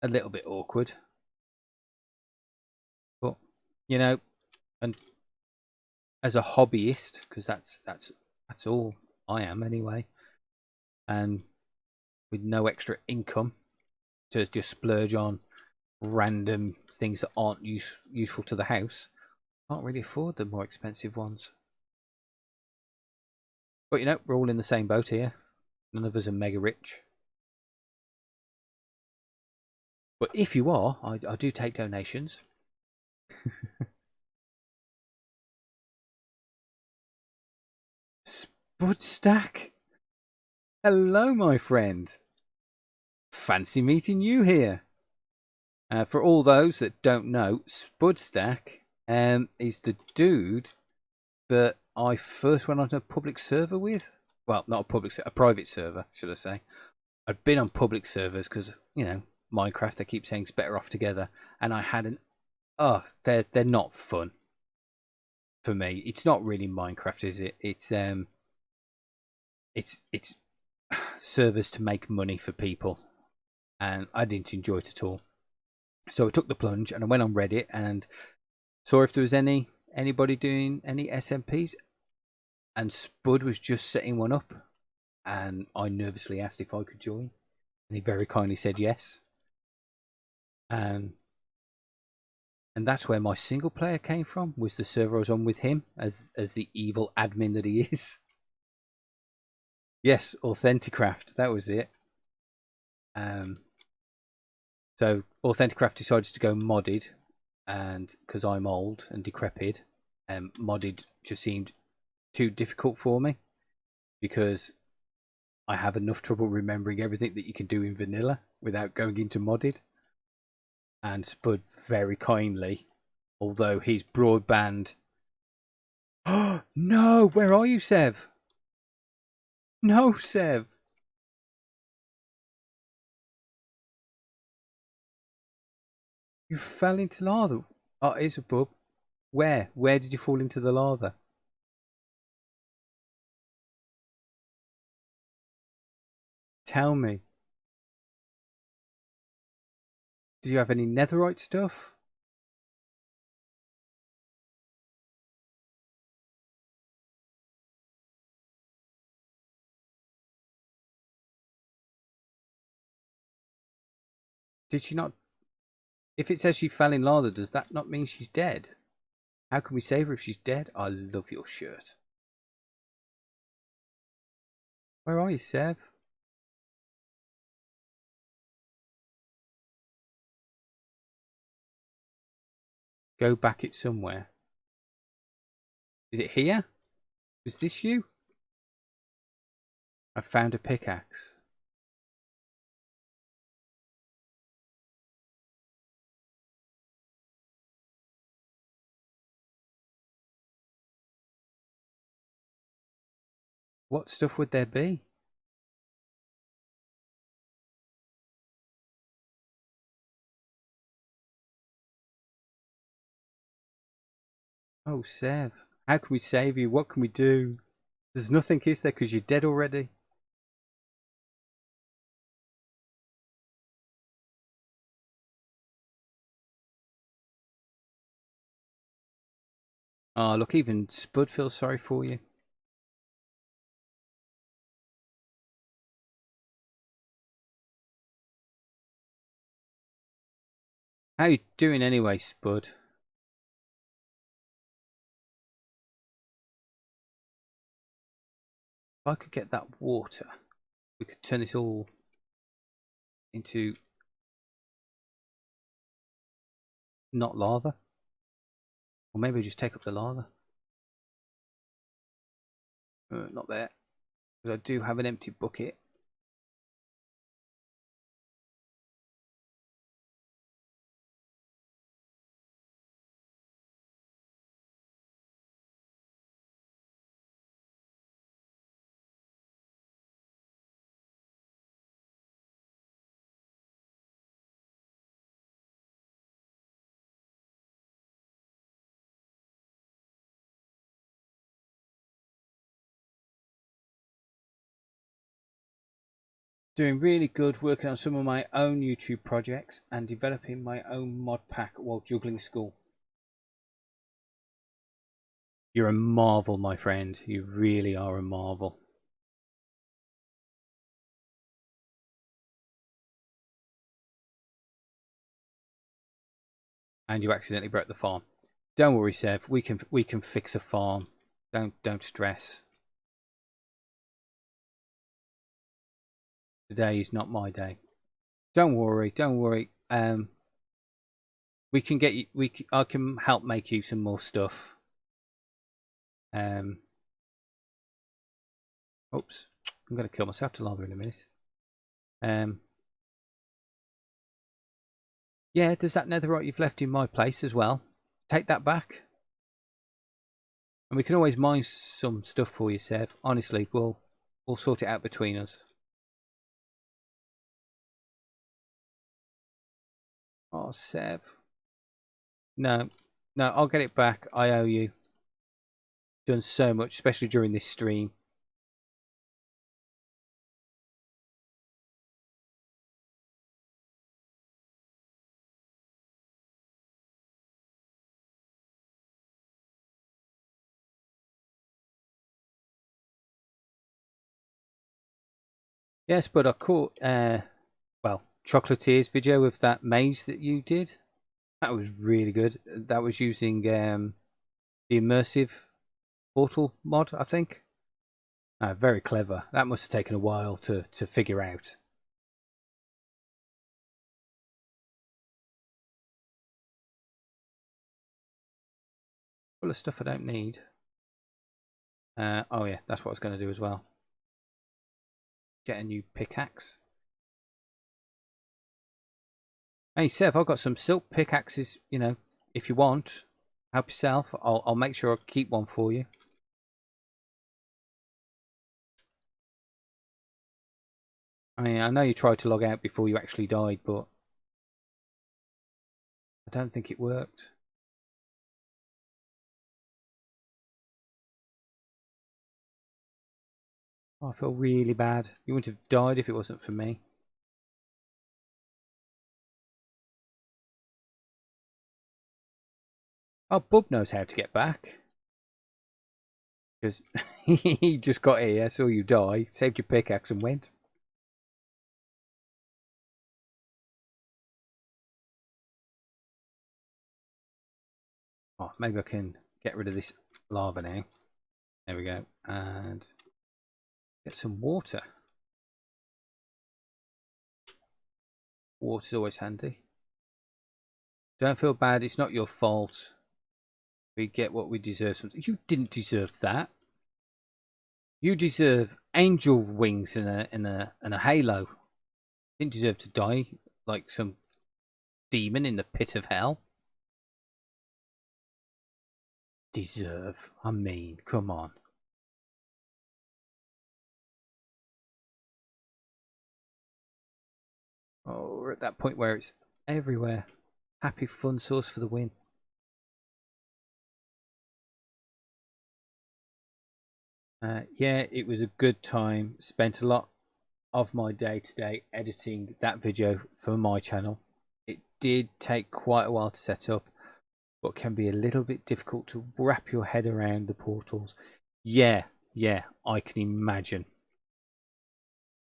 a little bit awkward. But and as a hobbyist, because that's all I am anyway, and with no extra income to just splurge on random things that aren't useful to the house, can't really afford the more expensive ones. But we're all in the same boat here. None of us are mega rich. But if you are, I do take donations. Spudstack. Hello, my friend. Fancy meeting you here. For all those that don't know, Spudstack is the dude that I first went onto a public server with. Well, not a public, a private server, should I say. I'd been on public servers because, you know, Minecraft, they keep saying it's better off together. And I had an... Oh, they're not fun. For me, it's not really Minecraft, is it? It's servers to make money for people, and I didn't enjoy it at all. So I took the plunge and I went on Reddit and saw if there was anybody doing any SMPs, and Spud was just setting one up, and I nervously asked if I could join, and he very kindly said yes. And that's where my single player came from, was the server I was on with him as the evil admin that he is. Yes, Authenticraft, that was it. So Authenticraft decided to go modded, and because I'm old and decrepit, modded just seemed too difficult for me because I have enough trouble remembering everything that you can do in vanilla without going into modded. And Spud very kindly, although he's broadband... Oh no, where are you, Sev? No, Sev. You fell into lava. Oh, it's a bub. Where? Where did you fall into the lava? Tell me. Did you have any netherite stuff? Did she not... If it says she fell in lava, does that not mean she's dead? How can we save her if she's dead? I love your shirt. Where are you, Sev? Go back it somewhere. Is it here? Is this you? I found a pickaxe. What stuff would there be? Oh, Sev. How can we save you? What can we do? There's nothing, is there? Because you're dead already. Oh, look, even Spud feels sorry for you. How you doing anyway, Spud? If I could get that water, we could turn this all into not lava. Or maybe just take up the lava. Not there. Because I do have an empty bucket. Doing really good, working on some of my own YouTube projects and developing my own mod pack while juggling school. You're a marvel, my friend. You really are a marvel. And you accidentally broke the farm. Don't worry, Sev. We can fix a farm. Don't stress. Today is not my day. Don't worry. we can get you. I can help make you some more stuff. Oops, I'm going to kill myself to lava in a minute. Yeah, there's that netherite you've left in my place as well. Take that back. And we can always mine some stuff for you, Sev. Honestly, we'll sort it out between us. Oh, Sev. No, I'll get it back. I owe you. Done so much, especially during this stream. Yes, but I caught, Chocolatier's video of that maze that you did. That was really good. That was using the immersive portal mod, I think. Very clever. That must have taken a while to figure out. Full of stuff I don't need. Oh yeah, that's what I was going to do as well. Get a new pickaxe. Hey Sev, I've got some silk pickaxes, you know, if you want. Help yourself. I'll make sure I keep one for you. I mean, I know you tried to log out before you actually died, but I don't think it worked. Oh, I feel really bad. You wouldn't have died if it wasn't for me. Oh, Bub knows how to get back. Because he just got here, saw you die, saved your pickaxe and went. Oh, maybe I can get rid of this lava now. There we go. And get some water. Water's always handy. Don't feel bad, it's not your fault. We get what we deserve. You didn't deserve that. You deserve angel wings and a halo. You didn't deserve to die like some demon in the pit of hell. Deserve. I mean, come on. Oh, we're at that point where it's everywhere. Happy fun source for the win. Yeah, it was a good time. Spent a lot of my day today editing that video for my channel. It did take quite a while to set up, but can be a little bit difficult to wrap your head around the portals. Yeah, I can imagine.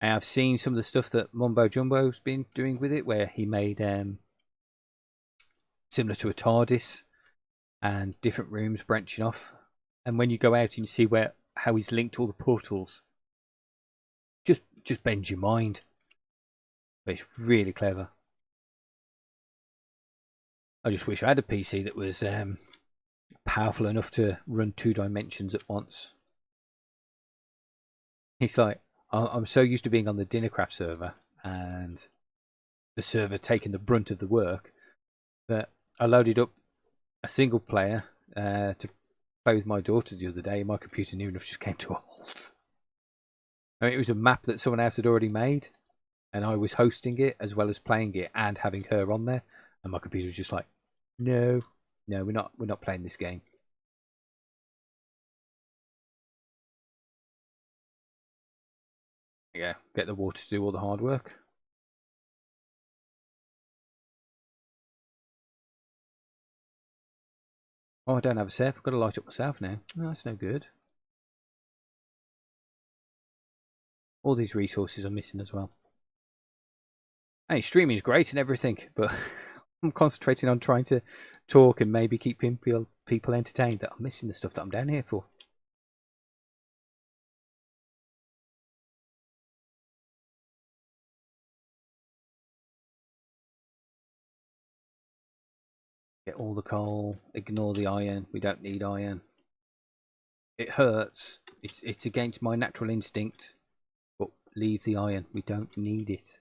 And I've seen some of the stuff that Mumbo Jumbo's been doing with it, where he made similar to a TARDIS and different rooms branching off. And when you go out and you see how he's linked all the portals, just bends your mind. But it's really clever. I just wish I had a PC that was powerful enough to run 2 dimensions at once. It's like, I'm so used to being on the Dinnercraft server and the server taking the brunt of the work that I loaded up a single player to play with my daughter the other day. My computer near enough just came to a halt. I mean, it was a map that someone else had already made, and I was hosting it as well as playing it and having her on there, and my computer was just like, no, we're not playing this game. Yeah, get the water to do all the hard work. Oh, I don't have a Seth. I've got to light up myself now. Oh, that's no good. All these resources are missing as well. Hey, streaming is great and everything, but I'm concentrating on trying to talk and maybe keep people entertained, that I'm missing the stuff that I'm down here for. Get all the coal. Ignore the iron. We don't need iron. It hurts. It's against my natural instinct. But leave the iron. We don't need it.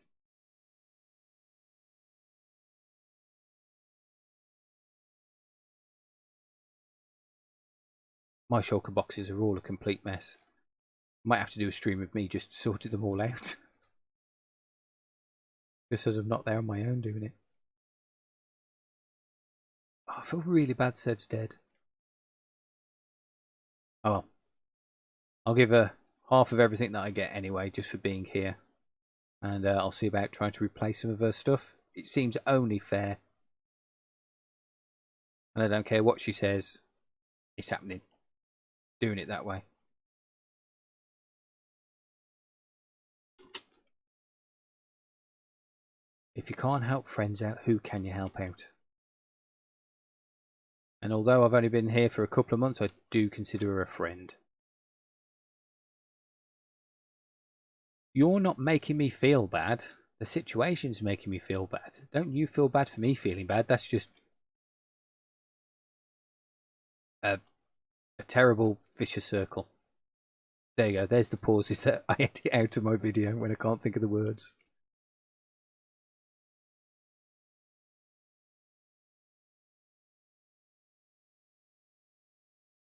My shulker boxes are all a complete mess. Might have to do a stream of me just sorting them all out. Just as I'm not there on my own doing it. Oh, I feel really bad Seb's dead. Oh well. I'll give her half of everything that I get anyway, just for being here. And I'll see about trying to replace some of her stuff. It seems only fair. And I don't care what she says. It's happening. Doing it that way. If you can't help friends out, who can you help out? And although I've only been here for a couple of months, I do consider her a friend. You're not making me feel bad. The situation's making me feel bad. Don't you feel bad for me feeling bad. That's just a terrible vicious circle. There you go. There's the pauses that I edit out of my video when I can't think of the words.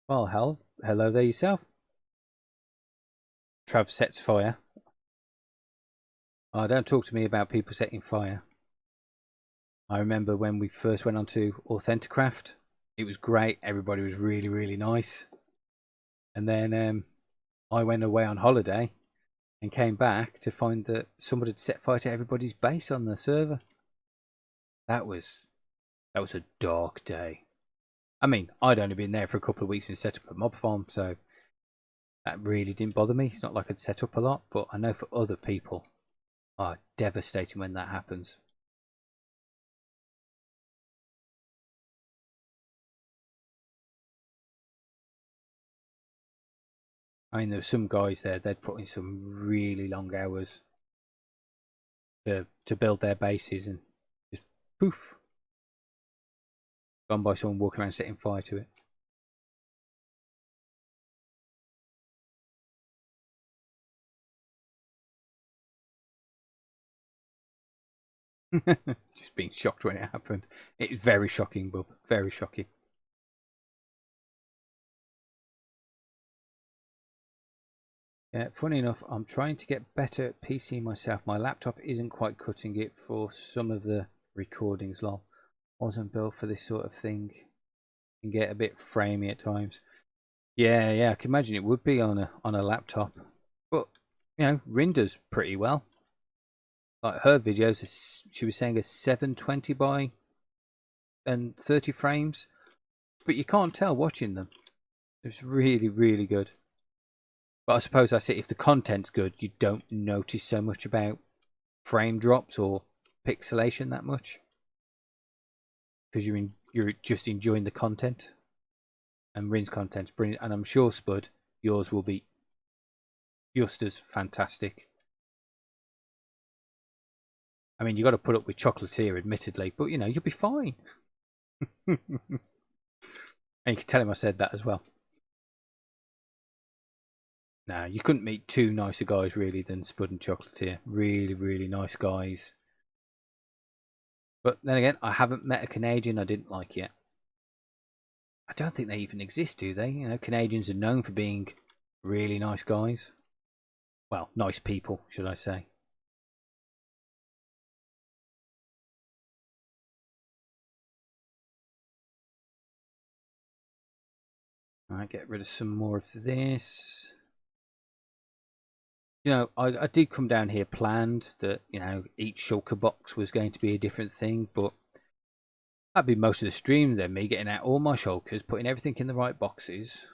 Well, hello there yourself. Trav sets fire. Oh, don't talk to me about people setting fire. I remember when we first went on to Authenticraft. It was great. Everybody was really, really nice. And then I went away on holiday and came back to find that somebody had set fire to everybody's base on the server. That was a dark day. I mean, I'd only been there for a couple of weeks and set up a mob farm, so that really didn't bother me. It's not like I'd set up a lot, but I know for other people, devastating when that happens. I mean, there's some guys there, they'd put in some really long hours to build their bases and just poof, gone by someone walking around setting fire to it. Just being shocked when it happened. It's very shocking, Bub. Very shocking. Yeah, funny enough, I'm trying to get better at PC myself. My laptop isn't quite cutting it for some of the recordings. Lol. Wasn't built for this sort of thing. Can get a bit framey at times. Yeah, I can imagine it would be on a laptop. But renders pretty well. Like her videos, she was saying a 720 by and 30 frames, but you can't tell watching them. It's really, really good. But I suppose that's it. If the content's good, you don't notice so much about frame drops or pixelation that much, because you're just enjoying the content. And Rin's content's brilliant, and I'm sure Spud, yours will be just as fantastic. I mean, you got to put up with Chocolatier, admittedly, but you'll be fine. And you can tell him I said that as well. Nah, you couldn't meet two nicer guys really than Spud and Chocolatier. Really, really nice guys. But then again, I haven't met a Canadian I didn't like yet. I don't think they even exist, do they? Canadians are known for being really nice guys. Well, nice people, should I say. Alright, get rid of some more of this. I did come down here planned that, each shulker box was going to be a different thing, but that'd be most of the stream then, me getting out all my shulkers, putting everything in the right boxes.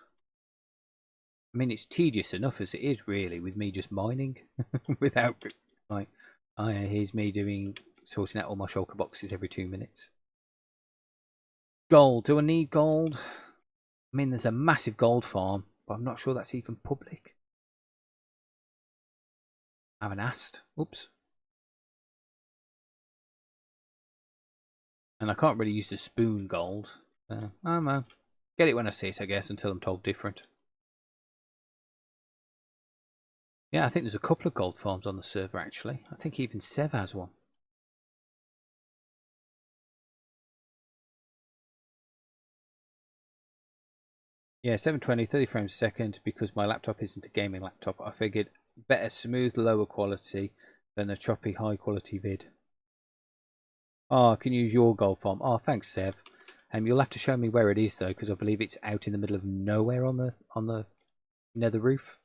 I mean, it's tedious enough as it is, really, with me just mining without, like, here's me sorting out all my shulker boxes every 2 minutes. Gold. Do I need gold? I mean, there's a massive gold farm, but I'm not sure that's even public. I haven't asked. Oops. And I can't really use the spoon gold. I don't know. Get it when I see it, I guess, until I'm told different. Yeah, I think there's a couple of gold farms on the server, actually. I think even Sev has one. Yeah, 720, 30 frames a second, because my laptop isn't a gaming laptop. I figured better smooth, lower quality than a choppy, high quality vid. Oh, I can use your gold farm. Oh, thanks, Sev. You'll have to show me where it is though, because I believe it's out in the middle of nowhere on the nether roof.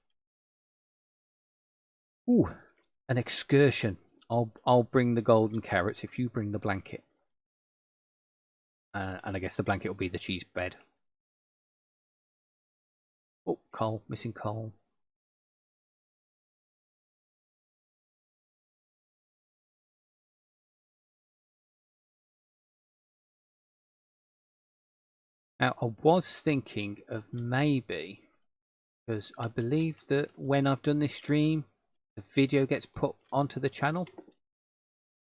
Ooh, an excursion. I'll bring the golden carrots if you bring the blanket. And I guess the blanket will be the cheese bed. Oh, coal, missing coal. Now, I was thinking of maybe, because I believe that when I've done this stream, the video gets put onto the channel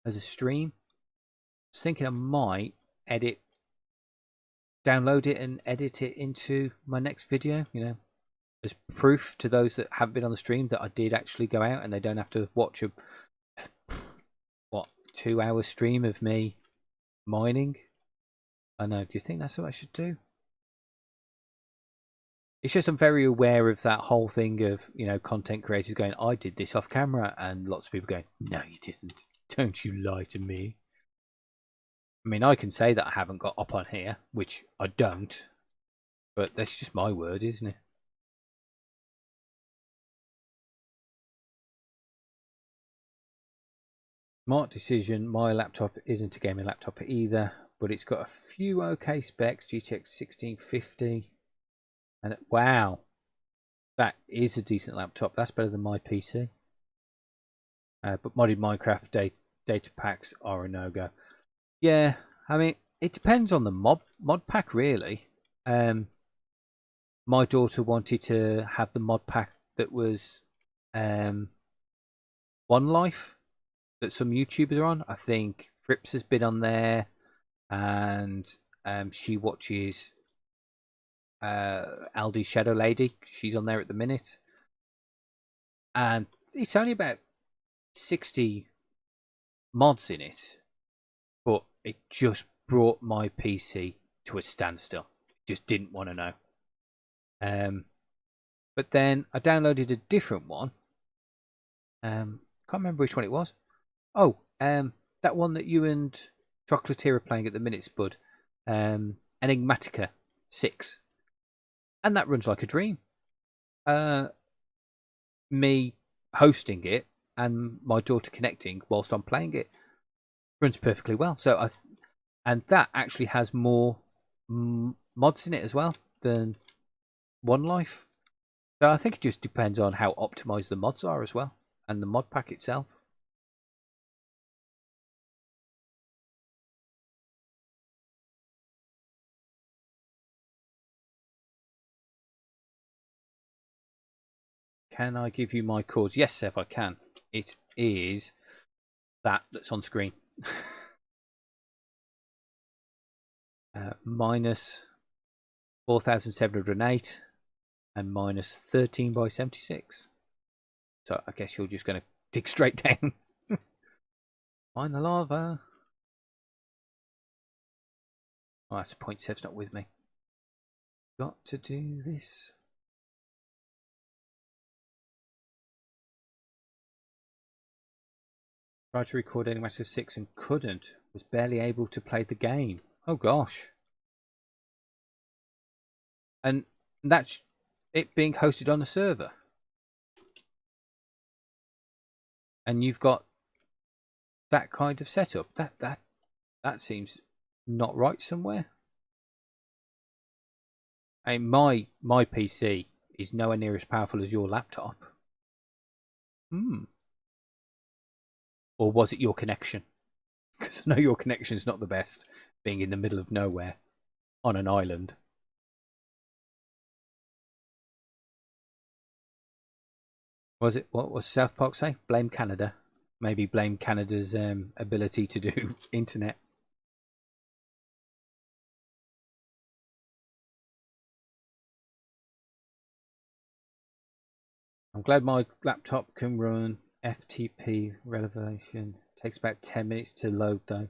as a stream. I was thinking I might download it and edit it into my next video, you know, as proof to those that haven't been on the stream that I did actually go out and they don't have to watch a, 2-hour stream of me mining. I know, do you think that's what I should do? It's just I'm very aware of that whole thing of, you know, content creators going, I did this off camera, and lots of people going, no, you didn't. Don't you lie to me. I mean, I can say that I haven't got up on here, which I don't, but that's just my word, isn't it? Smart decision. My laptop isn't a gaming laptop either, but it's got a few okay specs. GTX 1650, and wow, that is a decent laptop. That's better than my PC. But modded Minecraft data packs are a no-go. Yeah, I mean, it depends on the mod pack, really. My daughter wanted to have the mod pack that was One Life that some YouTubers are on. I think Frips has been on there, and she watches Aldi Shadow Lady. She's on there at the minute, and it's only about 60 mods in it, but it just brought my PC to a standstill. Just didn't want to know. But then I downloaded a different one. Can't remember which one it was. Oh, that one that you and Chocolatier are playing at the minute, Spud. Enigmatica 6. And that runs like a dream. Me hosting it and my daughter connecting whilst I'm playing it runs perfectly well. So and that actually has more mods in it as well than One Life. So I think it just depends on how optimized the mods are as well, and the mod pack itself. Can I give you my cords? Yes, Sev, I can. It is that's on screen. Minus 4,708 and minus 13 by 76. So I guess you're just going to dig straight down. Find the lava. Oh, that's the point. Sev's not with me. Got to do this. Tried to record Enigmatica 6 and couldn't. Was barely able to play the game. Oh gosh. And that's it being hosted on a server. And you've got that kind of setup. That seems not right somewhere. I mean, my PC is nowhere near as powerful as your laptop. Or was it your connection? Because I know your connection is not the best, being in the middle of nowhere on an island. Was it? What was South Park say? Blame Canada. Maybe blame Canada's ability to do internet. I'm glad my laptop can run FTP Revelation. Takes about 10 minutes to load though.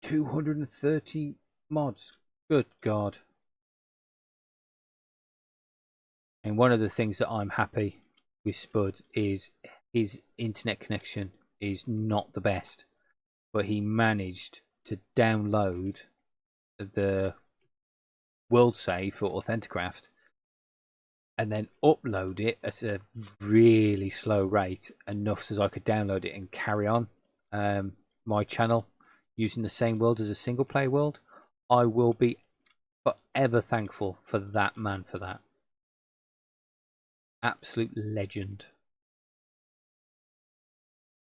230 mods. Good God. And one of the things that I'm happy with Spud is his internet connection is not the best, but he managed to download the world save for Authenticraft and then upload it at a really slow rate, enough so I could download it and carry on my channel using the same world as a single player world. I will be forever thankful for that man for that. Absolute legend.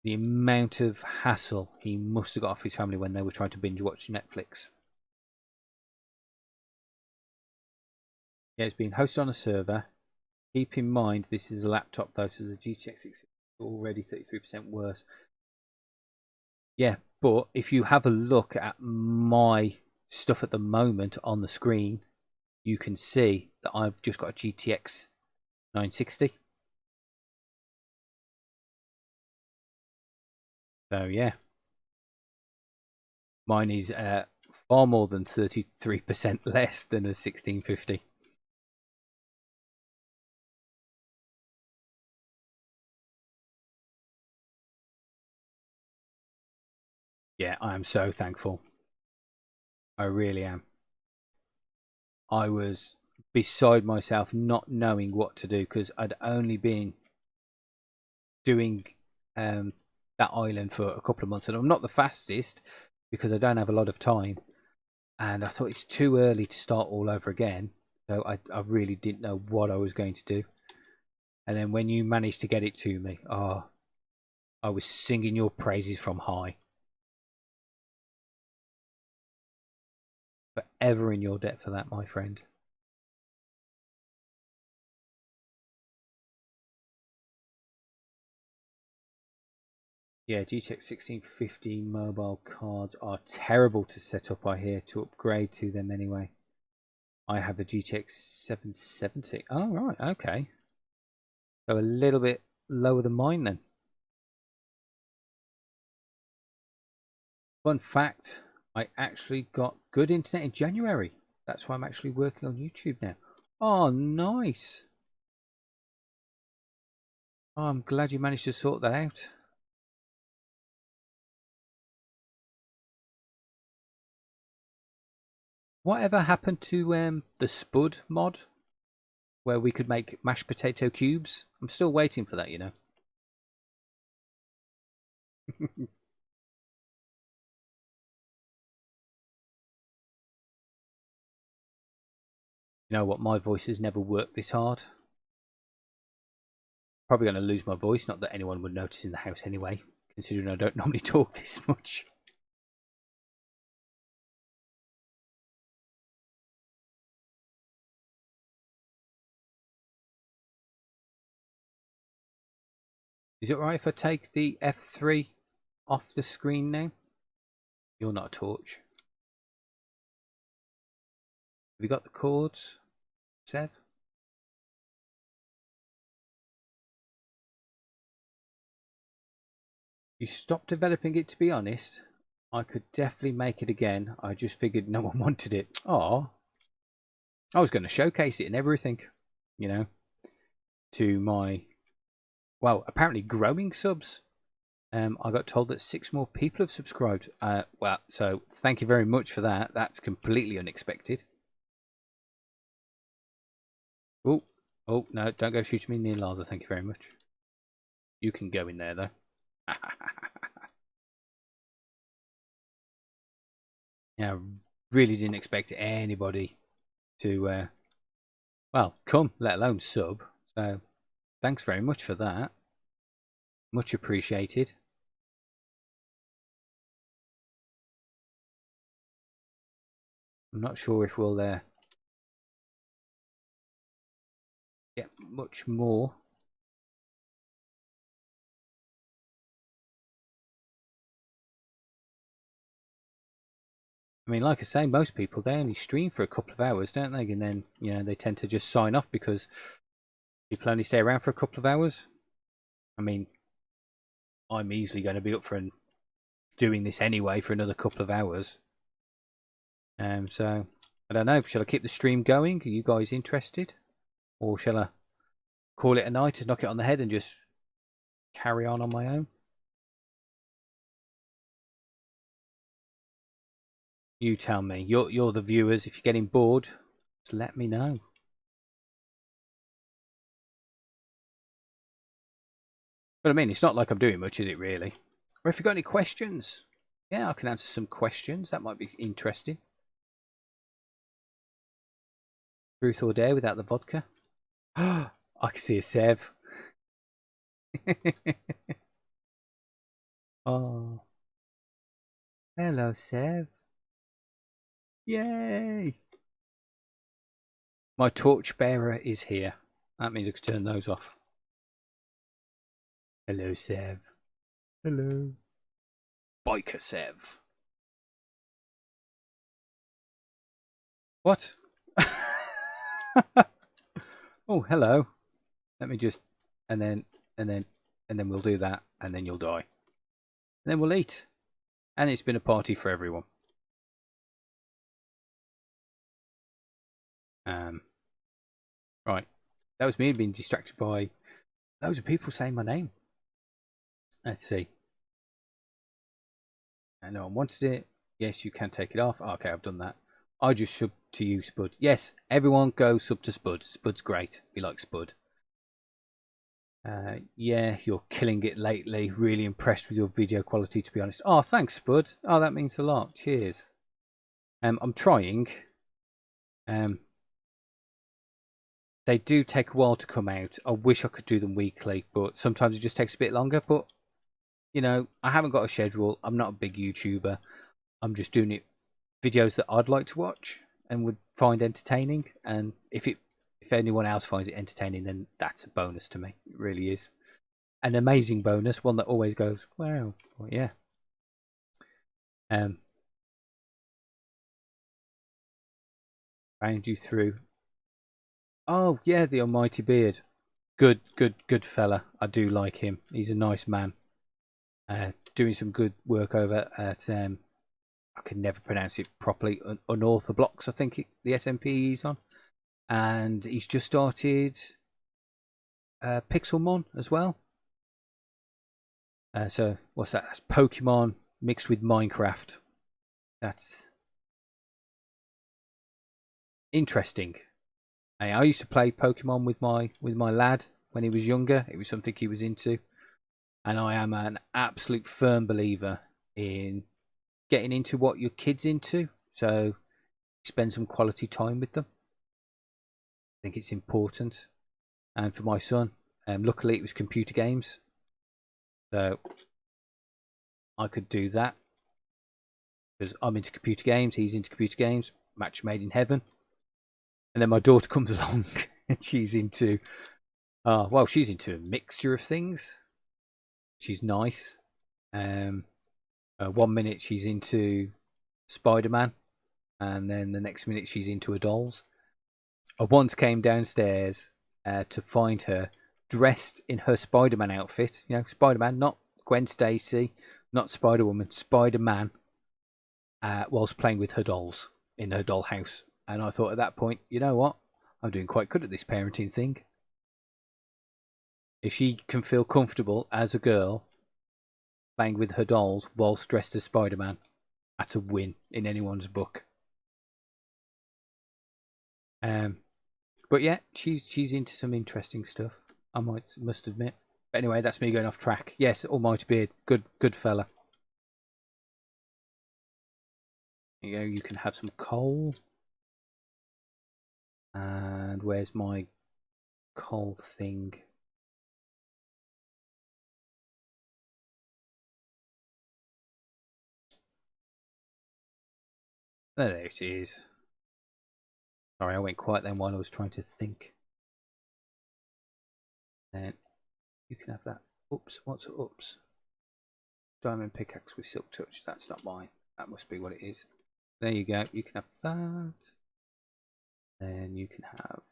The amount of hassle he must have got off his family when they were trying to binge watch Netflix. Yeah, it's been hosted on a server. Keep in mind this is a laptop though, so the GTX 660 is already 33% worse. Yeah, but if you have a look at my stuff at the moment on the screen, you can see that I've just got a GTX 960. So yeah, mine is far more than 33% less than a 1650. Yeah, I am so thankful. I really am. I was beside myself not knowing what to do because I'd only been doing that island for a couple of months and I'm not the fastest because I don't have a lot of time, and I thought it's too early to start all over again, so I really didn't know what I was going to do. And then when you managed to get it to me, oh, I was singing your praises from high. Forever in your debt for that, my friend. Yeah, GTX 1650 mobile cards are terrible to set up, I hear, to upgrade to them anyway. I have the GTX 770. Oh, right, okay. So a little bit lower than mine then. Fun fact, I actually got good internet in January. That's why I'm actually working on YouTube now. Oh, nice. Oh, I'm glad you managed to sort that out. Whatever happened to the Spud mod, where we could make mashed potato cubes? I'm still waiting for that, you know. You know what? My voice has never worked this hard. Probably going to lose my voice. Not that anyone would notice in the house anyway, considering I don't normally talk this much. Is it right if I take the F3 off the screen now? You're not a torch. Have you got the cords, Sev? You stopped developing it, to be honest. I could definitely make it again. I just figured no one wanted it. Oh, I was going to showcase it and everything, you know, to my, well, apparently growing subs. I got told that 6 more people have subscribed. Well, so thank you very much for that. That's completely unexpected. Oh, oh, no, don't go shooting me near lava. Thank you very much. You can go in there, though. Yeah, really didn't expect anybody to, well, come, let alone sub. So thanks very much for that. Much appreciated. I'm not sure if we'll get much more. I mean, like I say, most people, they only stream for a couple of hours, don't they? And then, you know, they tend to just sign off because People only stay around for a couple of hours. I mean, I'm easily going to be up for doing this anyway for another couple of hours. So I don't know. Shall I keep the stream going? Are you guys interested, or shall I call it a night and knock it on the head and just carry on my own? You tell me. You're the viewers. If you're getting bored, just let me know. But I mean, it's not like I'm doing much, is it really? Or if you've got any questions, yeah, I can answer some questions. That might be interesting. Truth or dare without the vodka? I can see a Sev. Oh, hello, Sev. Yay! My torchbearer is here. That means I can turn those off. Hello, Sev. Hello. Biker Sev. What? Oh, hello. Let me just, and then we'll do that, and then you'll die. And then we'll eat. And it's been a party for everyone. Right. That was me being distracted by loads of people saying my name. Let's see. No one wanted it. Yes, you can take it off. Oh, okay, I've done that. I just sub to you, Spud. Yes, everyone go sub to Spud. Spud's great. We like Spud. Yeah, you're killing it lately. Really impressed with your video quality, to be honest. Oh, thanks, Spud. Oh, that means a lot. Cheers. I'm trying. They do take a while to come out. I wish I could do them weekly, but sometimes it just takes a bit longer. But, you know, I haven't got a schedule. I'm not a big YouTuber. I'm just doing it videos that I'd like to watch and would find entertaining. And if anyone else finds it entertaining, then that's a bonus to me. It really is. An amazing bonus, one that always goes, wow, well, yeah. Found you through. Oh, yeah, the almighty beard. Good fella. I do like him. He's a nice man. Doing some good work over at I can never pronounce it properly. Unorthoblocks, I think the SMP he's on, and he's just started Pixelmon as well. So what's that? That's Pokemon mixed with Minecraft. That's interesting. I used to play Pokemon with my lad when he was younger. It was something he was into, and I am an absolute firm believer in getting into what your kid's into. So spend some quality time with them. I think it's important. And for my son, luckily it was computer games, so I could do that because I'm into computer games. He's into computer games. Match made in heaven. And then my daughter comes along and she's into, well, she's into a mixture of things. She's nice. 1 minute she's into Spider-Man, and then the next minute she's into her dolls. I once came downstairs to find her dressed in her Spider-Man outfit. You know, Spider-Man, not Gwen Stacy, not Spider-Woman, Spider-Man, whilst playing with her dolls in her dollhouse. And I thought at that point, you know what? I'm doing quite good at this parenting thing. If she can feel comfortable as a girl playing with her dolls whilst dressed as Spider-Man, that's a win in anyone's book. But yeah, she's into some interesting stuff, I must admit. But anyway, that's me going off track. Yes, almighty beard, good fella. There you go. You can have some coal. And where's my coal thing? There it is. Sorry, I went quiet then while I was trying to think. Then you can have that. Oops, what's oops? Diamond pickaxe with silk touch. That's not mine. That must be what it is. There you go. You can have that. Then you can have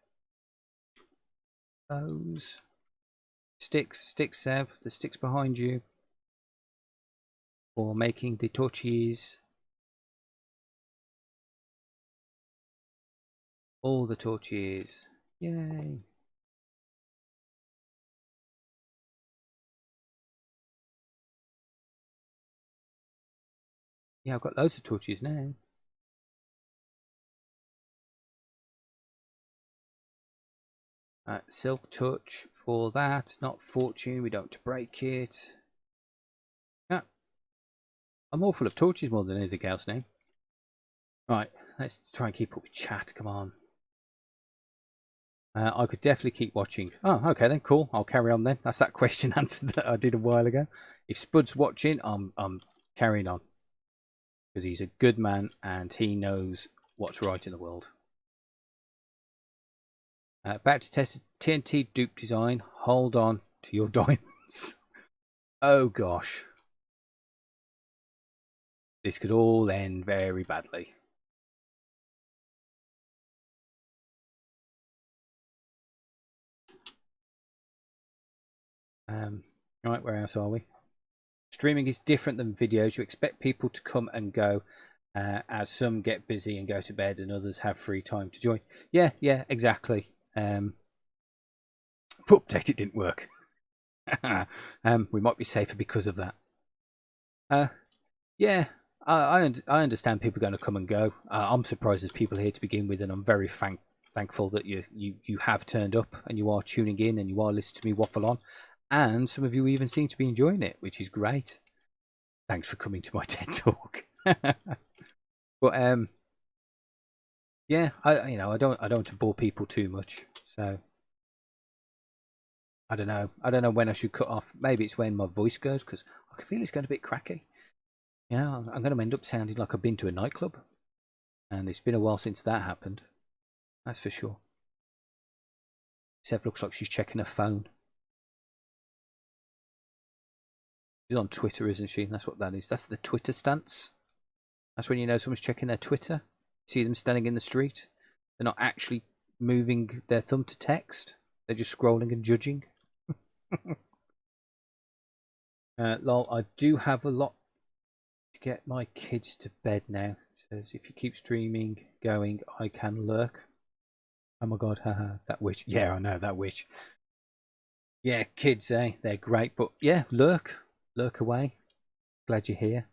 those. Sticks, Sev. The sticks behind you. For making the torches. All the torches. Yay. Yeah, I've got loads of torches now. Silk touch for that. Not fortune. We don't want to break it. Yeah. I'm all full of torches more than anything else now. Right. Let's try and keep up with chat. Come on. I could definitely keep watching. Oh, okay then. Cool. I'll carry on then. That's that question answered that I did a while ago. If Spud's watching, I'm carrying on. Because he's a good man and he knows what's right in the world. Back to test TNT dupe design. Hold on to your diamonds. Oh gosh. This could all end very badly. Right, where else are we? Streaming is different than videos. You expect people to come and go, as some get busy and go to bed and others have free time to join. Yeah, exactly. Update, it didn't work. We might be safer because of that. Yeah, I understand people are going to come and go. I'm surprised there's people here to begin with, and I'm very thankful that you have turned up and you are tuning in and you are listening to me waffle on. And some of you even seem to be enjoying it, which is great. Thanks for coming to my TED talk. But yeah, I don't want to bore people too much, so I don't know. I don't know when I should cut off. Maybe it's when my voice goes, because I can feel it's going a bit cracky. You know, I'm going to end up sounding like I've been to a nightclub, and it's been a while since that happened. That's for sure. Sev looks like she's checking her phone. She's on Twitter, isn't she? That's what that is. That's the Twitter stance. That's when you know someone's checking their Twitter. See them standing in the street. They're not actually moving their thumb to text. They're just scrolling and judging. Lol, I do have a lot to get my kids to bed now. It says if you keep streaming going, I can lurk. Oh my god, haha, that witch. Yeah, I know, that witch. Yeah, kids, they're great, but yeah, lurk away. Glad you're here.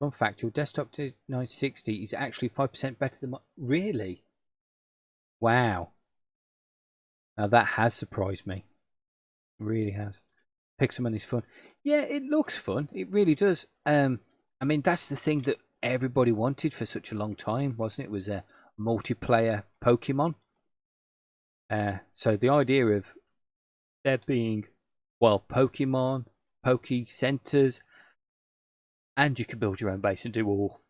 Fun fact, your desktop to 960 is actually 5% better than my... Really? Wow. Now that has surprised me. It really has. Pixelman is fun. Yeah, it looks fun. It really does. I mean, that's the thing that everybody wanted for such a long time, wasn't it? It was a multiplayer Pokemon. So the idea of there being, well, Pokemon, Poke Centers, and you can build your own base and do all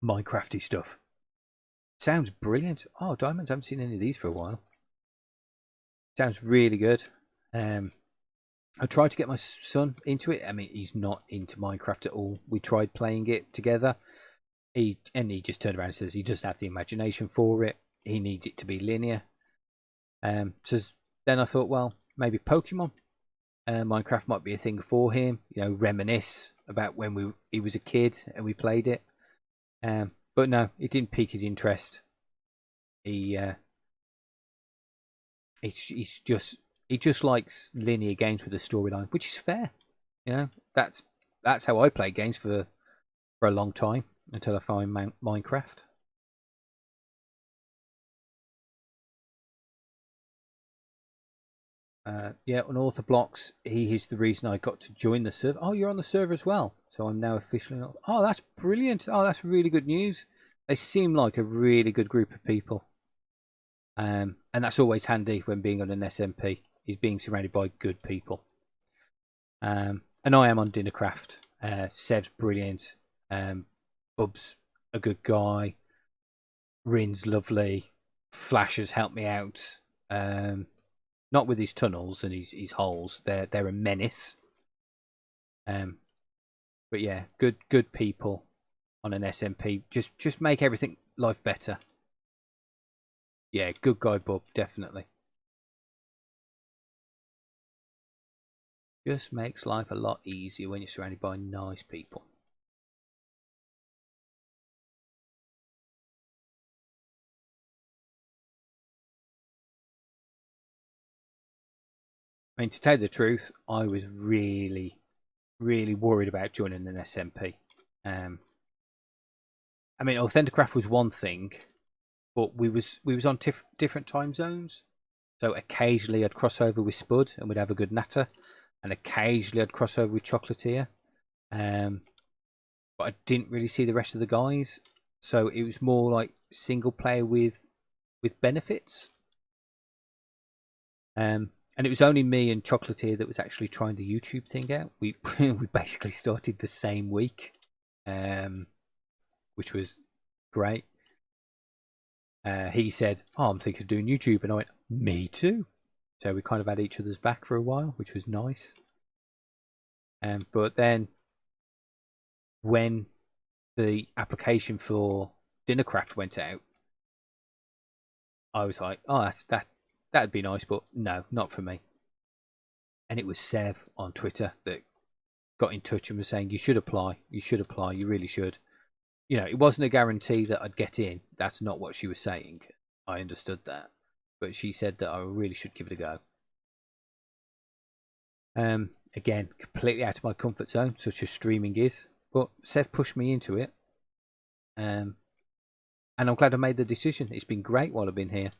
Minecrafty stuff. Sounds brilliant. Oh, diamonds. I haven't seen any of these for a while. Sounds really good. I tried to get my son into it. I mean, he's not into Minecraft at all. We tried playing it together. He just turned around and says he doesn't have the imagination for it. He needs it to be linear. So then I thought, well, maybe Pokemon. Minecraft might be a thing for him. You know, reminisce about when he was a kid and we played it. But no, it didn't pique his interest. He just likes linear games with a storyline, which is fair. You know, that's how I play games for a long time until I find Minecraft. Yeah, on Author Blocks, he is the reason I got to join the server. Oh, you're on the server as well, so I'm now officially not. Oh, that's brilliant. Oh, that's really good news. They seem like a really good group of people. And that's always handy when being on an SMP, is being surrounded by good people. And I am on Dinnercraft. Sev's brilliant. Bub's a good guy. Rin's lovely. Flash has helped me out. Not with his tunnels and his holes. They're a menace. But yeah, good people on an SMP. Just make everything life better. Yeah, good guy Bub, definitely. Just makes life a lot easier when you're surrounded by nice people. I mean, to tell you the truth, I was really, really worried about joining an SMP. I mean, Authenticraft was one thing, but we was on different time zones. So occasionally I'd cross over with Spud and we'd have a good natter, and occasionally I'd cross over with Chocolatier. But I didn't really see the rest of the guys, so it was more like single player with benefits. And it was only me and Chocolatier that was actually trying the YouTube thing out. We we basically started the same week, which was great. He said, "Oh, I'm thinking of doing YouTube," and I went, "Me too." So we kind of had each other's back for a while, which was nice. But then when the application for Dinnercraft went out, I was like, "Oh, that'd be nice, but no, not for me." And it was Sev on Twitter that got in touch and was saying, "You should apply. You should apply. You really should." You know, it wasn't a guarantee that I'd get in. That's not what she was saying. I understood that, but she said that I really should give it a go. Again, completely out of my comfort zone, such as streaming is. But Sev pushed me into it, and I'm glad I made the decision. It's been great while I've been here.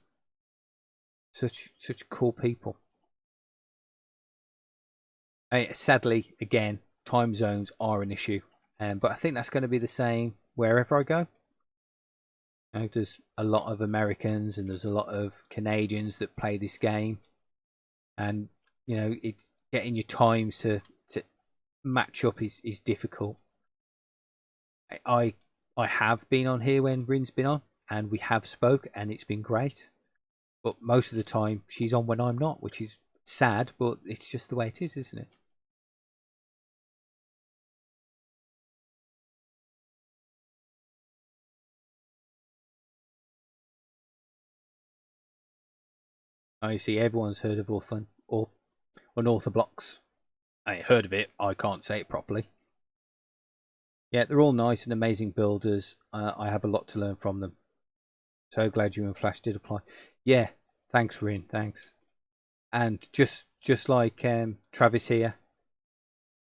Such cool people. Sadly, again, time zones are an issue, but I think that's going to be the same wherever I go. There's a lot of Americans and there's a lot of Canadians that play this game, and you know, it's getting your times to match up is difficult. I have been on here when Rin's been on, and we have spoke, and it's been great. But most of the time, she's on when I'm not, which is sad, but it's just the way it is, isn't it? I see everyone's heard of Unorthoblocks. I heard of it. I can't say it properly. Yeah, they're all nice and amazing builders. I have a lot to learn from them. So glad you and Flash did apply. Yeah, thanks, Rin. Thanks. And just like Travis here,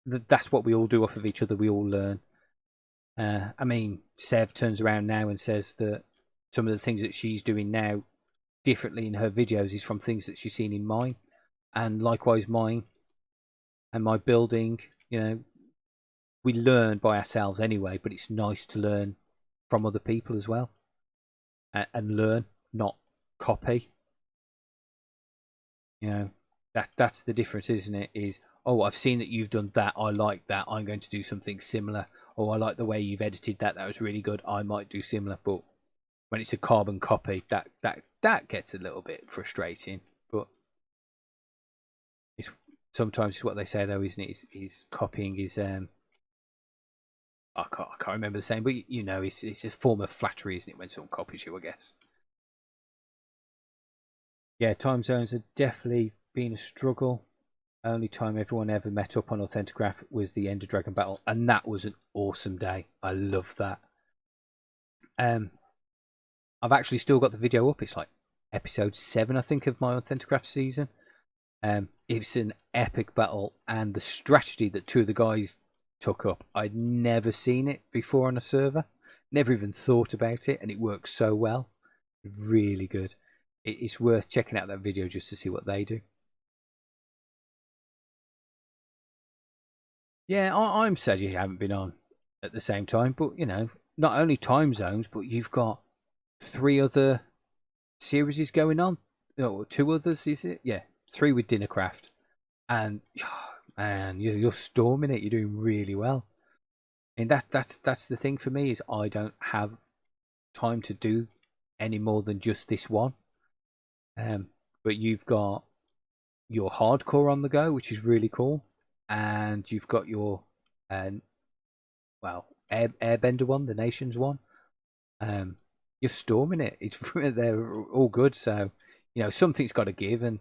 that's what we all do off of each other. We all learn. I mean, Sev turns around now and says that some of the things that she's doing now differently in her videos is from things that she's seen in mine, and likewise mine and my building. You know, we learn by ourselves anyway, but it's nice to learn from other people as well, and learn, not copy. You know, that's the difference, isn't it? Is, oh, I've seen that you've done that, I like that, I'm going to do something similar. Oh, I like the way you've edited that, that was really good, I might do similar. But when it's a carbon copy, that gets a little bit frustrating. But it's sometimes it's what they say though, isn't it? Is copying is I can't remember the saying, but you know, it's a form of flattery, isn't it, when someone copies you, I guess. Yeah, time zones have definitely been a struggle. Only time everyone ever met up on Authenticraft was the Ender Dragon battle, and that was an awesome day. I love that. I've actually still got the video up. It's like episode 7, I think, of my Authenticraft season. It's an epic battle, and the strategy that two of the guys took up, I'd never seen it before on a server. Never even thought about it, and it works so well. Really good. It's worth checking out that video just to see what they do. Yeah, I'm sad you haven't been on at the same time, but you know, not only time zones, but you've got 3 other series going on. No, 2 others, is it? Yeah, 3 with Dinnercraft, and oh, man, you're storming it. You're doing really well. And that's the thing for me, is I don't have time to do any more than just this one. But you've got your hardcore on the go, which is really cool, and you've got your Airbender one, the Nations one. You're storming it. It's they're all good. So you know, something's got to give, and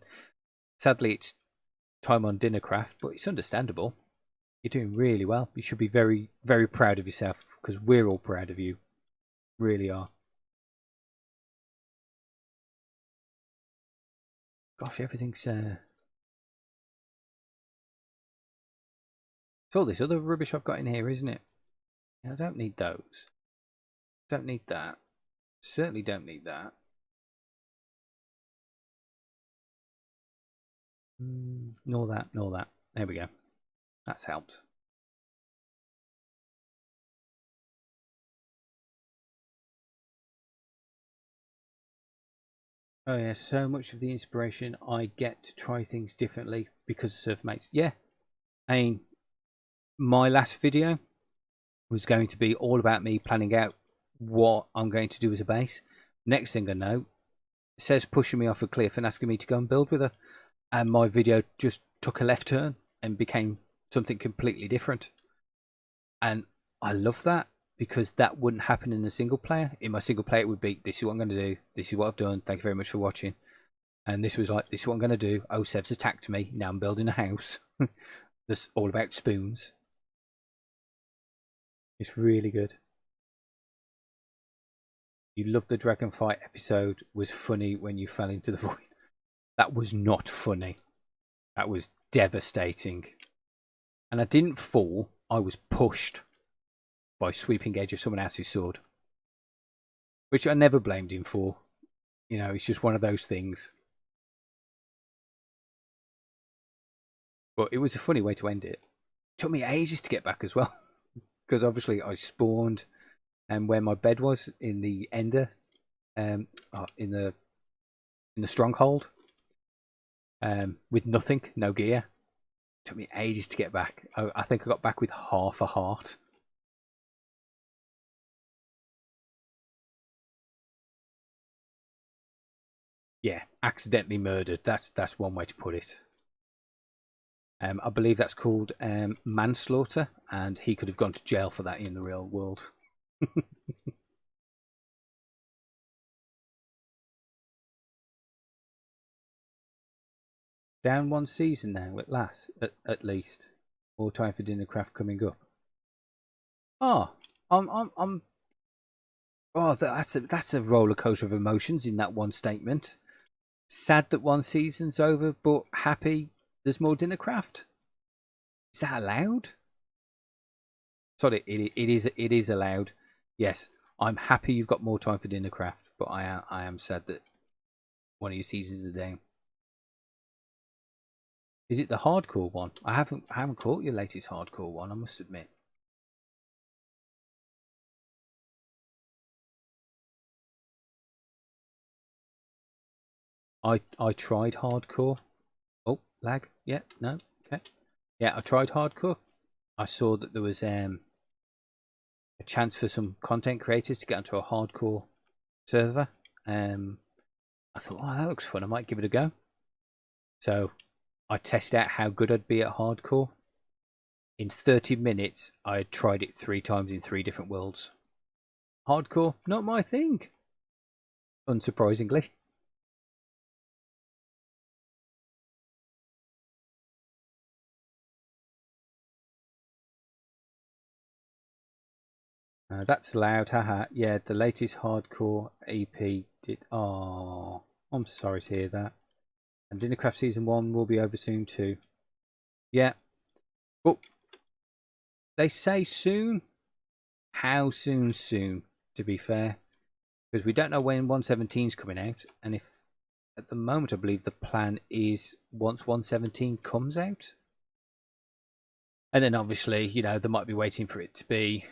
sadly, it's time on Dinnercraft, but it's understandable. You're doing really well. You should be very, very proud of yourself, because we're all proud of you. Really are. Gosh, everything's... It's all this other rubbish I've got in here, isn't it? I don't need those. Don't need that. Certainly don't need that. Nor that, nor that. There we go. That's helped. Oh yeah, so much of the inspiration I get to try things differently because of Surf Mates. Yeah, I mean, my last video was going to be all about me planning out what I'm going to do as a base. Next thing I know, it says pushing me off a cliff and asking me to go and build with her. And my video just took a left turn and became something completely different. And I love that, because that wouldn't happen in a single player. In my single player, it would be, this is what I'm going to do. This is what I've done. Thank you very much for watching. And this was like, this is what I'm going to do. Oh, Sev's attacked me. Now I'm building a house. That's all about spoons. It's really good. You love the dragon fight episode. Was funny when you fell into the void. That was not funny. That was devastating. And I didn't fall. I was pushed by sweeping edge of someone else's sword, which I never blamed him for. You know, it's just one of those things. But it was a funny way to end it. It took me ages to get back as well, because obviously I spawned and where my bed was in the ender, in the stronghold, with nothing, no gear. It took me ages to get back. I think I got back with half a heart. Yeah, accidentally murdered. That's one way to put it. I believe that's called manslaughter, and he could have gone to jail for that in the real world. Down one season now at least. More time for Dinnercraft coming up. Oh, I'm. Oh, that's a roller coaster of emotions in that one statement. Sad that one season's over, but happy there's more Dinnercraft. Is that allowed? Sorry, it is allowed. Yes, I'm happy you've got more time for Dinnercraft, but I am sad that one of your seasons is down. Is it the hardcore one? I haven't caught your latest hardcore one, I must admit. I tried hardcore. Oh, lag. Yeah, no. Okay. Yeah, I tried hardcore. I saw that there was a chance for some content creators to get onto a hardcore server. I thought, oh, that looks fun. I might give it a go. So I tested out how good I'd be at hardcore. In 30 minutes, I had tried it 3 times in 3 different worlds. Hardcore, not my thing. Unsurprisingly. That's loud, haha. Yeah, the latest hardcore EP did. Oh, I'm sorry to hear that. And Dinnercraft Season 1 will be over soon too. Yeah. But they say soon. How soon? Soon, to be fair. Because we don't know when 117 is coming out. And if, at the moment, I believe the plan is once 117 comes out. And then obviously, you know, they might be waiting for it to be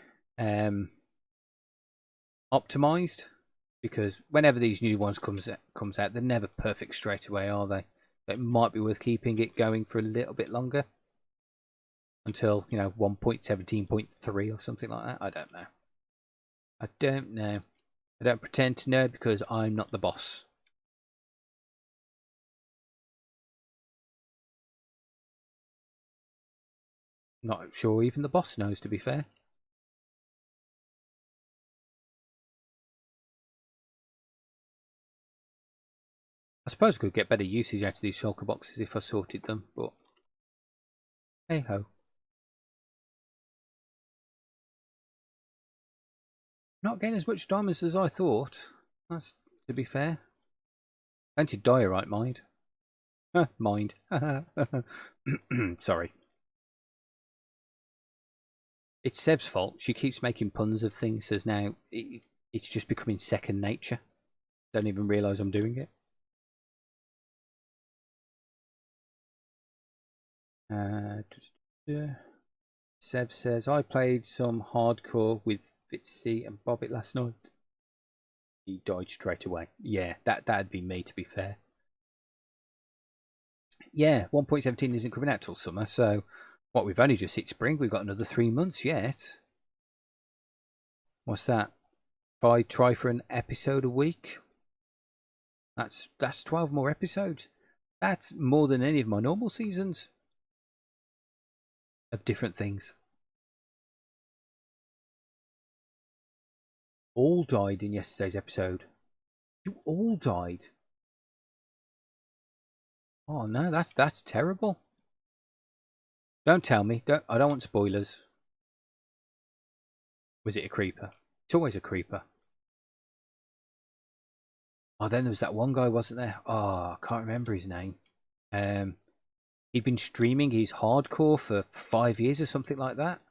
optimized, because whenever these new ones comes out, they're never perfect straight away, are they? It might be worth keeping it going for a little bit longer until, you know, 1.17.3 or something like that. I don't know. I don't pretend to know, because I'm not the boss. Not sure even the boss knows, to be fair. I suppose I could get better usage out of these shulker boxes if I sorted them, but Hey ho. Not getting as much diamonds as I thought. That's to be fair. Plenty diorite, mind. Mind. Sorry. It's Sev's fault. She keeps making puns of things, as now it's just becoming second nature. Don't even realise I'm doing it. Sev says, I played some hardcore with Fitzy and Bobbit last night. He died straight away. Yeah, that'd be me, to be fair. Yeah, 1.17 isn't coming out till summer, so what, we've only just hit spring. We've got another 3 months yet. What's that? If I try for an episode a week, that's 12 more episodes. That's more than any of my normal seasons of different things. All died in yesterday's episode. You all died. Oh no, that's terrible. Don't tell me. I don't want spoilers. Was it a creeper? It's always a creeper. Oh, then there was that one guy, wasn't there? Oh, I can't remember his name. He'd been streaming his hardcore for 5 years or something like that,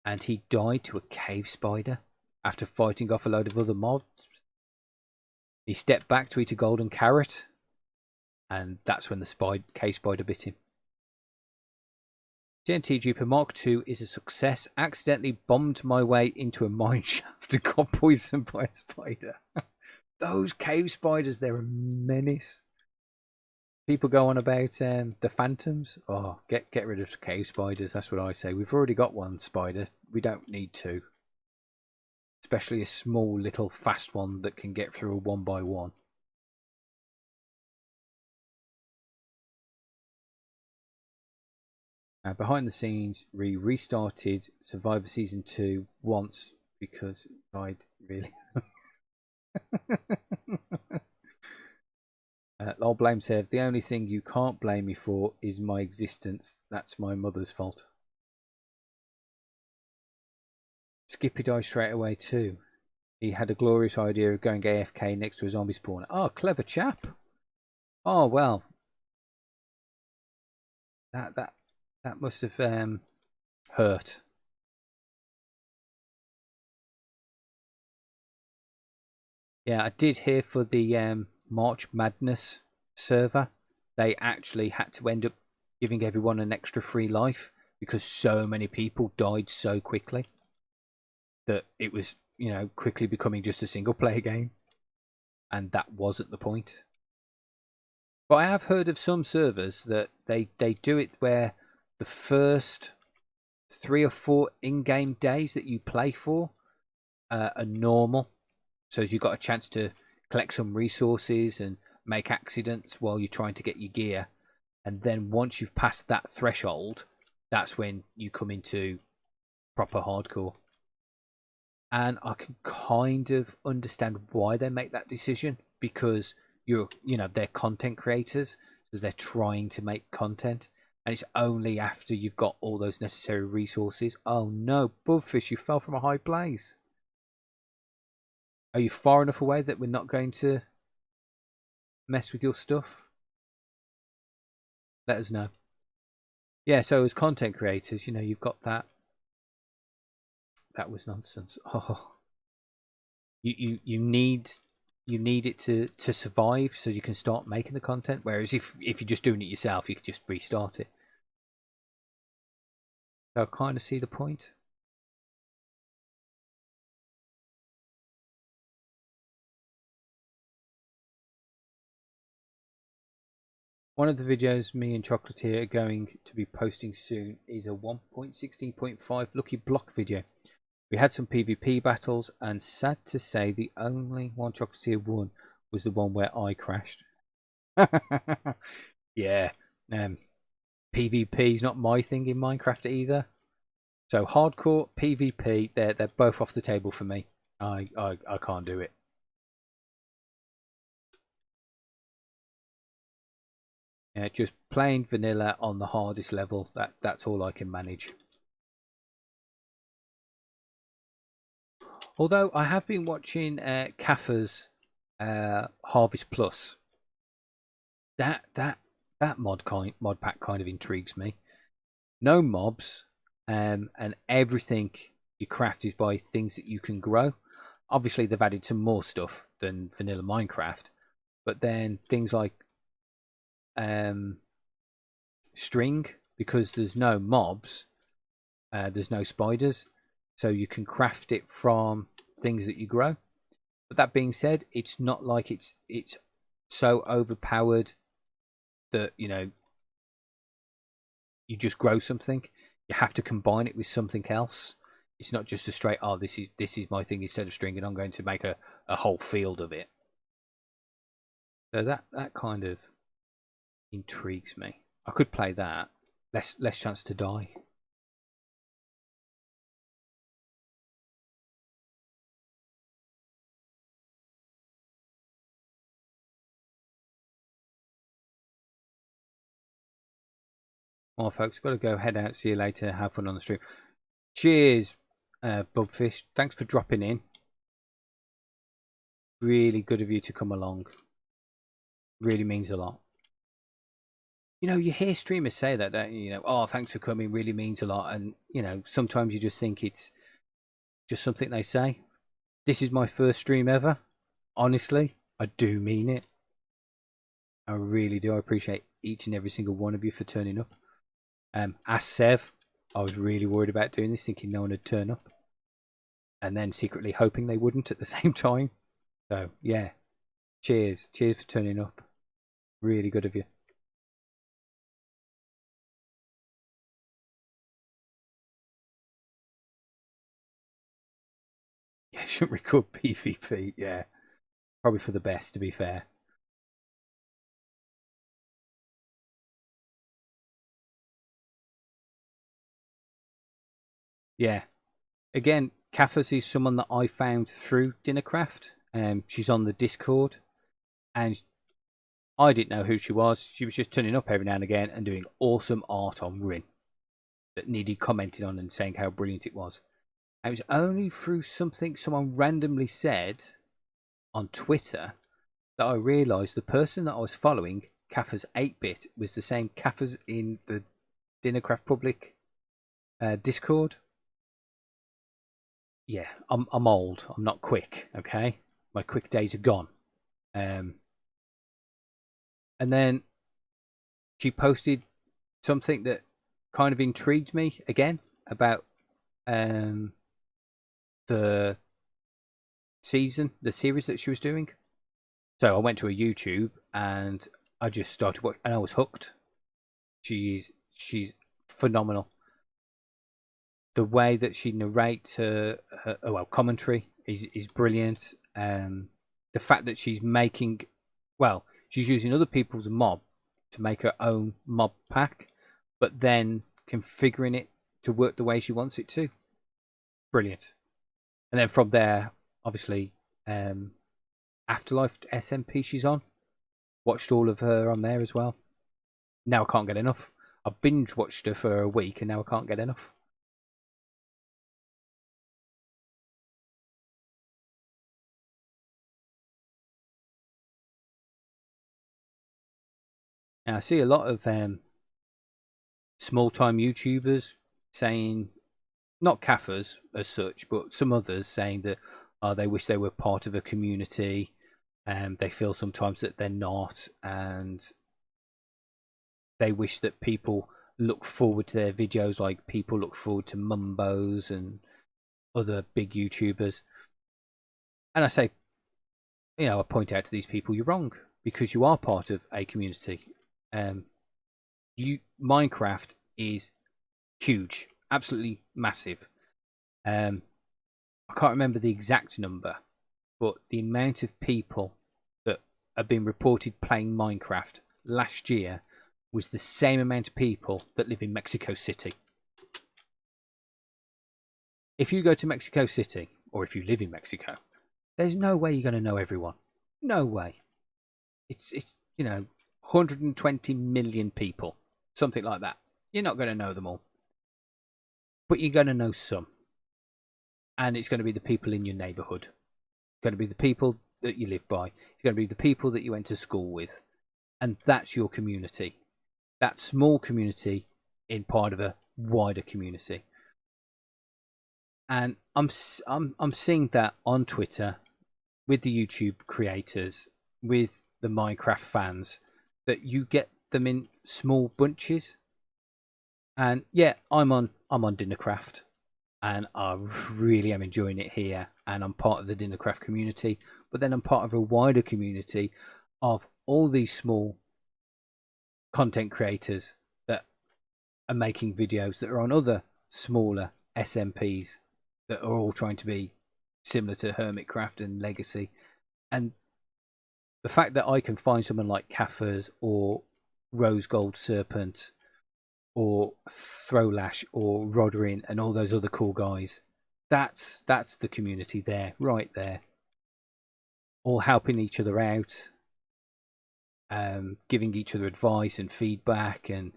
and he died to a cave spider after fighting off a load of other mobs. He stepped back to eat a golden carrot, and that's when the cave spider bit him. TNT Jupiter Mark II is a success. Accidentally bombed my way into a mine shaft and got poisoned by a spider. Those cave spiders, they're a menace. People go on about the phantoms. Oh, get rid of cave spiders. That's what I say. We've already got one spider. We don't need two. Especially a small, little, fast one that can get through a 1x1. Behind the scenes, we restarted Survivor Season 2 once because it died really. Lol blame Sev. The only thing you can't blame me for is my existence. That's my mother's fault. Skippy died straight away too. He had a glorious idea of going AFK next to a zombie spawner. Oh, clever chap. Oh well. That must have hurt. Yeah, I did hear for the March Madness server, they actually had to end up giving everyone an extra free life because so many people died so quickly that it was, quickly becoming just a single player game. And that wasn't the point. But I have heard of some servers that they do it where the first 3 or 4 in-game days that you play for are normal. So you've got a chance to collect some resources and make accidents while you're trying to get your gear. And then once you've passed that threshold, that's when you come into proper hardcore. And I can kind of understand why they make that decision, because they're content creators, so they're trying to make content, and it's only after you've got all those necessary resources. Oh no, Bubfish, you fell from a high place. Are you far enough away that we're not going to mess with your stuff? Let us know. Yeah, so as content creators, you've got that. That was nonsense. Oh, you need it to survive so you can start making the content. Whereas if you're just doing it yourself, you could just restart it. So I kind of see the point. One of the videos me and Chocolatier are going to be posting soon is a 1.16.5 Lucky Block video. We had some PvP battles, and sad to say, the only one Chocolatier won was the one where I crashed. Yeah, PvP is not my thing in Minecraft either. So hardcore, PvP, they're both off the table for me. I can't do it. Yeah, just plain vanilla on the hardest level. That's all I can manage. Although I have been watching Kaffa's Harvest Plus. That mod pack kind of intrigues me. No mobs, and everything you craft is by things that you can grow. Obviously, they've added some more stuff than vanilla Minecraft, but then things like string, because there's no mobs, there's no spiders, so you can craft it from things that you grow. But that being said, it's not like it's so overpowered that you just grow something. You have to combine it with something else. It's not just a straight, oh, this is my thing instead of string, and I'm going to make a whole field of it. So that kind of intrigues me. I could play that. Less chance to die. Well, folks, got to go. Head out. See you later. Have fun on the stream. Cheers, Bubfish. Thanks for dropping in. Really good of you to come along. Really means a lot. You hear streamers say that, don't you? Oh, thanks for coming. Really means a lot. And, sometimes you just think it's just something they say. This is my first stream ever. Honestly, I do mean it. I really do. I appreciate each and every single one of you for turning up. Ask Sev. I was really worried about doing this, thinking no one would turn up. And then secretly hoping they wouldn't at the same time. So, yeah. Cheers. Cheers for turning up. Really good of you. Yeah, shouldn't record PvP. Yeah. Probably for the best, to be fair. Yeah. Again, Kathas is someone that I found through Dinnercraft. She's on the Discord. And I didn't know who she was. She was just turning up every now and again and doing awesome art on Rin that Niddy commented on and saying how brilliant it was. And it was only through something someone randomly said on Twitter that I realised the person that I was following, Kaffers 8-bit, was the same Kaffers in the Dinnercraft Public Discord. Yeah, I'm old. I'm not quick, okay? My quick days are gone. And then she posted something that kind of intrigued me again about the series that she was doing. So I went to her YouTube and I just started watching, and I was hooked. She's phenomenal. The way that she narrates her commentary is brilliant. The fact that she's she's using other people's mob to make her own mob pack, but then configuring it to work the way she wants it to. Brilliant. And then from there, obviously, Afterlife SMP she's on. Watched all of her on there as well. Now I can't get enough. I binge watched her for a week and now I can't get enough. Now I see a lot of small time YouTubers saying, not Kaffers as such, but some others saying that they wish they were part of a community. They feel sometimes that they're not, and they wish that people look forward to their videos like people look forward to Mumbos and other big YouTubers. And I say, I point out to these people, you're wrong, because you are part of a community. Minecraft is huge, absolutely massive. I can't remember the exact number, but the amount of people that have been reported playing Minecraft last year was the same amount of people that live in Mexico City. If you go to Mexico City, or if you live in Mexico, there's no way you're going to know everyone. No way. It's 120 million people, something like that. You're not going to know them all, but you're going to know some. And it's going to be the people in your neighbourhood. It's going to be the people that you live by. It's going to be the people that you went to school with. And that's your community. That small community in part of a wider community. And I'm seeing that on Twitter with the YouTube creators, with the Minecraft fans, that you get them in small bunches. And yeah, I'm on Dinnercraft, and I really am enjoying it here, and I'm part of the Dinnercraft community, but then I'm part of a wider community of all these small content creators that are making videos that are on other smaller SMPs that are all trying to be similar to Hermitcraft and Legacy. And the fact that I can find someone like Kaffers or Rose Gold Serpent or Throwlash or Rodrin and all those other cool guys, that's the community there, right there. All helping each other out, giving each other advice and feedback, and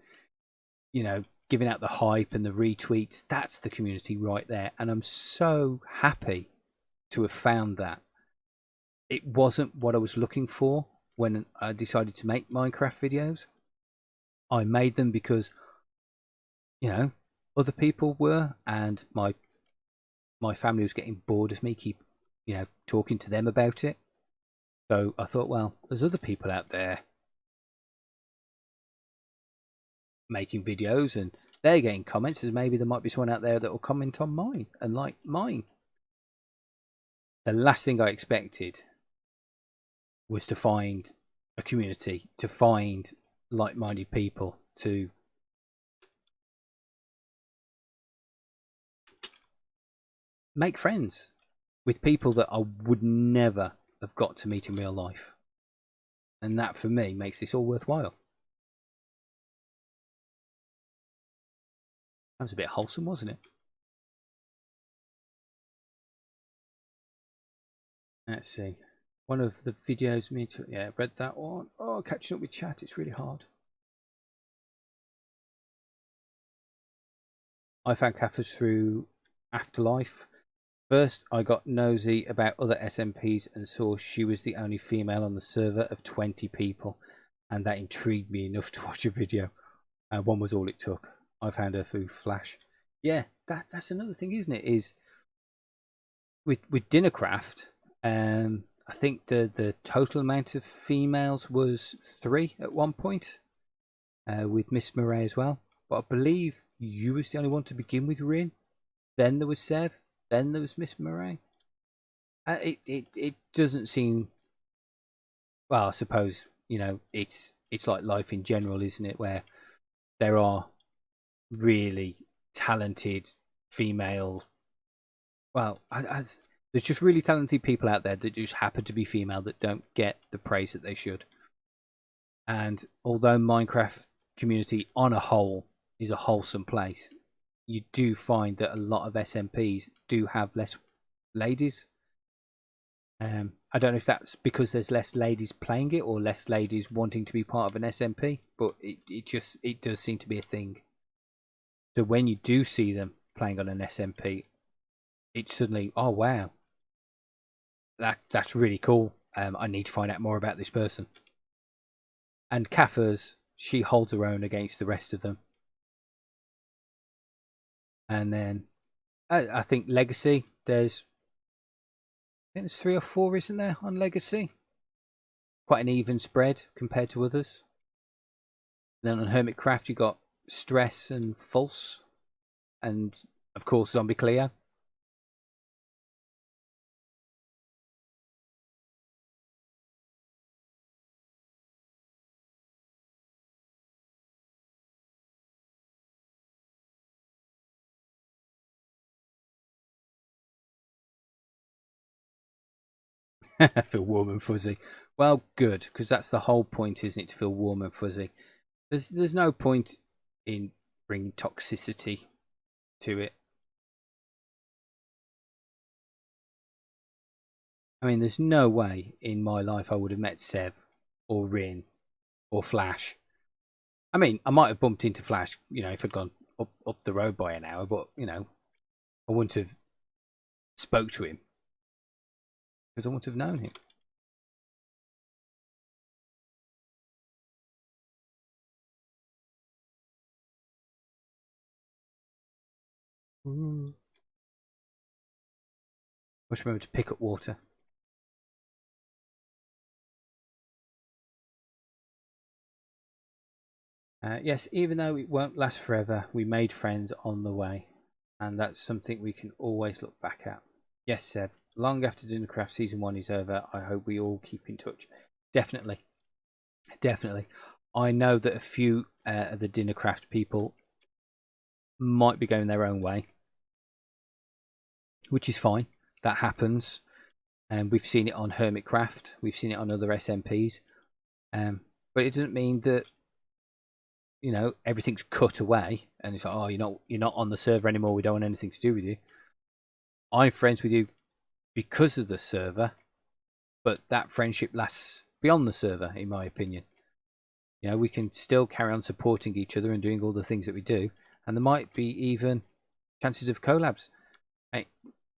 giving out the hype and the retweets. That's the community right there. And I'm so happy to have found that. It wasn't what I was looking for when I decided to make Minecraft videos. I made them because, other people were, and my family was getting bored of me talking to them about it. So I thought, well, there's other people out there making videos and they're getting comments, and maybe there might be someone out there that will comment on mine and like mine. The last thing I expected was to find a community, to find like-minded people, to make friends with people that I would never have got to meet in real life. And that, for me, makes this all worthwhile. That was a bit wholesome, wasn't it? Let's see. One of the videos, yeah, read that one. Oh, catching up with chat, it's really hard. I found Kaffers through Afterlife. First, I got nosy about other SMPs and saw she was the only female on the server of 20 people, and that intrigued me enough to watch a video. One was all it took. I found her through Flash. Yeah, that's another thing, isn't it? Is with Dinnercraft, I think the total amount of females was 3 at one point, with Miss Murray as well. But I believe you was the only one to begin with, Rin. Then there was Sev. Then there was Miss Murray. It doesn't seem. Well, I suppose it's like life in general, isn't it? Where there are really talented female. Well, there's just really talented people out there that just happen to be female that don't get the praise that they should. And although Minecraft community on a whole is a wholesome place, you do find that a lot of SMPs do have less ladies. I don't know if that's because there's less ladies playing it or less ladies wanting to be part of an SMP, but it does seem to be a thing. So when you do see them playing on an SMP, it's suddenly, oh wow, that's really cool. I need to find out more about this person. And Kaffers, she holds her own against the rest of them. And then I think Legacy, there's 3 or 4, isn't there, on Legacy? Quite an even spread compared to others. And then on Hermitcraft, you got Stress and False, and of course Zombie Cleo. I feel warm and fuzzy. Well, good, because that's the whole point, isn't it? To feel warm and fuzzy. There's no point in bringing toxicity to it. I mean, there's no way in my life I would have met Sev or Rin or Flash. I mean, I might have bumped into Flash, if I'd gone up the road by an hour, but I wouldn't have spoke to him because I wouldn't have known him. Must remember to pick up water. Yes, even though it won't last forever, we made friends on the way, and that's something we can always look back at. Yes, Seb, long after Dinnercraft Season 1 is over, I hope we all keep in touch. Definitely. Definitely. I know that a few of the Dinnercraft people might be going their own way, which is fine. That happens. And we've seen it on Hermitcraft. We've seen it on other SMPs. But it doesn't mean that everything's cut away and it's like, oh, you're not on the server anymore, we don't want anything to do with you. I'm friends with you because of the server, but that friendship lasts beyond the server, in my opinion. We can still carry on supporting each other and doing all the things that we do, and there might be even chances of collabs.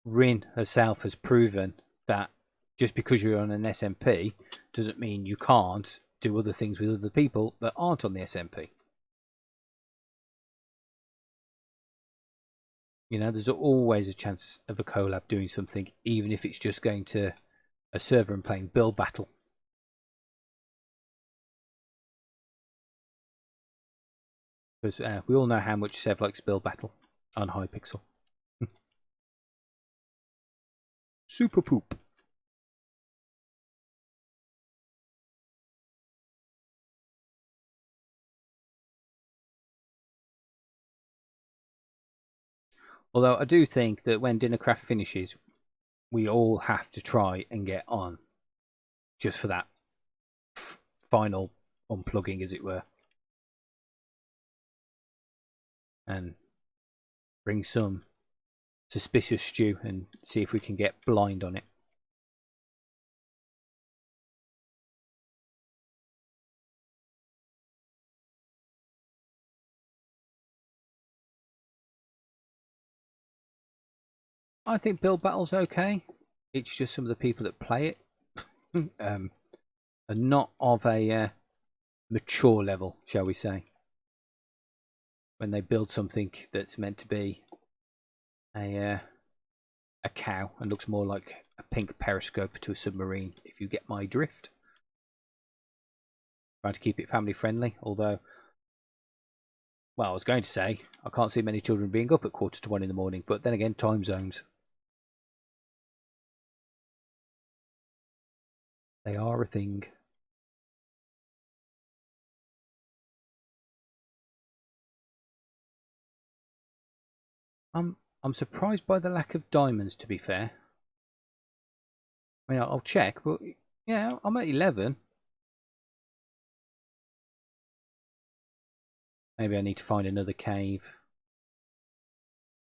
Rin herself has proven that just because you're on an SMP doesn't mean you can't do other things with other people that aren't on the SMP. There's always a chance of a collab doing something, even if it's just going to a server and playing Build Battle. Because we all know how much Sev likes Build Battle on Hypixel. Super poop. Although I do think that when Dinnercraft finishes, we all have to try and get on, just for that final unplugging, as it were, and bring some suspicious stew and see if we can get blind on it. I think Build Battle's okay. It's just some of the people that play it are not of a mature level, shall we say. When they build something that's meant to be a cow and looks more like a pink periscope to a submarine, if you get my drift. Trying to keep it family friendly, although, well, I was going to say I can't see many children being up at 1:45 in the morning, but then again, time zones. They are a thing. I'm surprised by the lack of diamonds, to be fair. I mean, I'll check, but yeah, I'm at 11. Maybe I need to find another cave.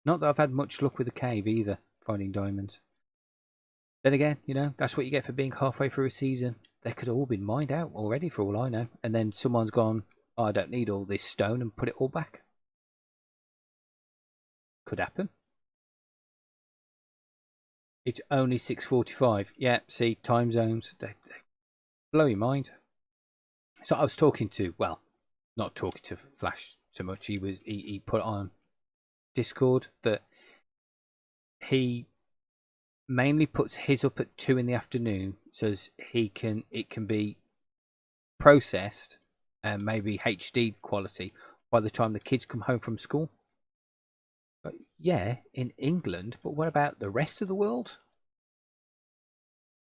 Not that I've had much luck with the cave either, finding diamonds. Then again, that's what you get for being halfway through a season. They could have all been mined out already, for all I know. And then someone's gone, oh, I don't need all this stone, and put it all back. Could happen. It's only 6:45. Yeah, see, time zones, they blow your mind. So I was talking to, well, not talking to Flash so much. He put on Discord that he mainly puts his up at 2 in the afternoon, so it can be processed and maybe HD quality by the time the kids come home from school. But yeah, in England, but what about the rest of the world?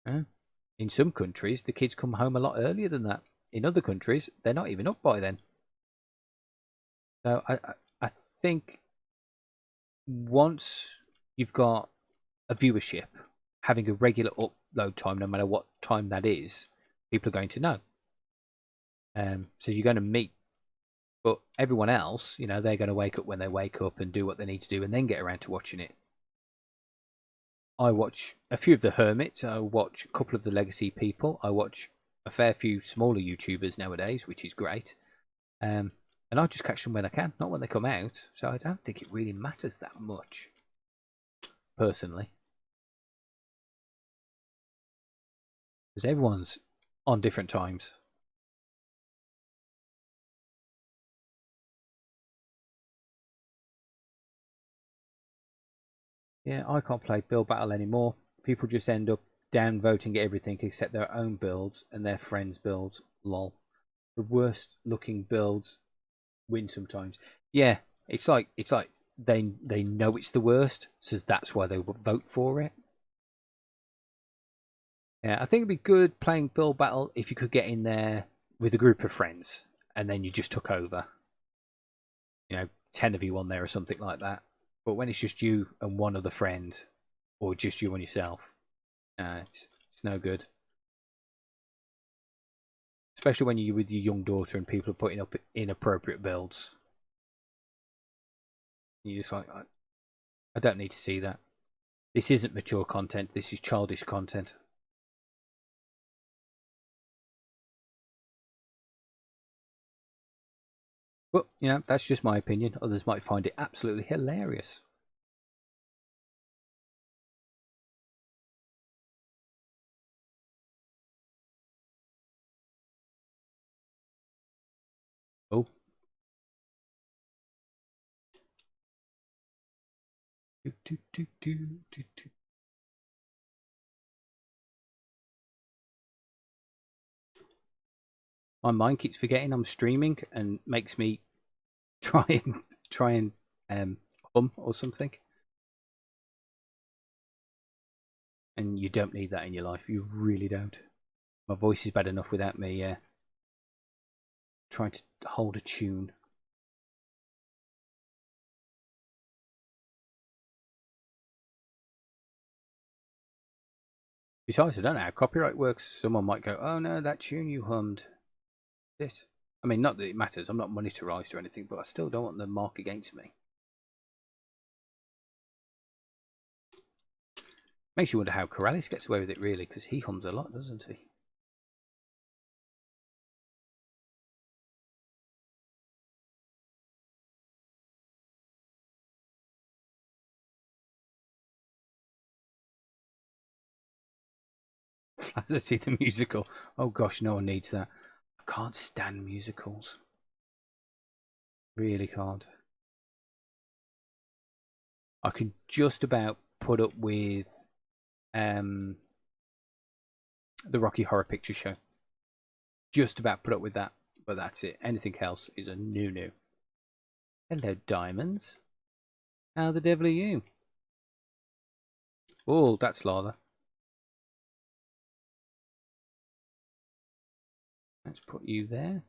In some countries, the kids come home a lot earlier than that. In other countries, they're not even up by then. So I think once you've got a viewership, having a regular upload time, no matter what time that is, people are going to know. So you're going to meet, but everyone else, they're going to wake up when they wake up and do what they need to do and then get around to watching it. I watch a few of the Hermits, I watch a couple of the Legacy people, I watch a fair few smaller YouTubers nowadays, which is great. And I just catch them when I can, not when they come out. So I don't think it really matters that much, personally. Because everyone's on different times. Yeah, I can't play Build Battle anymore. People just end up downvoting everything except their own builds and their friends' builds. Lol. The worst looking builds win sometimes. Yeah, it's like they know it's the worst, so that's why they will vote for it. Yeah, I think it'd be good playing Build Battle if you could get in there with a group of friends and then you just took over. 10 of you on there or something like that. But when it's just you and one other friend, or just you and yourself, it's no good. Especially when you're with your young daughter and people are putting up inappropriate builds. You're just like, I don't need to see that. This isn't mature content. This is childish content. But, that's just my opinion. Others might find it absolutely hilarious. Oh. My mind keeps forgetting I'm streaming and makes me try and hum or something. And you don't need that in your life. You really don't. My voice is bad enough without me trying to hold a tune. Besides, I don't know how copyright works. Someone might go, "Oh no, that tune you hummed." It. I mean, not that it matters. I'm not monetized or anything, but I still don't want the mark against me. Makes you wonder how Corrales gets away with it, really, because he hums a lot, doesn't he? Flazzerty the musical. Oh gosh, no one needs that. I can't stand musicals. Really can't. I can just about put up with the Rocky Horror Picture Show. Just about put up with that, but that's it. Anything else is a no-no. Hello, diamonds. How the devil are you? Oh, that's lava. Let's put you there.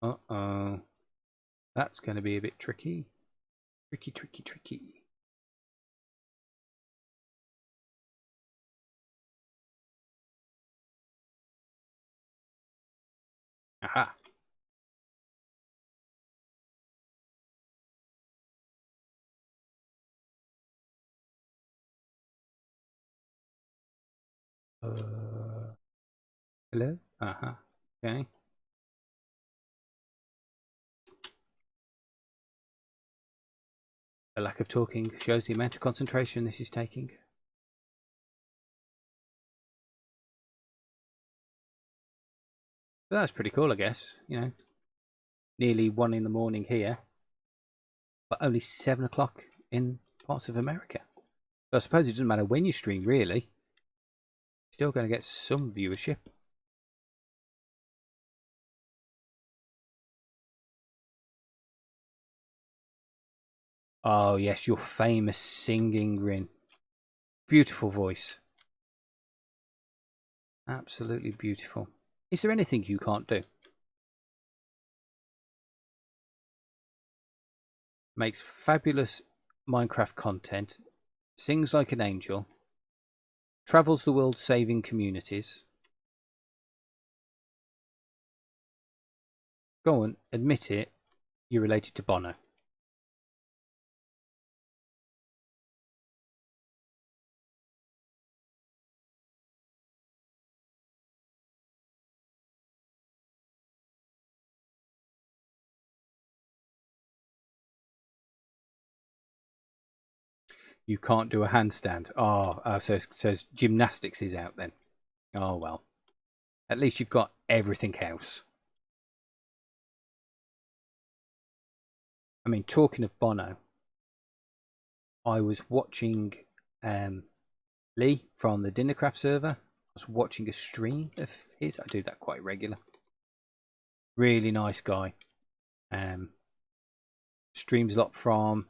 Uh-oh. That's going to be a bit tricky. Tricky, tricky, tricky. Aha. Hello? Uh-huh. Okay. The lack of talking shows the amount of concentration this is taking. But that's pretty cool, I guess. Nearly 1 in the morning here, but only 7 o'clock in parts of America. So I suppose it doesn't matter when you stream, really. Still going to get some viewership. Oh, yes, your famous singing Rin. Beautiful voice. Absolutely beautiful. Is there anything you can't do? Makes fabulous Minecraft content. Sings like an angel. Travels the world saving communities. Go on, admit it. You're related to Bono. You can't do a handstand. So gymnastics is out then. Oh well. At least you've got everything else. I mean, talking of Bono, I was watching Lee from the Dinnercraft server. I was watching a stream of his. I do that quite regular. Really nice guy. Streams a lot from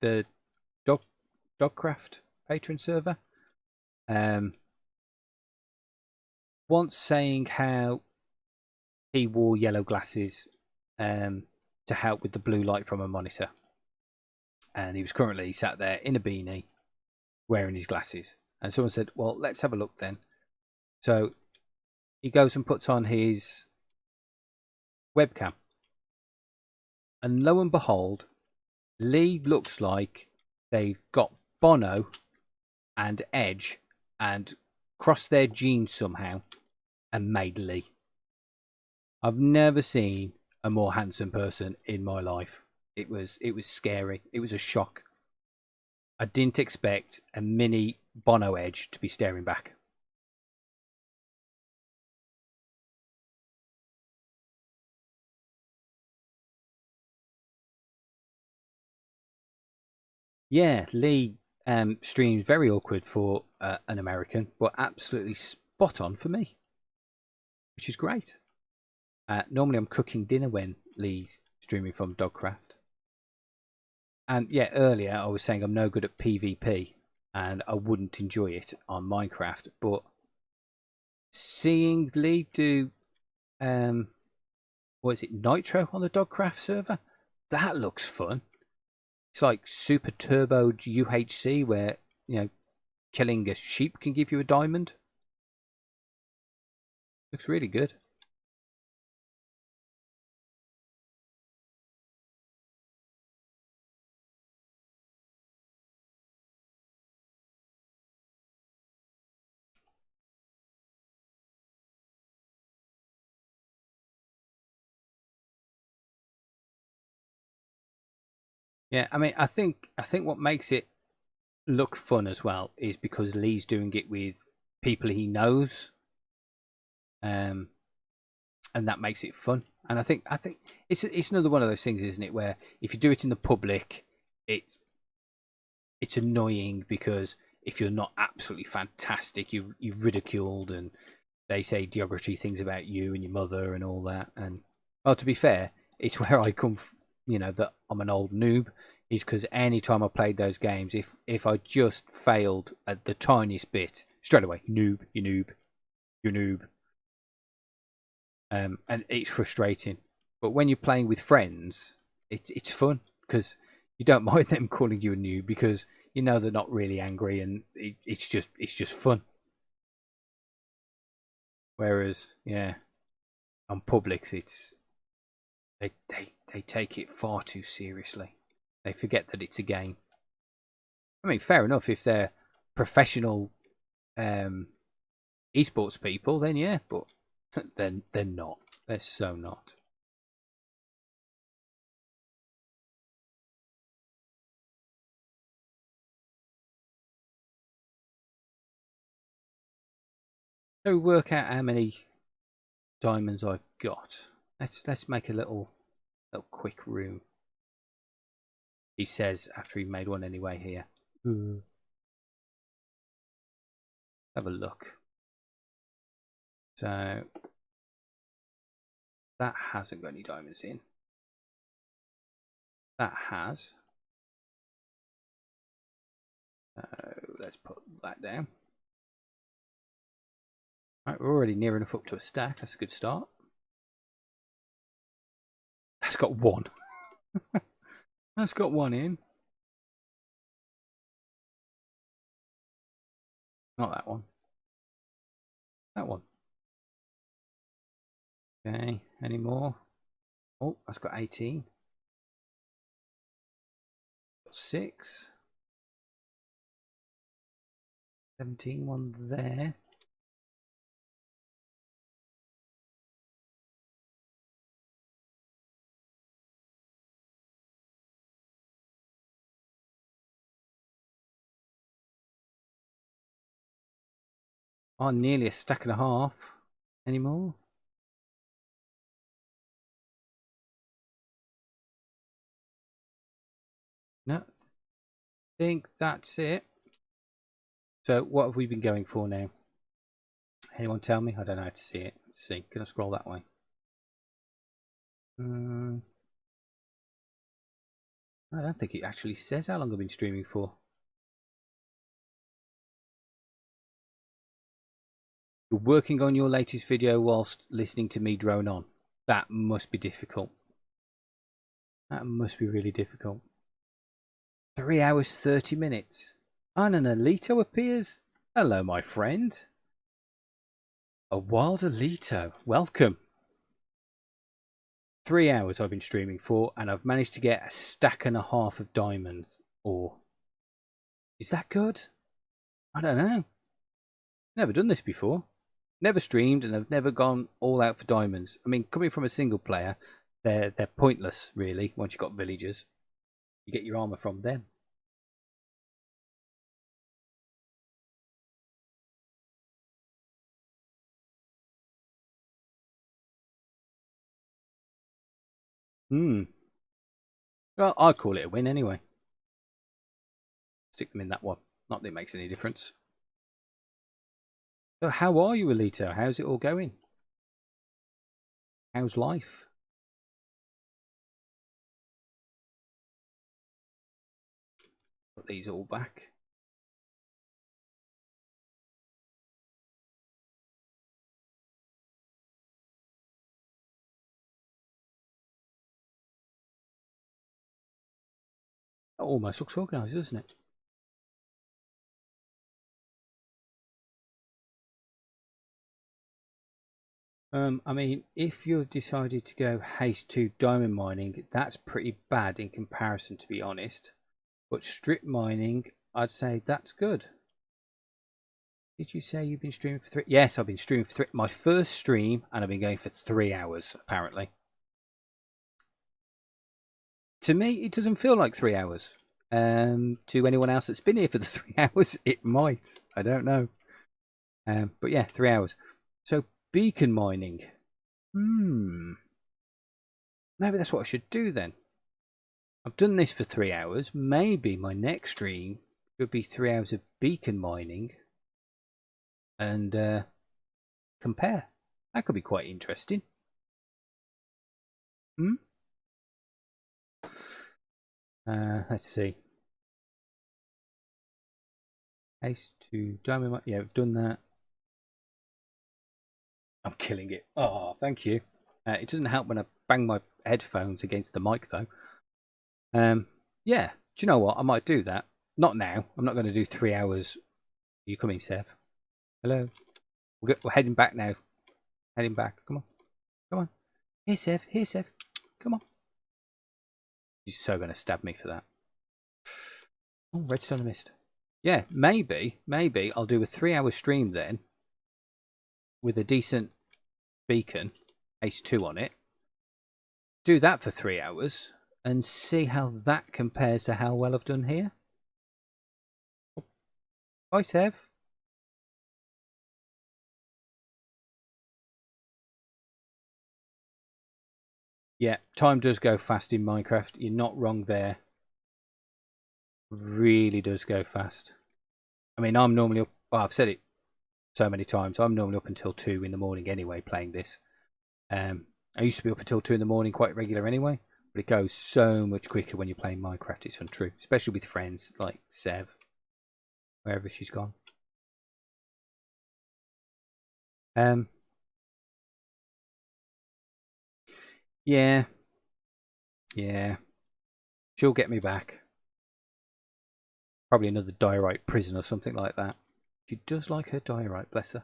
the Dogcraft patron server. Once saying how he wore yellow glasses to help with the blue light from a monitor, and he was currently sat there in a beanie wearing his glasses, and someone said, well, let's have a look then. So he goes and puts on his webcam, and lo and behold, Lee looks like they've got Bono and Edge and crossed their genes somehow and made Lee. I've never seen a more handsome person in my life. It was scary. It was a shock. I didn't expect a mini Bono Edge to be staring back. Yeah, Lee streams very awkward for an American, but absolutely spot on for me, which is great. Normally I'm cooking dinner when Lee's streaming from Dogcraft. And yeah, earlier I was saying I'm no good at PvP and I wouldn't enjoy it on Minecraft, but seeing Lee do what is it, Nitro on the Dogcraft server, that looks fun. It's like super turbo UHC where, killing a sheep can give you a diamond. Looks really good. Yeah, I mean, I think what makes it look fun as well is because Lee's doing it with people he knows, and that makes it fun. And I think it's another one of those things, isn't it, where if you do it in the public, it's annoying because if you're not absolutely fantastic, you're ridiculed and they say derogatory things about you and your mother and all that. And well, to be fair, it's where I come, that I'm an old noob. Is because any time I played those games, if I just failed at the tiniest bit, straight away, noob, you noob, you noob. And it's frustrating. But when you're playing with friends, it's fun because you don't mind them calling you a noob because you know they're not really angry and it's just fun. Whereas, yeah, on Publix, they take it far too seriously. They forget that it's a game. I mean, fair enough if they're professional esports people, then yeah, but then they're not. They're so not. So work out how many diamonds I've got. Let's make a little quick room. He says after he made one anyway here. Have a look. So that hasn't got any diamonds in. That has. So let's put that down. Right, we're already near enough up to a stack. That's a good start. That's got one. That's got one in. Not that one. That one. Okay, any more? Oh, that's got 18. Got 6. 17, one there. aren't nearly a stack and a half anymore. No, I think that's it. So what have we been going for now? Anyone tell me? I don't know how to see it. Let's see. Can I scroll that way? I don't think it actually says how long I've been streaming for. You're working on your latest video whilst listening to me drone on. That must be difficult. That must be really difficult. 3 hours 30 minutes. And an Alito appears. Hello, my friend. A wild Alito. Welcome. 3 hours I've been streaming for, and I've managed to get a stack and a half of diamonds ore. Is that good? I don't know. Never done this before. Never streamed, and I've never gone all out for diamonds. I mean, coming from a single player, they're pointless, really, once you've got villagers. You get your armor from them. Well, I call it a win anyway. Stick them in that one. Not that it makes any difference. So how are you, Alito? How's it all going? How's life? Put these all back. That almost looks organised, doesn't it? I mean, if you've decided to go haste to diamond mining, that's pretty bad in comparison, to be honest. But strip mining, I'd say that's good. Did you say you've been streaming for 3? Yes, I've been streaming for 3. My first stream, and I've been going for 3 hours, apparently. To me, it doesn't feel like 3 hours. To anyone else that's been here for the 3 hours, it might. I don't know. But yeah, 3 hours. So beacon mining. Maybe that's what I should do then. I've done this for 3 hours. Maybe my next stream should be 3 hours of beacon mining and compare. That could be quite interesting. Let's see. Ace to diamond. Yeah, we've done that. I'm killing it. Oh, thank you. It doesn't help when I bang my headphones against the mic, though. Yeah. Do you know what? I might do that. Not now. I'm not going to do 3 hours. Are you coming, Sev? Hello. We're heading back now. Heading back. Come on. Come on. Here, Sev. Here, Sev. Come on. He's so going to stab me for that. Oh, redstone mist. Yeah, maybe I'll do a 3 hour stream then with a decent beacon, Ace 2 on it. Do that for 3 hours and see how that compares to how well I've done here. Bye, Sev. Yeah, time does go fast in Minecraft. You're not wrong there. Really does go fast. I mean, I'm normally up. Well, I've said it so many times. I'm normally up until 2 in the morning anyway, playing this. I used to be up until 2 in the morning quite regular anyway, but it goes so much quicker when you're playing Minecraft. It's untrue, especially with friends like Sev, wherever she's gone. Yeah. She'll get me back. Probably another diorite prison or something like that. She does like her diorite, bless her.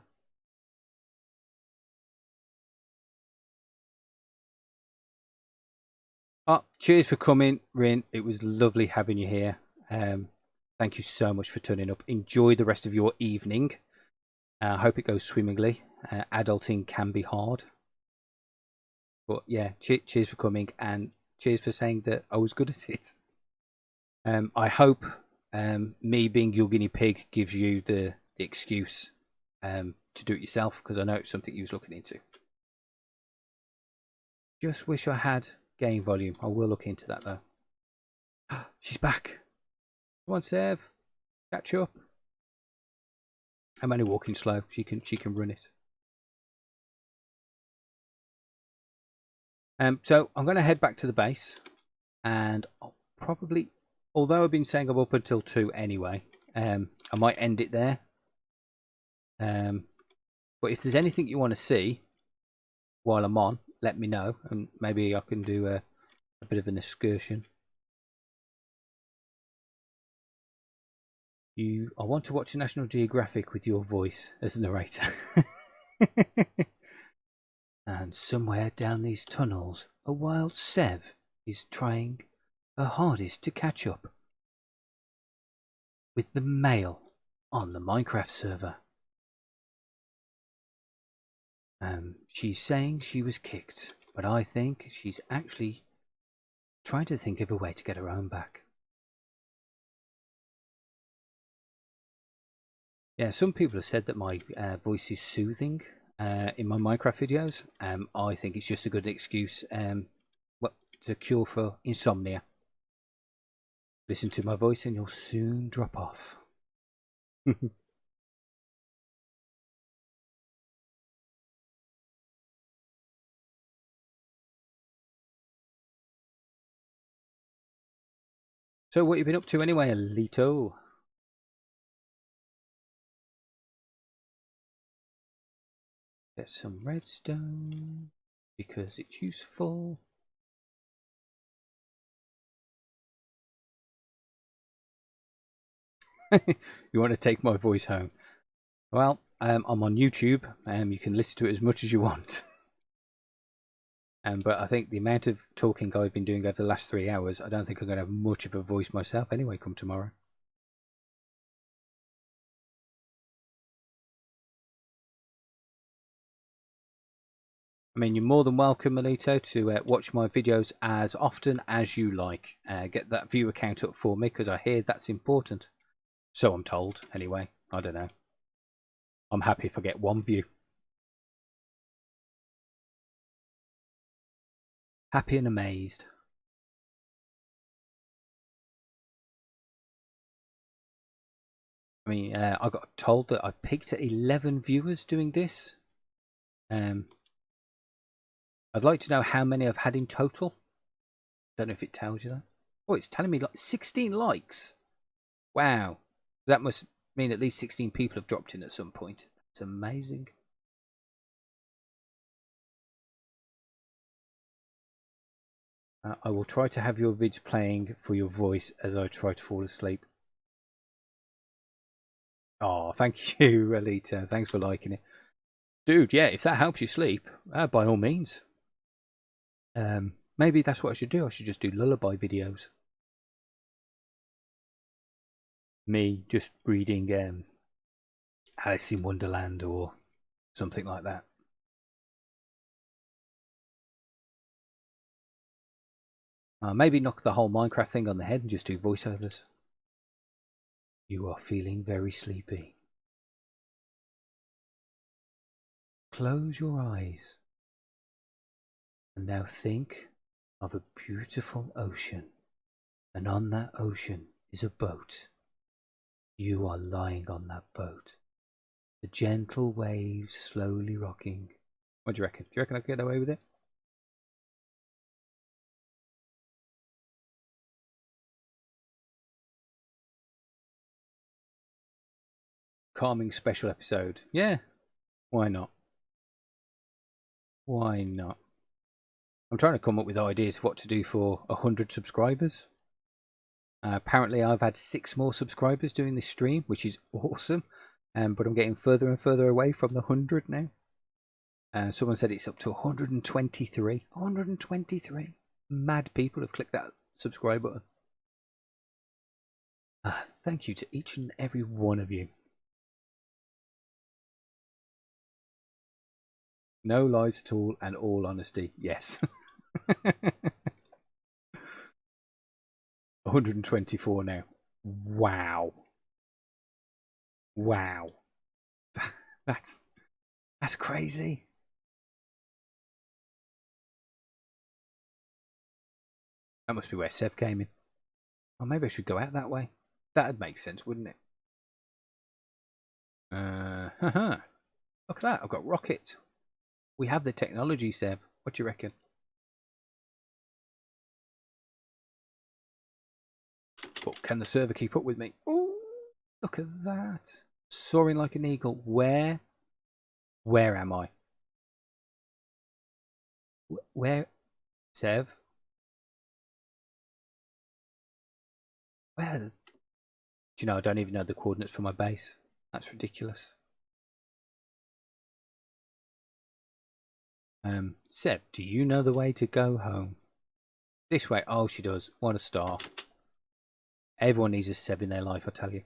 Oh, cheers for coming, Rin. It was lovely having you here. Thank you so much for turning up. Enjoy the rest of your evening. I hope it goes swimmingly. Adulting can be hard. But yeah, cheers for coming and cheers for saying that I was good at it. I hope me being your guinea pig gives you the excuse to do it yourself, because I know it's something you was looking into. Just wish I had game volume. I will look into that though. She's back. Come on, Sev. Catch up. I'm only walking slow. She can run it. So I'm going to head back to the base, and I'll probably, although I've been saying I'm up until 2 anyway, I might end it there. But if there's anything you want to see while I'm on, let me know, and maybe I can do a bit of an excursion. I want to watch National Geographic with your voice as a narrator. And somewhere down these tunnels, a wild Sev is trying her hardest to catch up with the male on the Minecraft server. She's saying she was kicked, but I think she's actually trying to think of a way to get her own back. Yeah, some people have said that my voice is soothing in my Minecraft videos. I think it's just a good excuse to cure for insomnia. Listen to my voice and you'll soon drop off. So what have you been up to anyway, Alito? Get some redstone because it's useful. You want to take my voice home? Well, I'm on YouTube, and you can listen to it as much as you want. But I think the amount of talking I've been doing over the last 3 hours, I don't think I'm going to have much of a voice myself anyway come tomorrow. I mean, you're more than welcome, Melito, to watch my videos as often as you like. Get that viewer count up for me, because I hear that's important. So I'm told, anyway. I don't know. I'm happy if I get 1 view. Happy and amazed. I mean, I got told that I peaked at 11 viewers doing this. I'd like to know how many I've had in total. Don't know if it tells you that. Oh, it's telling me like 16 likes. Wow. That must mean at least 16 people have dropped in at some point. It's amazing. I will try to have your vids playing for your voice as I try to fall asleep. Oh, thank you, Alita. Thanks for liking it. Dude, yeah, if that helps you sleep, by all means. Maybe that's what I should do. I should just do lullaby videos. Me just reading Alice in Wonderland or something like that. Maybe knock the whole Minecraft thing on the head and just do voiceovers. You are feeling very sleepy. Close your eyes. And now think of a beautiful ocean. And on that ocean is a boat. You are lying on that boat. The gentle waves slowly rocking. What do you reckon? Do you reckon I can get away with it? Calming special episode. Yeah, why not? Why not? I'm trying to come up with ideas of what to do for 100 subscribers. Apparently I've had 6 more subscribers doing this stream, which is awesome. But I'm getting further and further away from the 100 now. Someone said it's up to 123. 123. Mad people have clicked that subscribe button. Thank you to each and every one of you. No lies at all, and all honesty, yes. 124 now. Wow. Wow. That's crazy. That must be where Sev came in. Or maybe I should go out that way. That'd make sense, wouldn't it? Look at that. I've got rockets. We have the technology, Sev. What do you reckon? But can the server keep up with me? Ooh, look at that. Soaring like an eagle. Where am I? Where? Sev? Where? Do you know, I don't even know the coordinates for my base. That's ridiculous. Seb, do you know the way to go home? This way. Oh, she does. What a star. Everyone needs a Seb in their life, I tell you.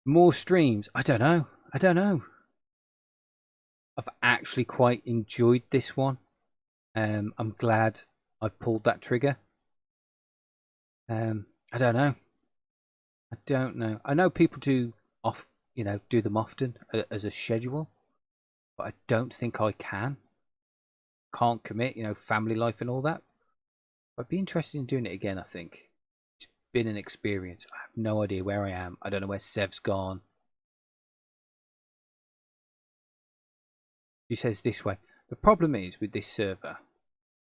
More streams? I don't know. I've actually quite enjoyed this one. I'm glad I pulled that trigger. I don't know. I know people do do them often as a schedule, but I don't think I can. Can't commit, family life and all that. I'd be interested in doing it again, I think. It's been an experience. I have no idea where I am. I don't know where Sev's gone. She says this way. The problem is with this server,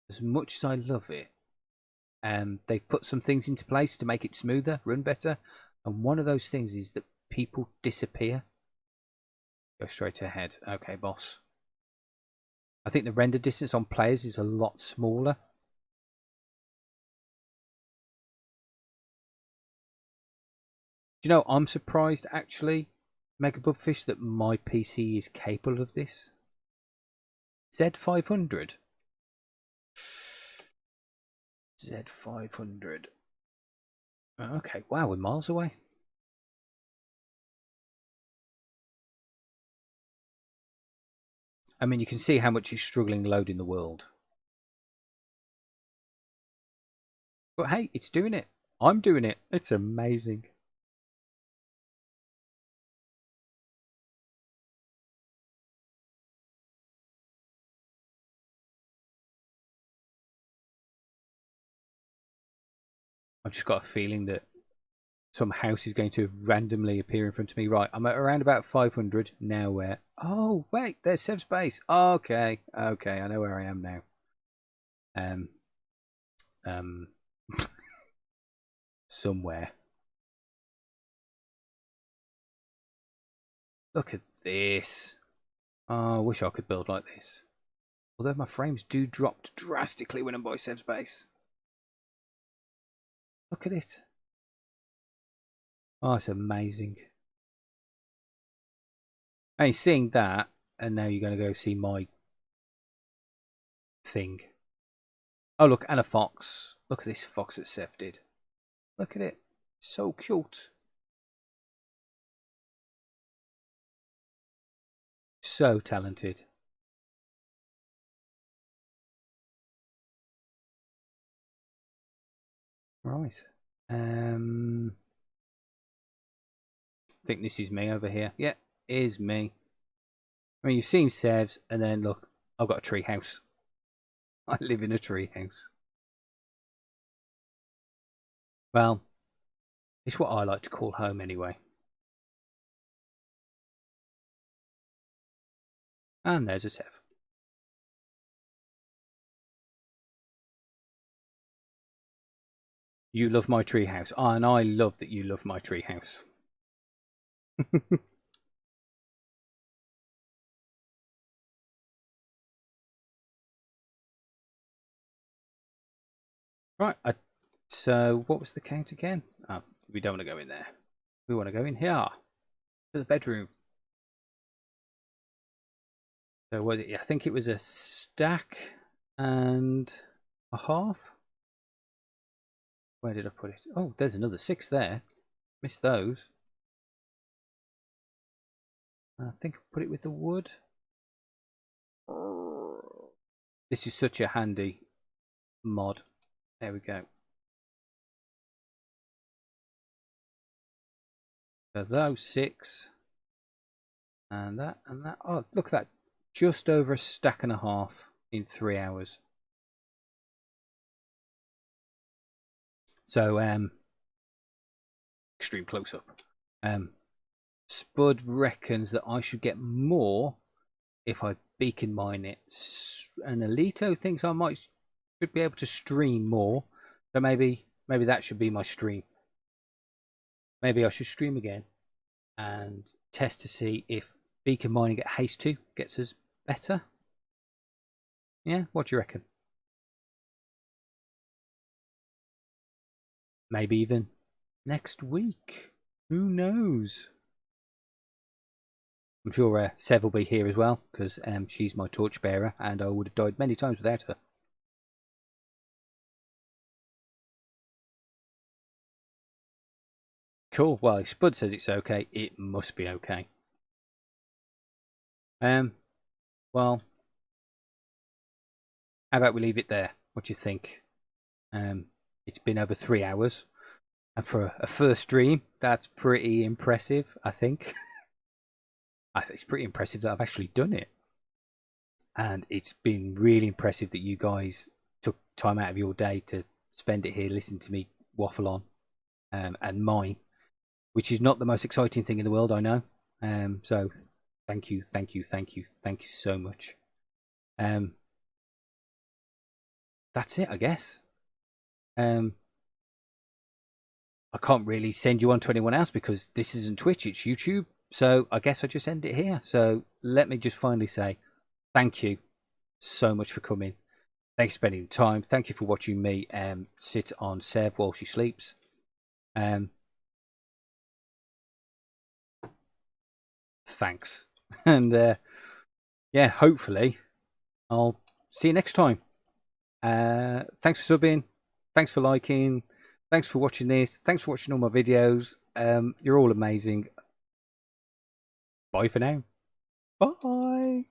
as much as I love it, they've put some things into place to make it smoother, run better. And one of those things is that people disappear. Go straight ahead. Okay, boss. I think the render distance on players is a lot smaller. Do you know, I'm surprised actually, Mega Bubfish, that my PC is capable of this. Z500. Z500. Okay, wow, we're miles away. I mean, you can see how much he's struggling loading the world. But hey, it's doing it. I'm doing it. It's amazing. I've just got a feeling that some house is going to randomly appear in front of me. Right, I'm at around about 500. Now where? Oh, wait, there's Sev's base. Okay, I know where I am now. Somewhere. Look at this. Oh, I wish I could build like this. Although my frames do drop drastically when I'm by Sev's base. Look at it. Oh, it's amazing. And seeing that, and now you're going to go see my thing. Oh, look, and a fox. Look at this fox that Sev did. Look at it. So cute. So talented. Right. I think this is me over here. Yeah, is me. I mean, you've seen Sev's, and then look, I've got a tree house. I live in a tree house. Well, it's what I like to call home anyway. And there's a Sev. You love my treehouse. Oh, and I love that you love my treehouse. Right, so what was the count again? Oh, we don't want to go in there. We want to go in here to the bedroom. So what? I think it was a stack and a half. Where did I put it? Oh, there's another 6 there. Missed those. I think I'll put it with the wood. This is such a handy mod. There we go. So those 6. And that and that. Oh, look at that. Just over a stack and a half in 3 hours. So, extreme close up. Spud reckons that I should get more if I beacon mine it. And Alito thinks I should be able to stream more. So maybe that should be my stream. Maybe I should stream again and test to see if beacon mining at haste 2 gets us better. Yeah, what do you reckon? Maybe even next week. Who knows? I'm sure Sev will be here as well, because she's my torchbearer, and I would have died many times without her. Cool. Well, if Spud says it's okay, it must be okay. Well, how about we leave it there? What do you think? It's been over 3 hours, and for a first stream, that's pretty impressive, I think. I think it's pretty impressive that I've actually done it. And it's been really impressive that you guys took time out of your day to spend it here, listen to me waffle on, and mine, which is not the most exciting thing in the world, I know. So thank you so much. That's it, I guess. I can't really send you on to anyone else because this isn't Twitch, it's YouTube. So I guess I just end it here. So let me just finally say thank you so much for coming. Thanks for spending time. Thank you for watching me sit on Sev while she sleeps. Thanks. And yeah, hopefully I'll see you next time. Thanks for subbing. Thanks for liking. Thanks for watching this. Thanks for watching all my videos. You're all amazing. Bye for now. Bye.